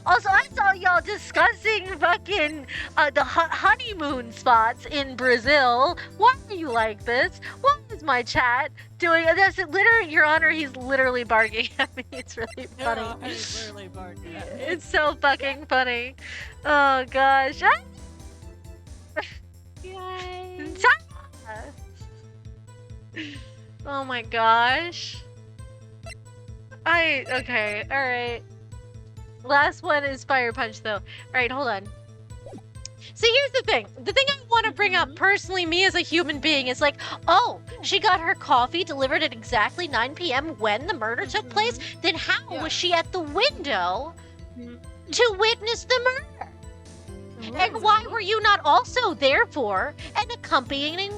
Also, I saw y'all discussing fucking the honeymoon spots in Brazil. Why are you like this? Why is my chat doing? That's literally, Your Honor. He's literally barking at me. It's really funny. Yeah, he's literally barking at me. It's so fucking funny. Oh gosh. Yay. Oh my gosh. Okay, alright. Last one is Fire Punch though. Alright, hold on. See, here's the thing. The thing I want to bring up personally, me as a human being, is like, oh, she got her coffee delivered at exactly 9 p.m. when the murder took place? Then how was she at the window to witness the murder? And why were you not also there for an accompanying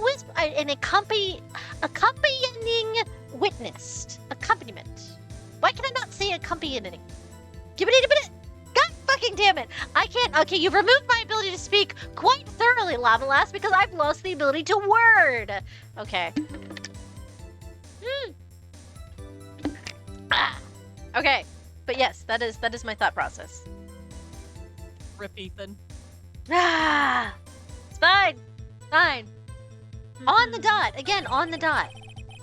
accompaniment? Why can I not say accompanying? Give it a minute. God fucking damn it! I can't. Okay, you've removed my ability to speak quite thoroughly, Llama-Lass, because I've lost the ability to word. Okay. Okay, but yes, that is my thought process. Rip Ethan. It's fine. Fine. On the dot. Again, on the dot.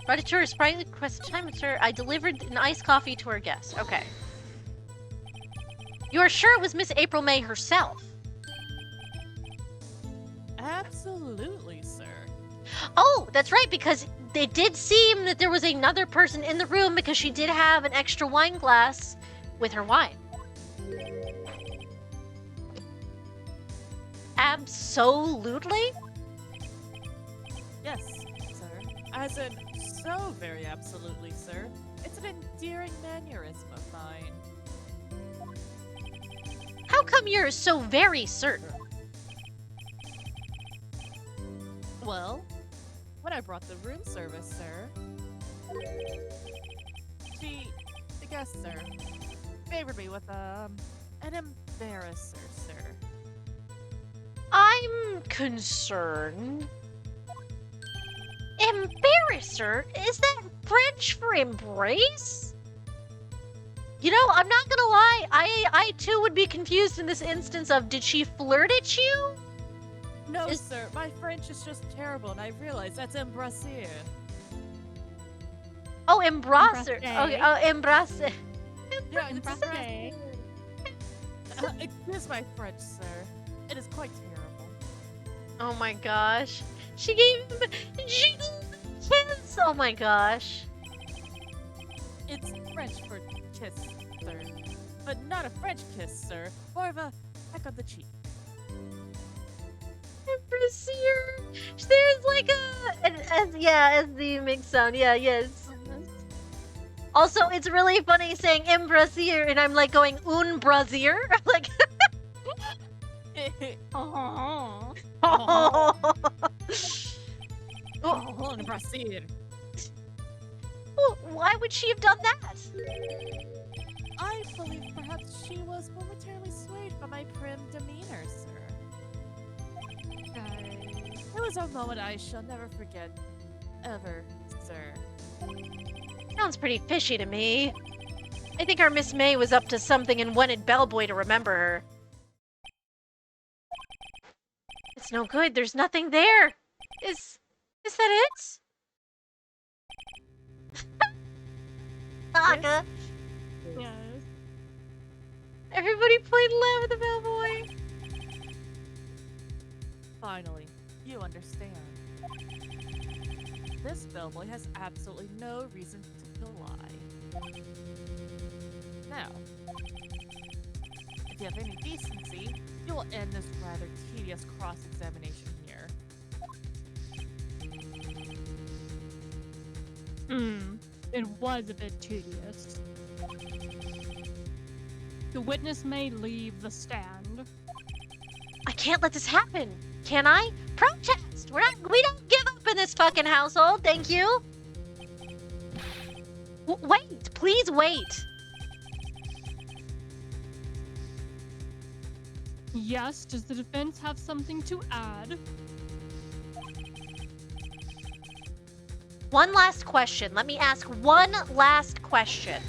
Predator sprightly request time, sir. I delivered an iced coffee to our guest. Okay. You are sure it was Miss April May herself? Absolutely, sir. Oh, that's right, because it did seem that there was another person in the room because she did have an extra wine glass with her wine. Absolutely? Yes, sir. As in, so very absolutely, sir. It's an endearing mannerism of mine. come you're so very certain? Well, when I brought the room service, sir, the guest, sir, favored me with, an embarrasser, sir. I'm concerned. Embarrasser? Is that French for embrace? You know, I'm not gonna lie, I too would be confused in this instance of, did she flirt at you? No, sir, my French is just terrible, and I realize that's embrasser. Oh, embrasser. Embrasse. Okay, oh, embrace. Yeah, it's Embrasse. excuse my French, sir. It is quite terrible. Oh my gosh. She gave him a kiss. Oh my gosh. It's French for kiss, sir. But not a French kiss, sir. More of a peck on the cheek. Embrassier. There's like as the mixed sound. Yeah, yes. Also, it's really funny saying embrassier, and I'm like going un brasier. Like, Oh, oh. Oh, embrasser. Why would she have done that? I believe perhaps she was momentarily swayed by my prim demeanor, sir. It was a moment I shall never forget, ever, sir. Sounds pretty fishy to me. I think our Miss May was up to something and wanted Bellboy to remember her. It's no good. There's nothing there. Is that it? Naga. yes. Everybody played Laugh at the Bellboy. Finally, you understand. This bellboy has absolutely no reason to lie. Now, if you have any decency, you will end this rather tedious cross-examination here. It was a bit tedious. The witness may leave the stand. I can't let this happen. Can I? Protest! We don't give up in this fucking household, thank you. Wait, please wait. Yes, does the defense have something to add? One last question. Let me ask one last question.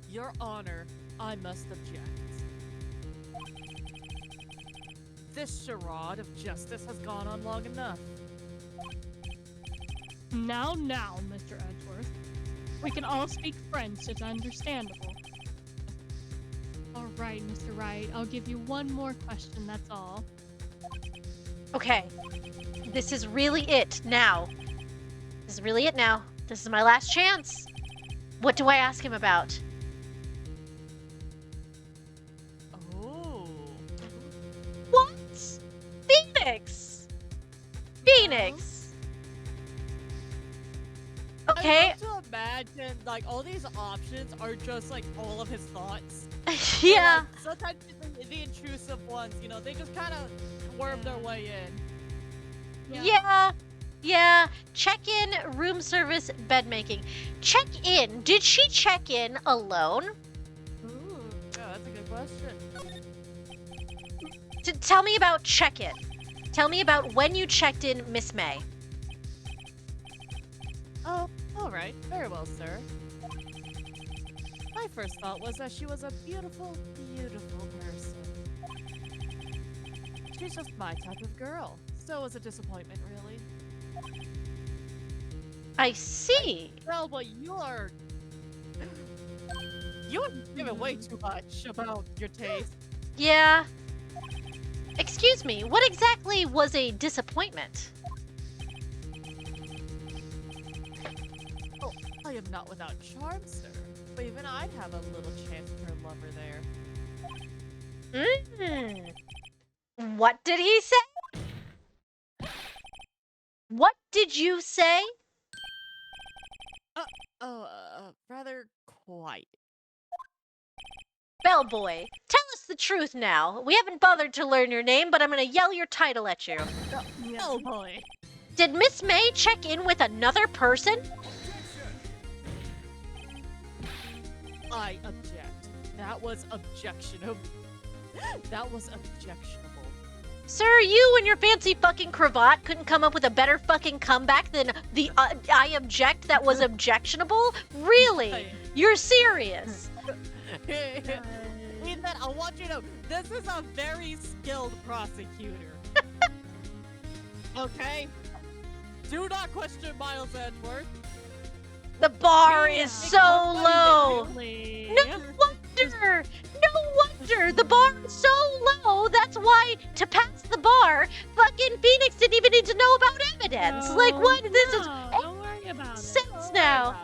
Your Honor, I must object. This charade of justice has gone on long enough. Now, Mr. Edgeworth. We can all speak French, it's understandable. Alright, Mr. Wright, I'll give you one more question, that's all. Okay. This is really it now. This is really it now. This is my last chance. What do I ask him about? Oh. What? Phoenix! Phoenix! Okay. I love to imagine, like, all these options are just, like, all of his thoughts. Yeah. Like, sometimes the intrusive ones, you know, they just kind of worm their way in. Yeah. Check in, room service, bed making. Check in. Did she check in alone? Ooh, yeah, that's a good question. Tell me about check in. Tell me about when you checked in Miss May. Oh, alright. Very well, sir. My first thought was that she was a beautiful, beautiful person. She's just my type of girl. So it was a disappointment, really. I see. Well, but you're giving way too much about your taste. Yeah. Excuse me, what exactly was a disappointment? Oh, I am not without charm, sir. But even I'd have a little chance with her lover there. What did he say? What did you say? Rather quiet. Bellboy, tell us the truth now. We haven't bothered to learn your name, but I'm gonna yell your title at you. Oh boy. Did Miss May check in with another person? I object. That was objectionable. That was objectionable. Sir, you and your fancy fucking cravat couldn't come up with a better fucking comeback than the I object that was objectionable? Really? You're serious? Ethan, I want you to know, this is a very skilled prosecutor. Okay? Do not question Miles Edgeworth. The bar is so low. Really? No wonder! No wonder! The bar is so low! That's why, to pass the bar, fucking Phoenix didn't even need to know about evidence! No, Like, what? This is don't worry about it. sense now.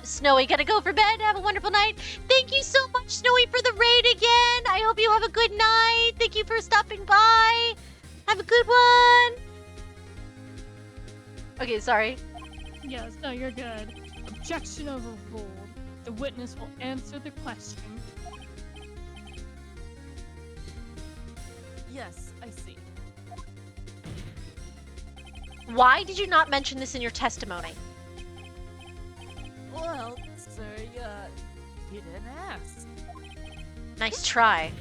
Snowy, gotta go for bed. Have a wonderful night. Thank you so much, Snowy, for the raid again. I hope you have a good night. Thank you for stopping by. Have a good one. Okay, sorry. Yes, no, you're good. Objection overruled. The witness will answer the question. Yes, I see. Why did you not mention this in your testimony? Well, sir, you didn't ask. Nice try.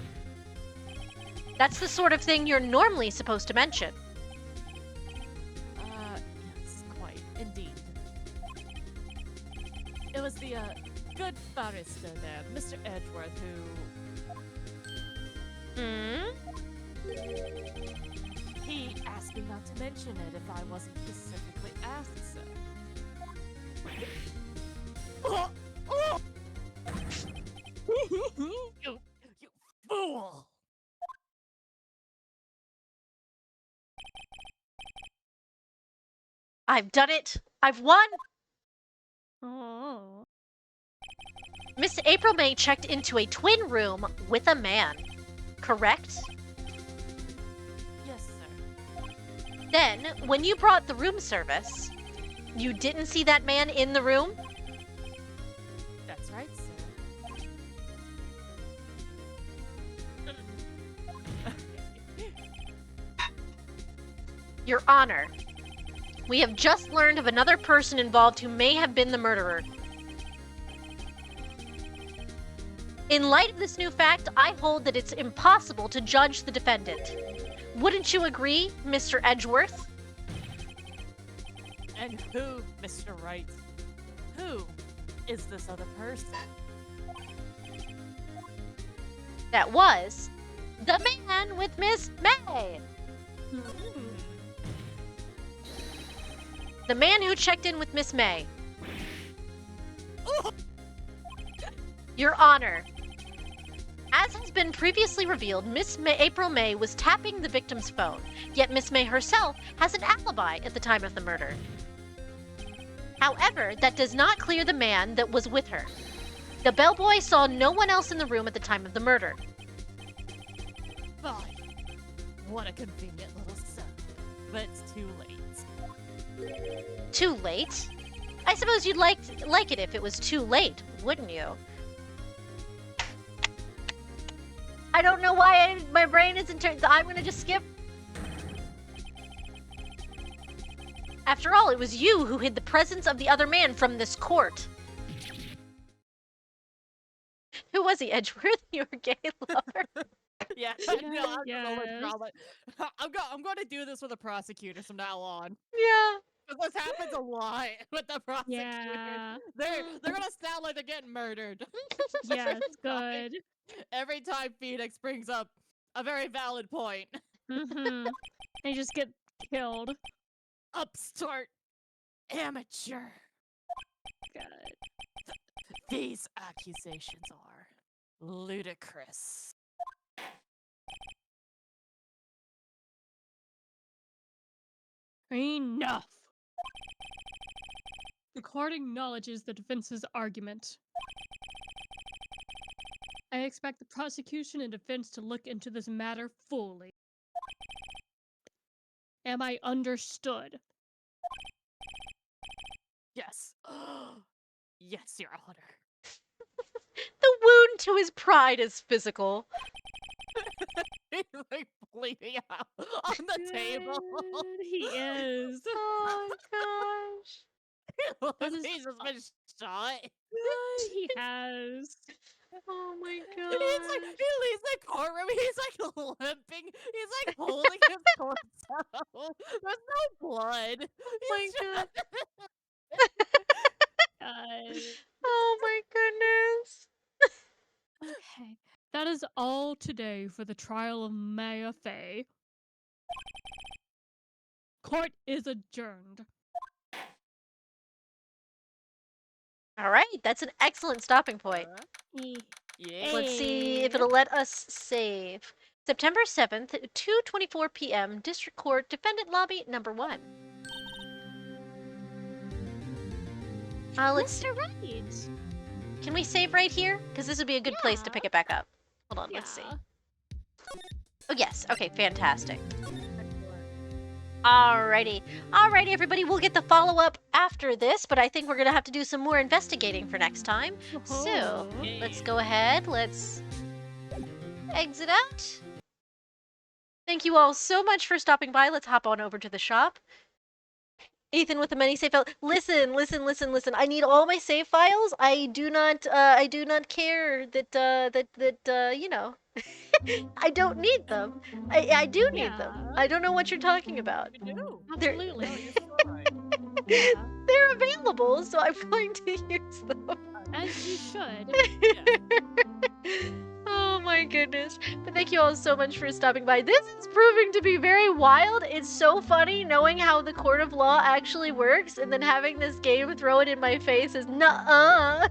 That's the sort of thing you're normally supposed to mention. Yes, quite, indeed. It was the, good barrister there, Mr. Edgeworth, who... He asked me not to mention it if I wasn't specifically asked, sir. You fool! I've done it. I've won. Oh. Miss April May checked into a twin room with a man. Correct? Yes, sir. Then, when you brought the room service, you didn't see that man in the room? That's right, sir. Your Honor, we have just learned of another person involved who may have been the murderer. In light of this new fact, I hold that it's impossible to judge the defendant. Wouldn't you agree, Mr. Edgeworth? And who, Mr. Wright? Who is this other person? That was the man with Miss May. The man who checked in with Miss May. Your Honor, as has been previously revealed, April May was tapping the victim's phone, yet Miss May herself has an alibi at the time of the murder. However, that does not clear the man that was with her. The bellboy saw no one else in the room at the time of the murder. Fine. What a convenient little setup. But it's too late. Too late? I suppose you'd like it if it was too late, wouldn't you? I don't know why my brain isn't turned. I'm gonna just skip. After all, it was you who hid the presence of the other man from this court. Who was he, Edgeworth? Your gay lover? Yeah, no, I'm going to do this with the prosecutors from now on. Yeah. Because this happens a lot with the prosecutors. Yeah. They're gonna sound like they're getting murdered. Yes, good. Every time Phoenix brings up a very valid point. Mm-hmm. They just get killed. Upstart amateur. Good. These accusations are ludicrous. Enough! The court acknowledges the defense's argument. I expect the prosecution and defense to look into this matter fully. Am I understood? Yes. Yes, Your Honor. The wound to his pride is physical. He's like bleeding out on the table. Good, he is. Oh gosh. That is He's just been shot. He has. Oh my He's god. like, he leaves the courtroom. He's like limping. He's like holding his torso. There's no blood. my He's god. Uh, Oh my goodness. okay. That is all today for the trial of Maya Fey. Court is adjourned. All right, that's an excellent stopping point. Yeah. Let's see if it'll let us save. September 7th, 2:24 p.m., District Court, Defendant Lobby, number 1. Let's Mr. Right. Can we save right here? Because this would be a good place to Yeah. pick it back up. Hold on, let's see. Oh, yes. Okay, fantastic. Alrighty. Alrighty, everybody. We'll get the follow-up after this, but I think we're going to have to do some more investigating for next time. So, let's go ahead. Let's exit out. Thank you all so much for stopping by. Let's hop on over to the shop. Ethan with the many save files. Listen. I need all my save files. I do not care that you know. I don't need them. I do need them. Yeah. I don't know what you're talking about. You do. Absolutely. No, you're so right. Yeah. They're available, so I'm going to use them. As you should. Oh my goodness. But thank you all so much for stopping by. This is proving to be very wild. It's so funny knowing how the court of law actually works, and then having this game throw it in my face is nuh-uh.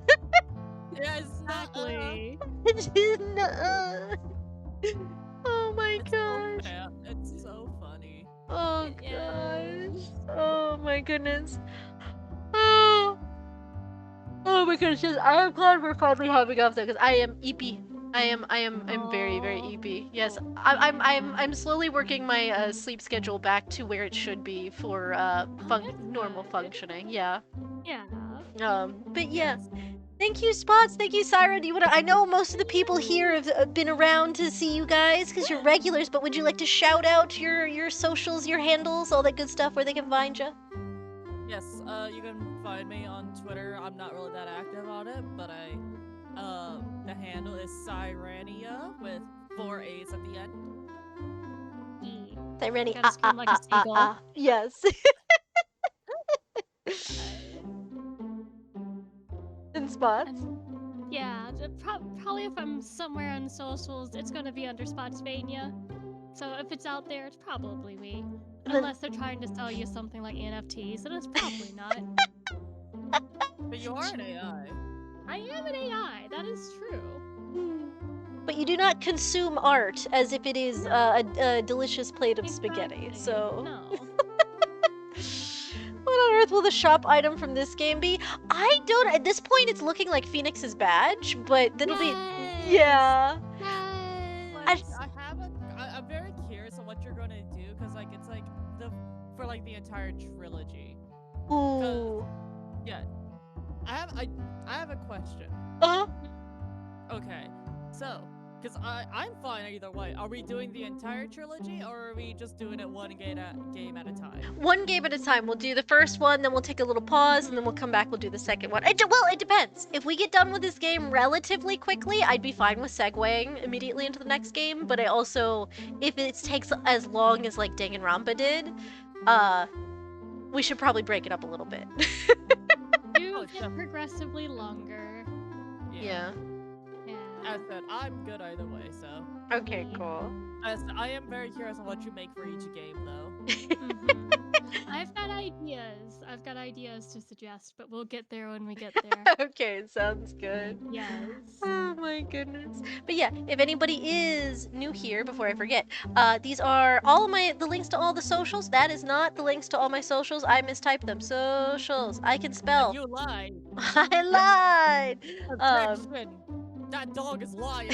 Yes, Exactly. It's just nuh-uh. Oh my It's gosh. so bad. It's so funny. Oh It gosh. is. Oh my goodness. Oh. Oh my goodness. I am glad we're finally hopping off though, because I am EP. I'm very, very Aw. EP. Yes, I'm slowly working my sleep schedule back to where it should be for That's normal good. functioning. Yeah. Yeah. But yeah. Thank you, Spots. Thank you, Syra. Do you wanna? I know most of the people here have been around to see you guys because you're regulars. But would you like to shout out your socials, your handles, all that good stuff, where they can find you? Yes, you can find me on Twitter. I'm not really that active on it, but the handle is Sirenia with 4 A's at the end. Sireni. Gotta scream like a seagull. Yes. And Spots. And yeah, probably if I'm somewhere on socials, it's gonna be under Spotsmania. So if it's out there, it's probably me. Unless they're trying to sell you something like NFTs, and it's probably not. But you are an AI. I am an AI, that is true. But you do not consume art as if it is a delicious plate of spaghetti. Exactly. So. No. What on earth will the shop item from this game be? I don't. At this point, it's looking like Phoenix's badge, but that'll be. Yeah. Like, I'm very curious on what you're gonna do, because like it's like for like the entire trilogy. Ooh. Yeah. I have a question. Uh-huh. Okay, so, because I'm fine either way. Are we doing the entire trilogy, or are we just doing it one game at a time? One game at a time. We'll do the first one, then we'll take a little pause, and then we'll come back. We'll do the second one. Well, it depends. If we get done with this game relatively quickly, I'd be fine with segueing immediately into the next game. But I also, if it takes as long as like Danganronpa did, we should probably break it up a little bit. You get progressively longer. Yeah. Yeah. As I said, I'm good either way, so. Okay, cool. As I am very curious on what you make for each game, though. Mhm. I've got ideas to suggest, but we'll get there when we get there. Okay, sounds good. Yes. Oh my goodness. But yeah, if anybody is new here, before I forget, these are all of the links to all the socials. That is not the links to all my socials. I mistyped them. Socials. I can spell. You lied. I lied. Objection. That dog is lying.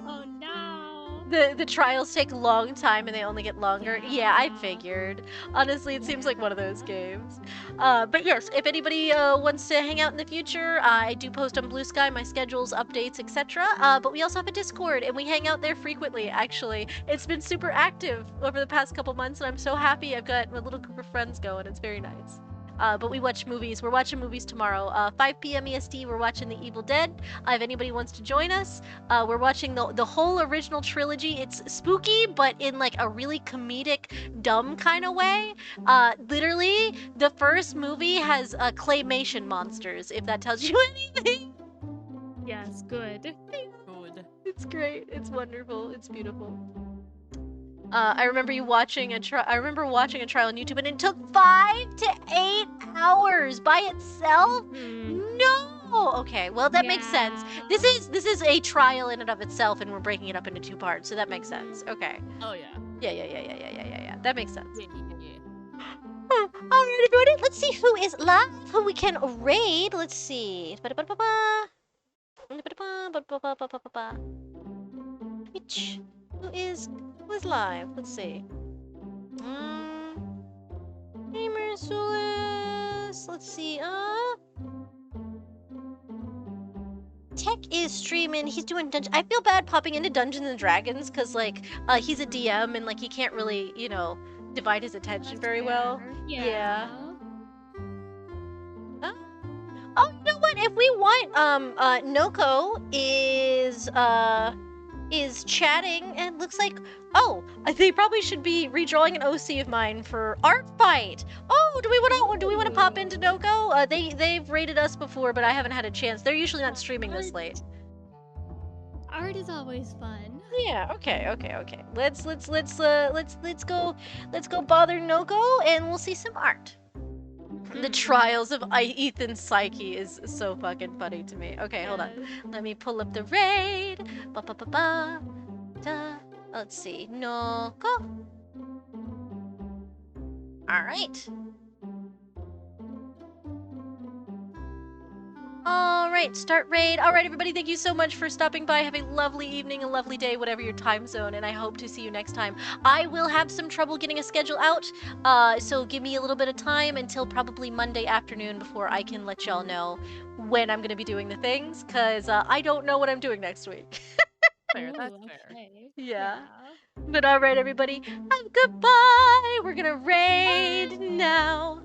Oh no. The trials take a long time and they only get longer. Yeah, I Yeah. figured. Honestly, it seems like one of those games. But yes, if anybody wants to hang out in the future, I do post on Blue Sky my schedules, updates, etc. But we also have a Discord and we hang out there frequently, actually. It's been super active over the past couple months and I'm so happy. I've got a little group of friends going. It's very nice. But we watch movies. We're watching movies tomorrow. 5 p.m. EST, we're watching The Evil Dead. If anybody wants to join us, we're watching the whole original trilogy. It's spooky, but in like a really comedic, dumb kind of way. Literally, the first movie has claymation monsters, if that tells you anything. Yes, good. Good. It's great. It's wonderful. It's beautiful. I remember watching a trial on YouTube, and it took 5 to 8 hours by itself. No. Okay, well that makes sense. This is a trial in and of itself, and we're breaking it up into 2 parts, so that makes sense. Okay. Oh yeah. Yeah. That makes sense. Yeah. Alright, everybody. Let's see who is live, who we can raid. Let's see. Twitch. Who is live? Let's see. Gamer Sulis. Let's see. Tech is streaming. He's doing dungeon. I feel bad popping into Dungeons and Dragons because like he's a DM and like he can't really divide his attention very well. Yeah. Oh, you know what? If we want, Noko is chatting and looks like, oh, they probably should be redrawing an OC of mine for Art Fight. Oh, do we want to pop into Noko? They've raided us before, but I haven't had a chance. They're usually not streaming this late. Art is always fun. Yeah. Okay. Let's go bother Noko and we'll see some art. The trials of Ethan's psyche is so fucking funny to me. Okay, hold on. Let me pull up the raid. Let's see. Noko. Alright. Alright, start raid. Alright, everybody, thank you so much for stopping by. Have a lovely evening, a lovely day, whatever your time zone, and I hope to see you next time. I will have some trouble getting a schedule out, so give me a little bit of time until probably Monday afternoon before I can let y'all know when I'm going to be doing the things, because I don't know what I'm doing next week. Fair, that's fair. Okay. Yeah. But alright, everybody, have goodbye. We're going to raid now.